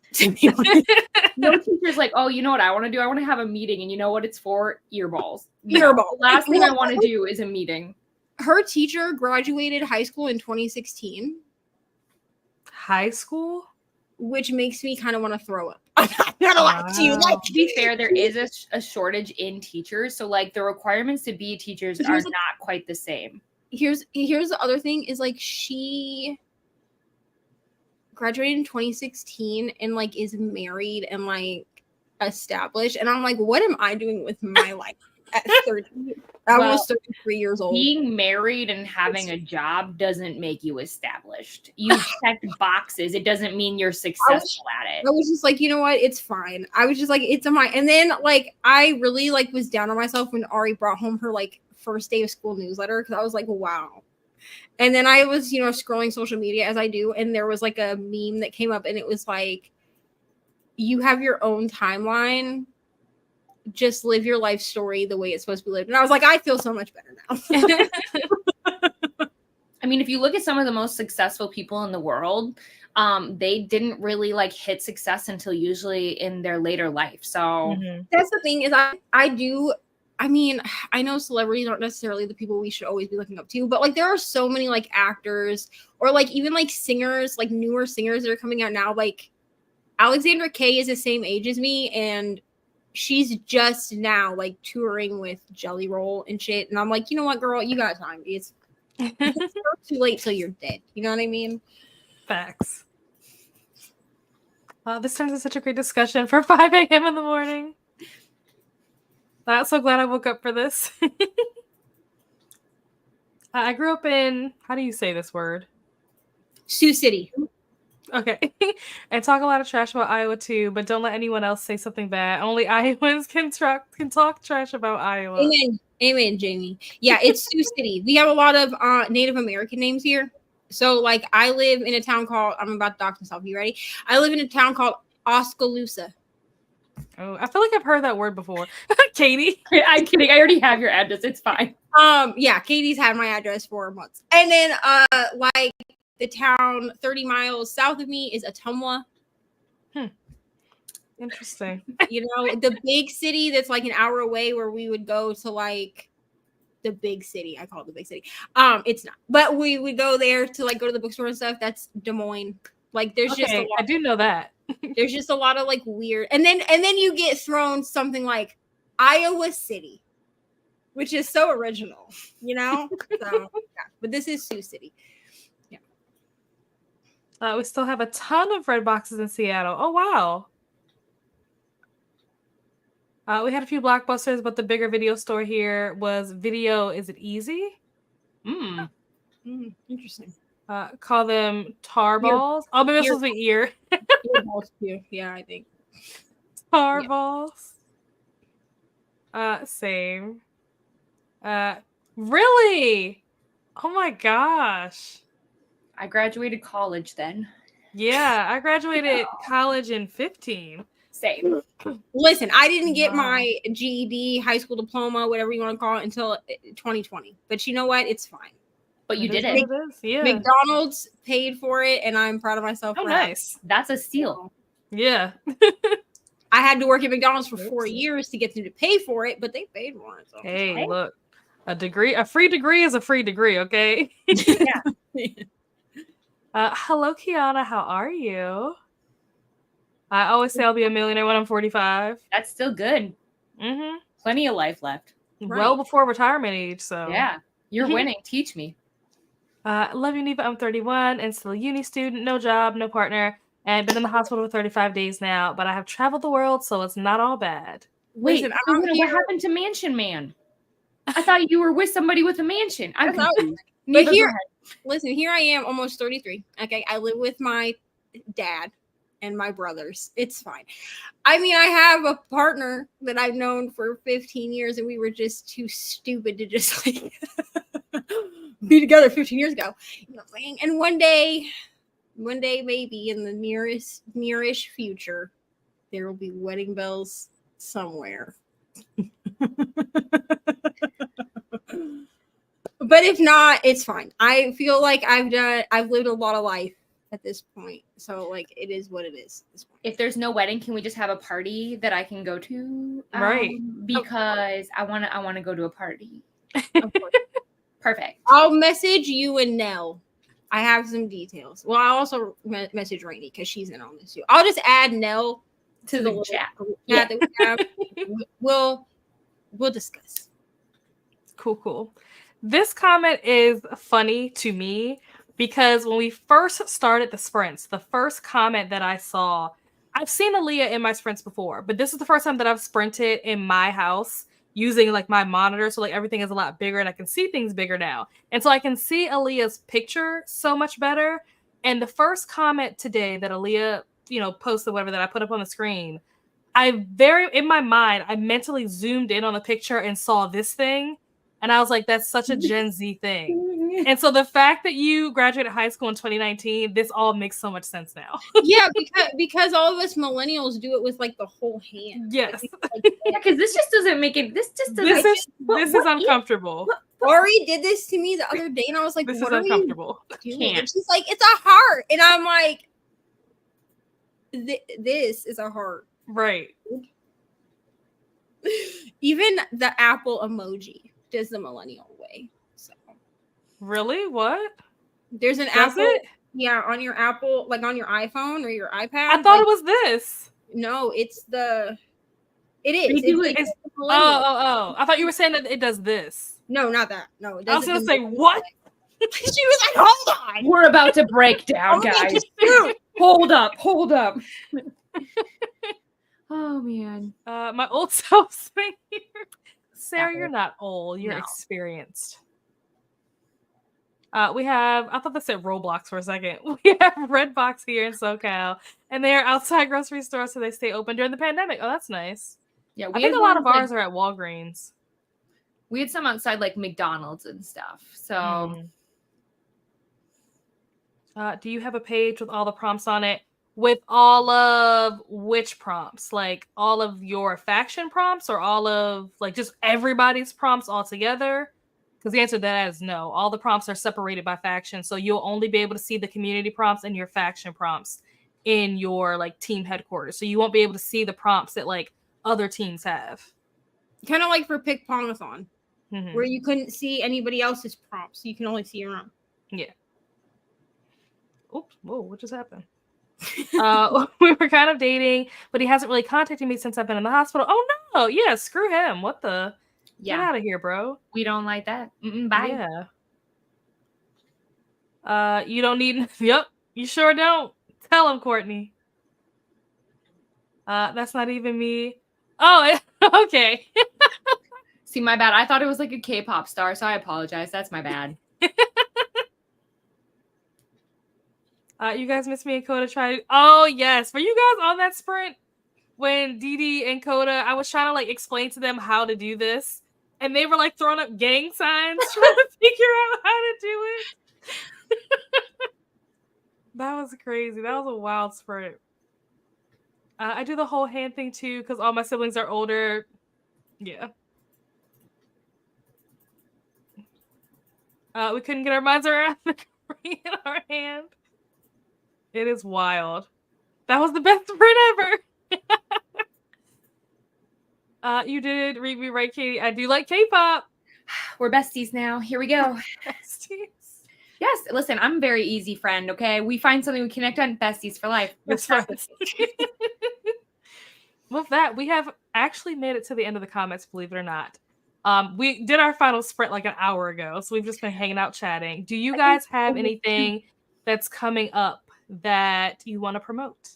No teacher's like, oh, you know what I want to do? I want to have a meeting, and you know what it's for? Earballs. Earballs. The last thing I want to do is a meeting. Her teacher graduated high school in 2016. High school? Which makes me kind of want to throw up. I'm not gonna lie to you. Like, to be fair, there is a shortage in teachers, so like the requirements to be teachers are not quite the same. Here's the other thing is, like, she graduated in 2016 and like is married and like established, and I'm like, what am I doing with my life at 30? Almost 33 years old. Being married and having a job doesn't make you established. You checked boxes. It doesn't mean you're successful at it. I was just like, you know what? It's fine. I was just like, it's a and then like I really like was down on myself when Ari brought home her like first day of school newsletter, because I was like, wow. And then I was, scrolling social media as I do, and there was like a meme that came up, and it was like, you have your own timeline. Just live your life story the way it's supposed to be lived. And I was like, I feel so much better now. I mean, if you look at some of the most successful people in the world, they didn't really like hit success until usually in their later life. So that's the thing is I know celebrities aren't necessarily the people we should always be looking up to, but like there are so many like actors or like even like singers, like newer singers that are coming out now. Like Alexandra Kay is the same age as me, and she's just now like touring with Jelly Roll and shit. And I'm like, you know what, girl, you got time. It's too late till you're dead. You know what I mean? Facts. This turns into such a great discussion for 5 a.m. in the morning. I'm so glad I woke up for this. I grew up in, how do you say this word? Sioux City. Okay. And talk a lot of trash about Iowa too, but don't let anyone else say something bad. Only Iowans can talk trash about Iowa. Amen, Jamie. Yeah, it's Sioux City. We have a lot of Native American names here. So like I live in a town called, I'm about to dox myself. You ready? I live in a town called Oskaloosa. Oh, I feel like I've heard that word before. Katie. I'm kidding. I already have your address. It's fine. Yeah, Katie's had my address for months. And then like the town 30 miles south of me is Ottumwa. Interesting. The big city that's like an hour away where we would go to like the big city. I call it the big city. It's not. But we would go there to like go to the bookstore and stuff. That's Des Moines. Like there's just a lot. I do know that. There's just a lot of like weird. And then you get thrown something like Iowa City, which is so original, So yeah. But this is Sioux City. We still have a ton of red boxes in Seattle. Oh, wow. We had a few Blockbusters, but the bigger video store here was Video. Is it easy? Interesting. Call them tar balls. Oh, maybe this was the ear. Ear balls too. Yeah, I think. Tar balls. Same. Really? Oh my gosh. I graduated college then. Yeah, I graduated college in 15. Same. Listen, I didn't get my GED, high school diploma, whatever you want to call it, until 2020. But you know what? It's fine. But you did it. Yeah. McDonald's paid for it, and I'm proud of myself. Oh, nice. That's a steal. Yeah. I had to work at McDonald's for 4 years to get them to pay for it, but they paid for it. So hey, look. A free degree is a free degree, okay? Yeah. Hello, Kiana. How are you? I always say I'll be a millionaire when I'm 45. That's still good. Plenty of life left. Well before retirement age, so. Yeah, you're winning. Teach me. Love you, Neva. I'm 31 and still a uni student, no job, no partner, and been in the hospital for 35 days now, but I have traveled the world, so it's not all bad. Wait, Listen, so what happened to Mansion Man? I thought you were with somebody with a mansion. I'm confused. But here, listen, here I am, almost 33. Okay, I live with my dad and my brothers. It's fine. I mean, I have a partner that I've known for 15 years, and we were just too stupid to just like be together 15 years ago. You know what I'm saying? And one day, maybe in the nearish future, there will be wedding bells somewhere. But if not, it's fine. I feel like I've lived a lot of life at this point. So like it is what it is at this point. If there's no wedding, can we just have a party that I can go to? Right. Because I wanna go to a party. Of course. Perfect. I'll message you and Nell. I have some details. Well, I'll also message Rainey because she's in on this too. I'll just add Nell to the chat. Yeah. That we have. We'll discuss. Cool. This comment is funny to me because when we first started the sprints, the first comment that I saw, I've seen Aaliyah in my sprints before, but this is the first time that I've sprinted in my house using like my monitor. So like everything is a lot bigger and I can see things bigger now. And so I can see Aaliyah's picture so much better. And the first comment today that Aaliyah, posted, whatever, that I put up on the screen, in my mind, I mentally zoomed in on the picture and saw this thing. And I was like, that's such a Gen Z thing. And so the fact that you graduated high school in 2019, this all makes so much sense now. Yeah, because all of us millennials do it with like the whole hand. Yes. Because this just doesn't make it. This just doesn't. This is uncomfortable. Ori did this to me the other day, and I was like, "This what is uncomfortable." And she's like, "It's a heart," and I'm like, "This is a heart." Right. Even the Apple emoji does the millennial way. So really, what? There's an Apple. Yeah, on your Apple, like on your iPhone or your iPad. I thought it was this. No, it's the. It is. It's oh! I thought you were saying that it does this. No, not that. No, it I was gonna say what? She was like, "Hold on, we're about to break down, guys. Hold up." Oh man, my old self's right here. Sarah, you're not old. You're experienced. We have, I thought that said Roblox for a second. We have Redbox here in SoCal, and they are outside grocery stores, so they stay open during the pandemic. Oh, that's nice. Yeah, I think a lot of ours are at Walgreens. We had some outside like McDonald's and stuff. So, do you have a page with all the prompts on it? With all of which prompts? Like all of your faction prompts, or all of like just everybody's prompts all together? Because the answer to that is no. All the prompts are separated by faction, so you'll only be able to see the community prompts and your faction prompts in your like team headquarters. So you won't be able to see the prompts that like other teams have. Kind of like for Pick Pongathon, where you couldn't see anybody else's prompts. You can only see your own. Yeah. Oops. Whoa, what just happened? We were kind of dating, but he hasn't really contacted me since I've been in the hospital. Oh no. Yeah, screw him. What the? Yeah. Get out of here, bro. We don't like that. Bye. Yeah. You don't need. Yep. You sure don't. Tell him, Courtney. That's not even me. Oh, okay. See, my bad. I thought it was like a K-pop star, so I apologize. That's my bad. You guys miss me and Coda tried. Oh yes, were you guys on that sprint when Dee and Coda? I was trying to like explain to them how to do this, and they were like throwing up gang signs trying to figure out how to do it. That was crazy. That was a wild sprint. I do the whole hand thing too because all my siblings are older. Yeah. We couldn't get our minds around the green in our hand. It is wild. That was the best sprint ever. You did read me right, Katie. I do like K-pop. We're besties now. Here we go. Besties. Yes. Listen, I'm a very easy friend. Okay, we find something we connect on. Besties for life. Best friends. with that, we have actually made it to the end of the comments, believe it or not. We did our final sprint like an hour ago, so we've just been hanging out chatting. Do you guys have anything that's coming up that you want to promote?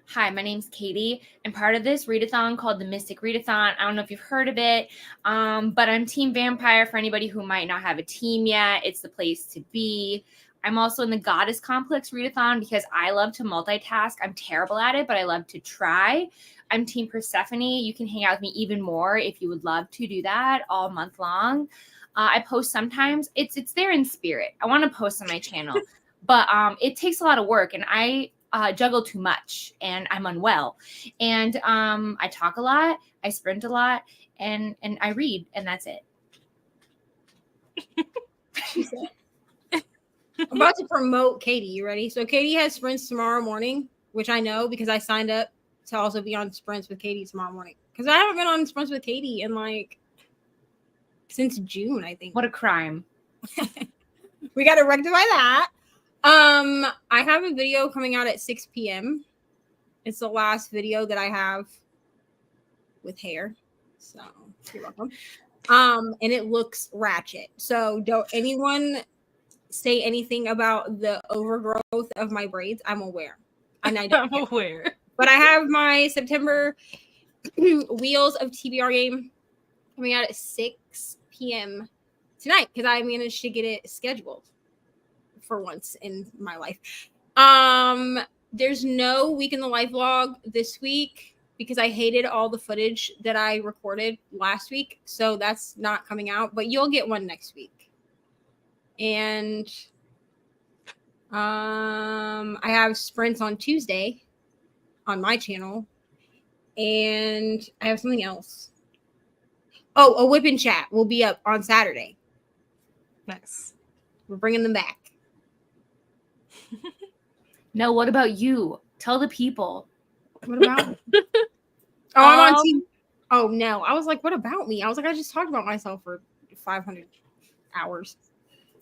Hi, my name's Katie. I'm part of this readathon called the Mystic Readathon. I don't know if you've heard of it, but I'm Team Vampire for anybody who might not have a team yet. It's the place to be. I'm also in the Goddess Complex Readathon because I love to multitask. I'm terrible at it, but I love to try. I'm Team Persephone. You can hang out with me even more if you would love to do that all month long. I post sometimes. It's there in spirit. I want to post on my channel, but it takes a lot of work, and I juggle too much, and I'm unwell. And I talk a lot, I sprint a lot, and I read, and that's it. I'm about to promote Katie. You ready? So Katie has sprints tomorrow morning, which I know because I signed up to also be on sprints with Katie tomorrow morning. Because I haven't been on sprints with Katie in like since June, I think. What a crime. We got to rectify that. I have a video coming out at 6 p.m. It's the last video that I have with hair. So you're welcome. And it looks ratchet. So don't anyone say anything about the overgrowth of my braids. I'm aware. And I don't I'm aware. But I have my September Wheels of TBR game coming out at 6 p.m. tonight because I managed to get it scheduled for once in my life. There's no week in the life vlog this week because I hated all the footage that I recorded last week. So that's not coming out, but you'll get one next week. And I have sprints on Tuesday on my channel. And I have something else. Oh, a whip and chat will be up on Saturday. Nice. We're bringing them back. No, what about you? Tell the people. What about me? Oh, I'm on team. Oh, no. I was like, what about me? I was like, I just talked about myself for 500 hours.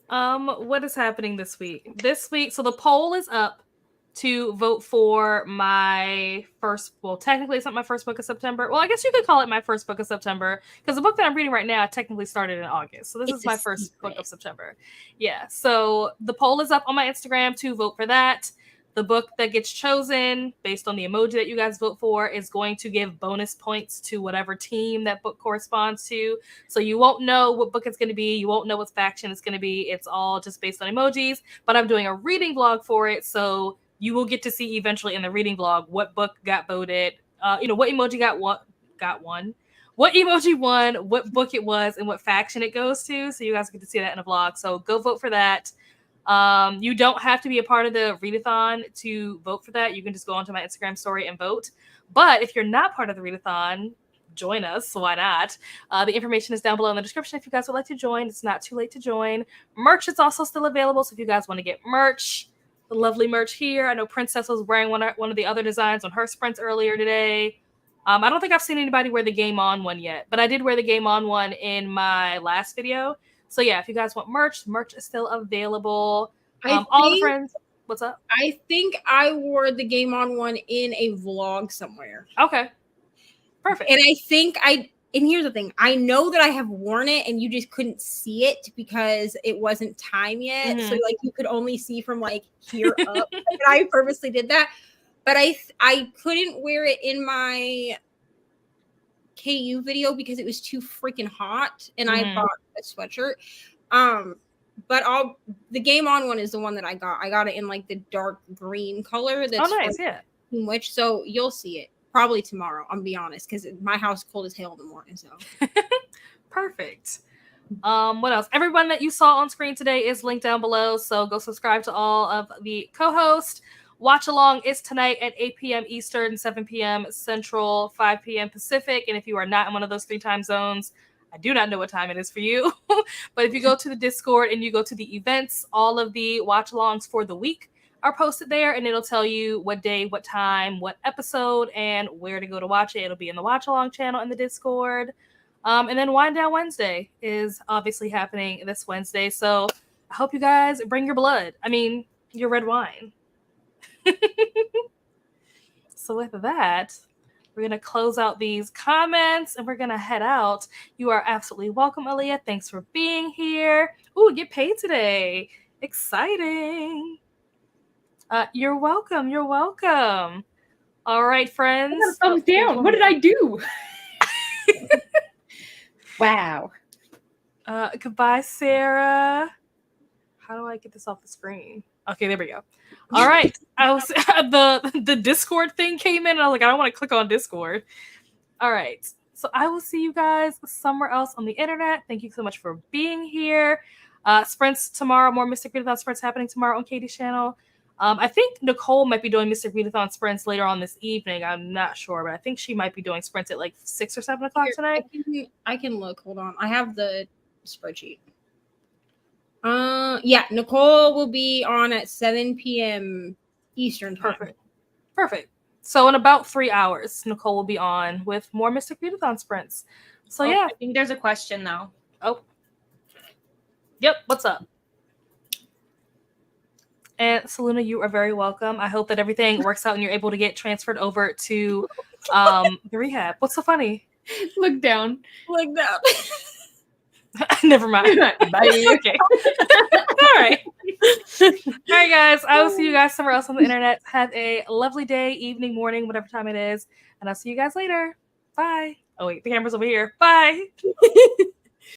What is happening this week? So the poll is up to vote for my first, well, technically it's not my first book of September. Well, I guess you could call it my first book of September because the book that I'm reading right now technically started in August. So this is my first book of September. Yeah. So the poll is up on my Instagram to vote for that. The book that gets chosen based on the emoji that you guys vote for is going to give bonus points to whatever team that book corresponds to. So you won't know what book it's going to be. You won't know what faction it's going to be. It's all just based on emojis. But I'm doing a reading vlog for it. So you will get to see eventually in the reading vlog what book got voted, what emoji what emoji won, what book it was, and what faction it goes to. So you guys get to see that in a vlog. So go vote for that. You don't have to be a part of the readathon to vote for that. You can just go onto my Instagram story and vote. But if you're not part of the readathon, join us. So why not? The information is down below in the description if you guys would like to join. It's not too late to join. Merch is also still available. So if you guys want to get merch, the lovely merch here. I know Princess was wearing one of the other designs on her sprints earlier today. I don't think I've seen anybody wear the Game On one yet, but I did wear the Game On one in my last video. So yeah, if you guys want merch is still available. All the friends. What's up? I think I wore the Game On one in a vlog somewhere. Okay. Perfect. And and here's the thing. I know that I have worn it and you just couldn't see it because it wasn't time yet. Mm-hmm. So like you could only see from like here up. And I purposely did that. But I couldn't wear it in my KU video because it was too freaking hot and I bought a sweatshirt. But the Game On one is the one that I got. I got it in like the dark green color. That's nice, yeah. Which so you'll see it probably tomorrow. I'm be honest because my house is cold as hell in the morning. So perfect. What else? Everyone that you saw on screen today is linked down below. So go subscribe to all of the co-hosts. Watch along is tonight at 8 p.m. Eastern, 7 p.m. Central, 5 p.m. Pacific. And if you are not in one of those 3 time zones, I do not know what time it is for you. But if you go to the Discord and you go to the events, all of the watch alongs for the week are posted there. And it'll tell you what day, what time, what episode, and where to go to watch it. It'll be in the watch along channel in the Discord. And then Wind Down Wednesday is obviously happening this Wednesday. So I hope you guys bring your blood. I mean, your red wine. So with that, we're going to close out these comments and we're going to head out. You are absolutely welcome, Aaliyah. Thanks for being here. Ooh, get paid today. Exciting. You're welcome. You're welcome. All right, friends. I got a thumbs down. What did I do? Wow. Goodbye, Sarah. How do I get this off the screen? Okay, there we go. All right. I was the Discord thing came in and I was like, I don't want to click on Discord. All right. So I will see you guys somewhere else on the internet. Thank you so much for being here. Sprints tomorrow, more Mystic Readathon sprints happening tomorrow on Katie's channel. I think Nicole might be doing Mystic Readathon sprints later on this evening. I'm not sure, but I think she might be doing sprints at like 6 or 7 o'clock tonight. I can look. Hold on. I have the spreadsheet. Yeah, Nicole will be on at 7 p.m. Eastern time. Perfect. So in about 3 hours, Nicole will be on with more Mystic Readathon sprints. So yeah. I think there's a question though. Oh. Yep, what's up? And Selena, you are very welcome. I hope that everything works out and you're able to get transferred over to the rehab. What's so funny? Look down. Look down. Never mind. Bye. Okay. All right. All right, guys. I will see you guys somewhere else on the internet. Have a lovely day, evening, morning, whatever time it is. And I'll see you guys later. Bye. Oh, wait. The camera's over here. Bye.